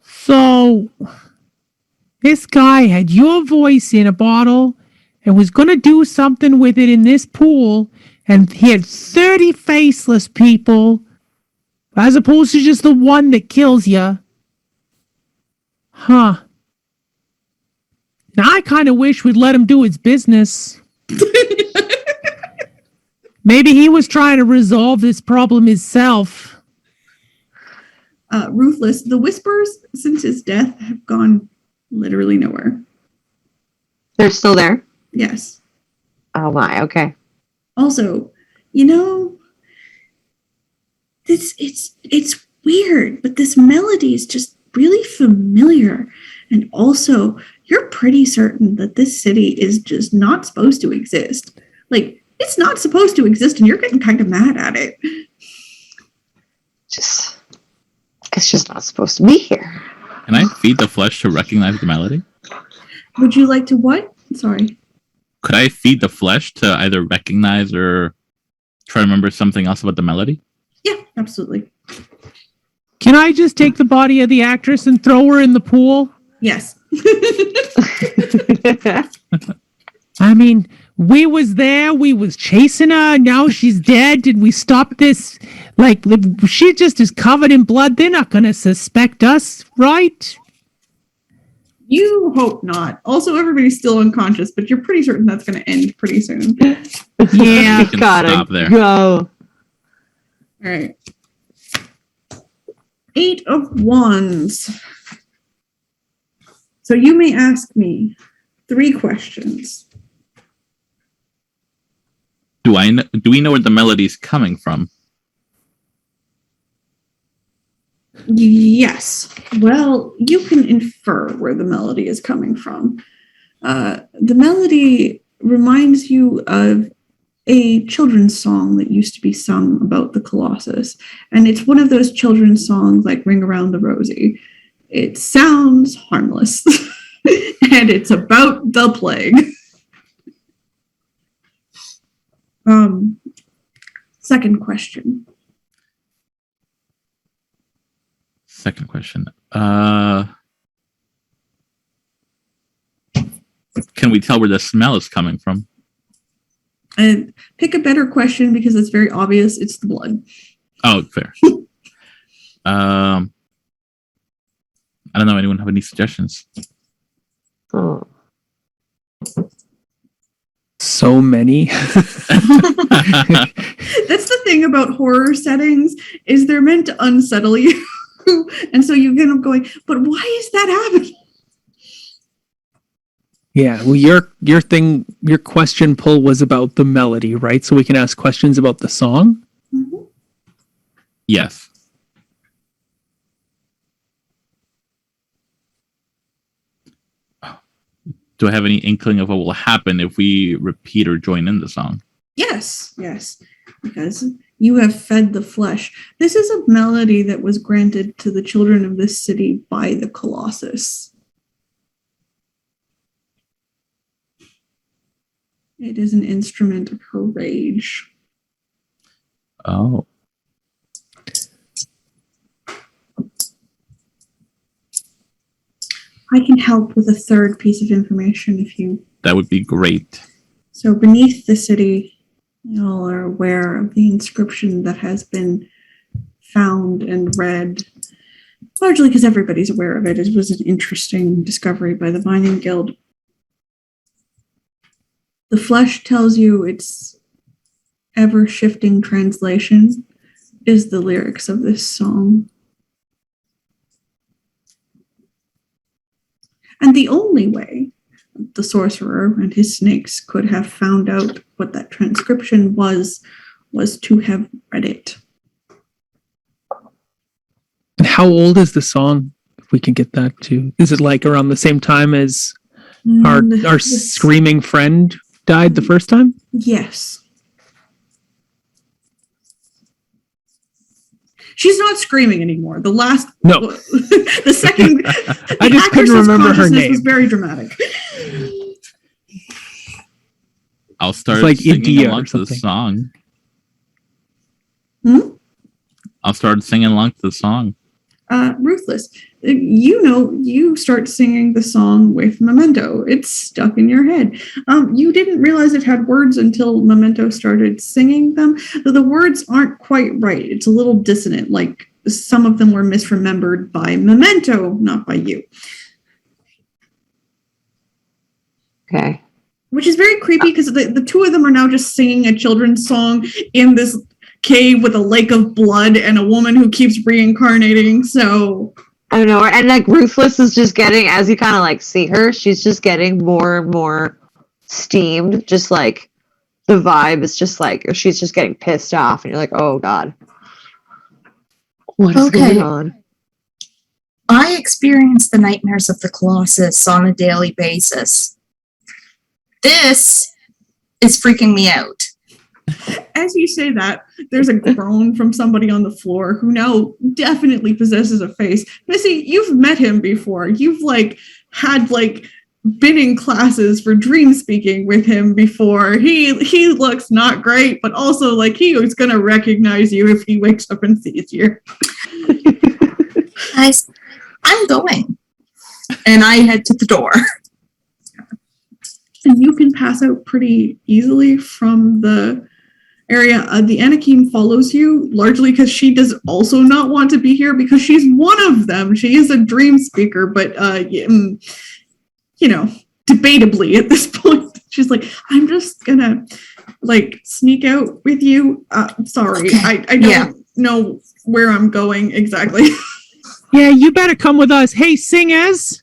So, this guy had your voice in a bottle and was going to do something with it in this pool, and he had 30 faceless people as opposed to just the one that kills you. Huh. Now, I kind of wish we'd let him do his business. Maybe he was trying to resolve this problem himself. Ruthless. The whispers since his death have gone literally nowhere. They're still there? Yes. Oh my, okay. Also, it's weird, but this melody is just really familiar. And also, you're pretty certain that this city is just not supposed to exist. Like, it's not supposed to exist, and you're getting kind of mad at it. It's just not supposed to be here. Can I feed the flesh to recognize the melody? Would you like to what? Sorry. Could I feed the flesh to either recognize or try to remember something else about the melody? Yeah, absolutely. Can I just take the body of the actress and throw her in the pool? Yes. I mean, we was there, we was chasing her, now she's dead. Did we stop this? Like, if she just is covered in blood, they're not going to suspect us, right? You hope not. Also, everybody's still unconscious, but you're pretty certain that's going to end pretty soon. Yeah. We can stop there. Go. All right. 8 of Wands. So you may ask me 3 questions. Do we know where the melody is coming from? Yes. Well, you can infer where the melody is coming from. The melody reminds you of a children's song that used to be sung about the Colossus. And it's one of those children's songs like Ring Around the Rosie. It sounds harmless. And it's about the plague. Second question. Second question. Can we tell where the smell is coming from? And pick a better question because it's very obvious. It's the blood. Oh, fair. I don't know. Anyone have any suggestions? Oh. So many. That's the thing about horror settings is they're meant to unsettle you. And so you end up going, but why is that happening? Yeah, well, your question pull was about the melody, right? So we can ask questions about the song. Mm-hmm. Yes. Do I have any inkling of what will happen if we repeat or join in the song? Yes, because you have fed the flesh. This is a melody that was granted to the children of this city by the Colossus. It is an instrument of her rage. Oh. I can help with a third piece of information if you... That would be great. So beneath the city, you all are aware of the inscription that has been found and read, largely because everybody's aware of it. It was an interesting discovery by the Mining Guild. The flesh tells you its ever-shifting translation is the lyrics of this song. And the only way the sorcerer and his snakes could have found out what that transcription was to have read it. And how old is the song? If we can get that too. Is it like around the same time as our screaming friend died the first time? Yes. She's not screaming anymore. The last, no, the second. I just couldn't remember her name. Was very dramatic. I'll start it's like singing India along to the song. I'll start singing along to the song. Ruthless, you start singing the song with Memento. It's stuck in your head. You didn't realize it had words until Memento started singing them. The words aren't quite right. It's a little dissonant, like some of them were misremembered by Memento, not by you. Okay. Which is very creepy because the two of them are now just singing a children's song in this cave with a lake of blood and a woman who keeps reincarnating. So I don't know. And like Ruthless is just getting, as you kind of like see her, she's just getting more and more steamed. Just like the vibe is just like she's just getting pissed off, and you're like, oh god, what is going on? I experience the nightmares of the Colossus on a daily basis. This is freaking me out. As you say that, there's a groan from somebody on the floor who now definitely possesses a face. Missy, you've met him before. You've been in classes for dream speaking with him before. He looks not great, but also like he was gonna recognize you if he wakes up and sees you. Guys, I'm going. And I head to the door. And you can pass out pretty easily from the area. The Anakim follows you largely because she does also not want to be here because she's one of them. She is a dream speaker, but debatably at this point, she's like, I'm just gonna sneak out with you. Sorry, okay. I don't know where I'm going exactly. Yeah, you better come with us. Hey, singers,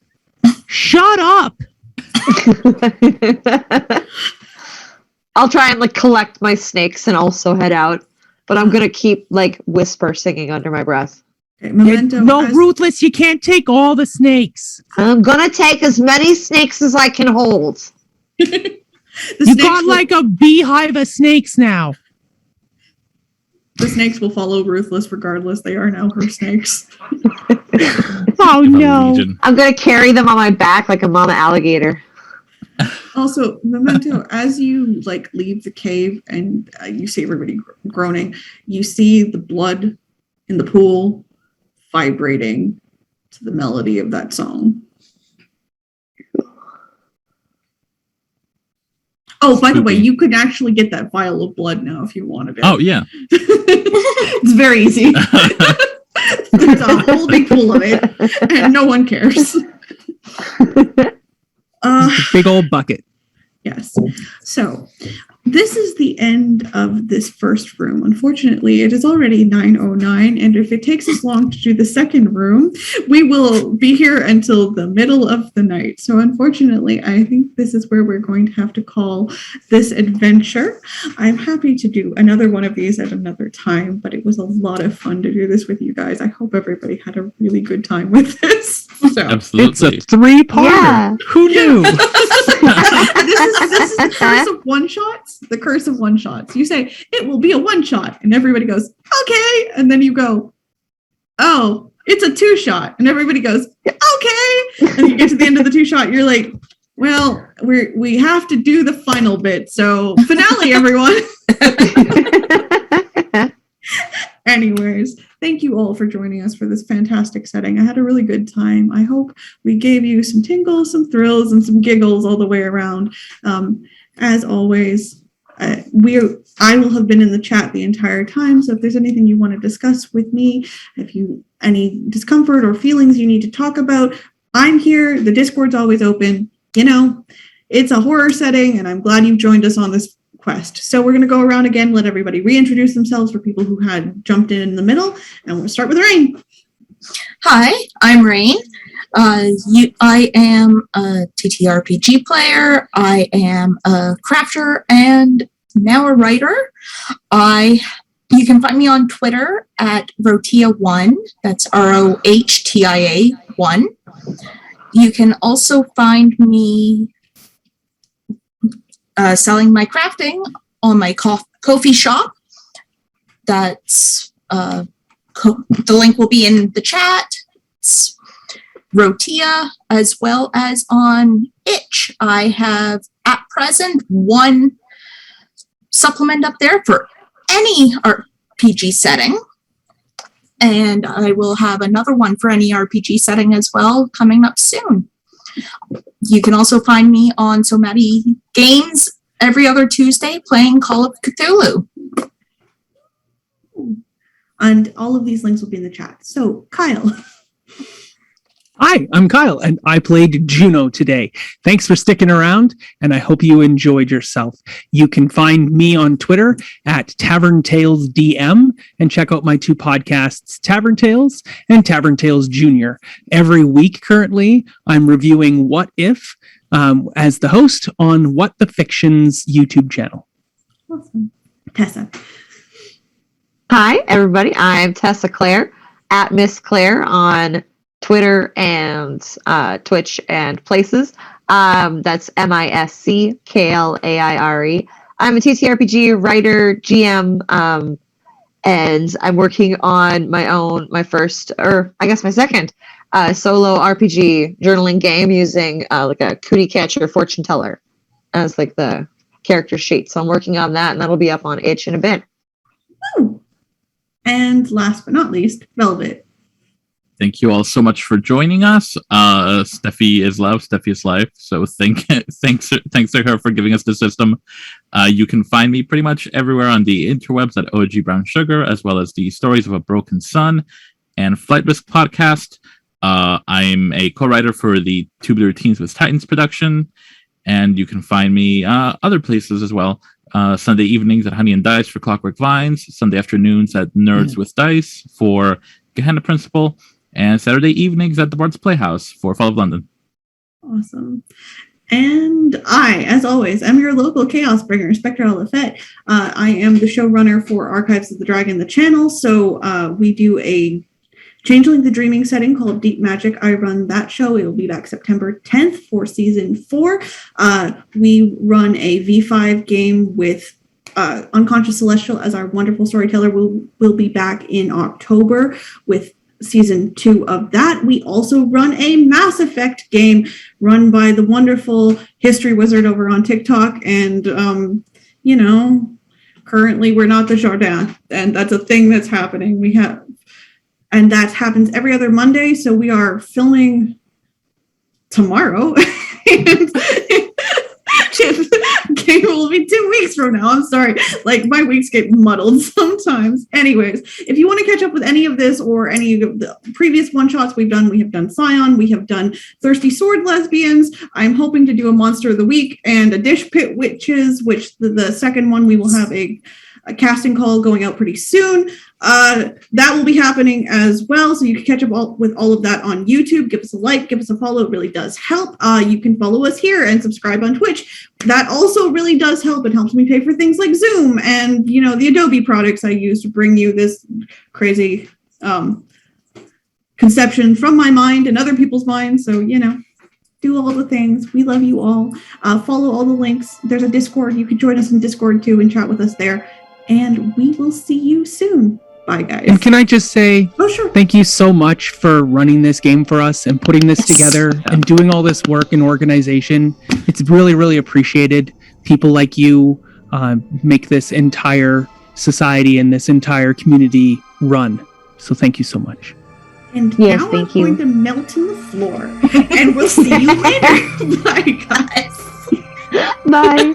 shut up. I'll try and collect my snakes and also head out, but I'm gonna keep whisper singing under my breath. Okay, Memento Ruthless, you can't take all the snakes. I'm gonna take as many snakes as I can hold. You got a beehive of snakes now. The snakes will follow Ruthless regardless. They are now her snakes. Oh no! I'm gonna carry them on my back like a mama alligator. Also, Memento, as you leave the cave and you see everybody groaning, you see the blood in the pool vibrating to the melody of that song. Oh, by the way, you could actually get that vial of blood now if you wanted it. Oh, yeah. It's very easy. There's a whole like full of it, and no one cares. Big old bucket. Yes. So this is the end of this first room. Unfortunately, it is already 9:09, and if it takes us long to do the second room, we will be here until the middle of the night. So unfortunately, I think this is where we're going to have to call this adventure. I'm happy to do another one of these at another time, but it was a lot of fun to do this with you guys. I hope everybody had a really good time with this. So. Absolutely. It's a 3-parter. Yeah. Who knew? This is the curse of one-shots. The curse of one-shots. You say, it will be a one-shot, and everybody goes, okay. And then you go, oh, it's a 2-shot. And everybody goes, okay. And you get to the end of the 2-shot, you're like, well, we have to do the final bit. So finale, everyone. Anyways, thank you all for joining us for this fantastic setting. I had a really good time. I hope we gave you some tingles, some thrills, and some giggles all the way around. As always, I will have been in the chat the entire time. So if there's anything you want to discuss with me, if you any discomfort or feelings you need to talk about, I'm here. The Discord's always open. You know, it's a horror setting, and I'm glad you've joined us on this quest. So we're going to go around again, let everybody reintroduce themselves for people who had jumped in the middle, and we'll start with Rain. Hi, I'm Rain. I am a TTRPG player. I am a crafter and now a writer. You can find me on Twitter at Rotia1. That's ROHTIA 1. You can also find me selling my crafting on my Ko-fi shop. That's the link will be in the chat. It's Rotia, as well as on Itch. I have at present one supplement up there for any RPG setting, and I will have another one for any RPG setting as well coming up soon. You can also find me on So Many Games every other Tuesday playing Call of Cthulhu. And all of these links will be in the chat. So, Kyle. Hi, I'm Kyle, and I played Juno today. Thanks for sticking around, and I hope you enjoyed yourself. You can find me on Twitter at Tavern Tales DM, and check out my 2 podcasts, Tavern Tales and Tavern Tales Junior. Every week currently, I'm reviewing What If as the host on What the Fiction's YouTube channel. Awesome. Tessa. Hi, everybody. I'm Tessa Claire at Miss Claire on Twitter and Twitch and places. That's MISCKLAIRE. I'm a TTRPG writer, GM, and I'm working on my second solo RPG journaling game using like a cootie catcher fortune teller as like the character sheet. So I'm working on that, and that'll be up on Itch in a bit. Woo! And last but not least, Velvet. Thank you all so much for joining us. Steffi is love, Steffi is life. So thanks to her for giving us the system. You can find me pretty much everywhere on the interwebs at OG Brown Sugar, as well as the Stories of a Broken Sun and Flight Risk podcast. I'm a co-writer for the Tubular Teens with Titans production, and you can find me other places as well. Sunday evenings at Honey and Dice for Clockwork Vines, Sunday afternoons at Nerds with Dice for Gehenna Principle, and Saturday evenings at the Bard's Playhouse for Fall of London. Awesome. And I, as always, am your local chaos bringer, Spectre Lafette. I am the showrunner for Archives of the Dragon, the channel. So we do a Changeling the Dreaming setting called Deep Magic. I run that show. It will be back September 10th for season 4. We run a V5 game with Unconscious Celestial as our wonderful storyteller. We'll be back in October with season 2 of that. We also run a Mass Effect game run by the wonderful History Wizard over on TikTok. And, currently we're not the Jardin, and that's a thing that's happening. And that happens every other Monday. So we are filming tomorrow. Game will it'll be 2 weeks from now. I'm sorry. Like, my weeks get muddled sometimes. Anyways, if you want to catch up with any of this or any of the previous one-shots we have done Scion, we have done Thirsty Sword Lesbians. I'm hoping to do a Monster of the Week and a Dish Pit Witches, which the second one we will have a casting call going out pretty soon. That will be happening as well, so you can catch up with all of that on YouTube. Give us a like, give us a follow. It really does help. You can follow us here and subscribe on Twitch. That also really does help. It helps me pay for things like Zoom and, you know, the Adobe products I use to bring you this crazy conception from my mind and other people's minds. So, you know, do all the things. We love you all. Follow all the links. There's a Discord. You can join us in Discord too and chat with us there. And we will see you soon. Bye, guys. And can I just say, oh, sure. Thank you so much for running this game for us and putting this together and doing all this work and organization. It's really, really appreciated. People like you make this entire society and this entire community run. So thank you so much. And now I'm going to melt in the floor. And we'll see you later. Bye, guys. Bye.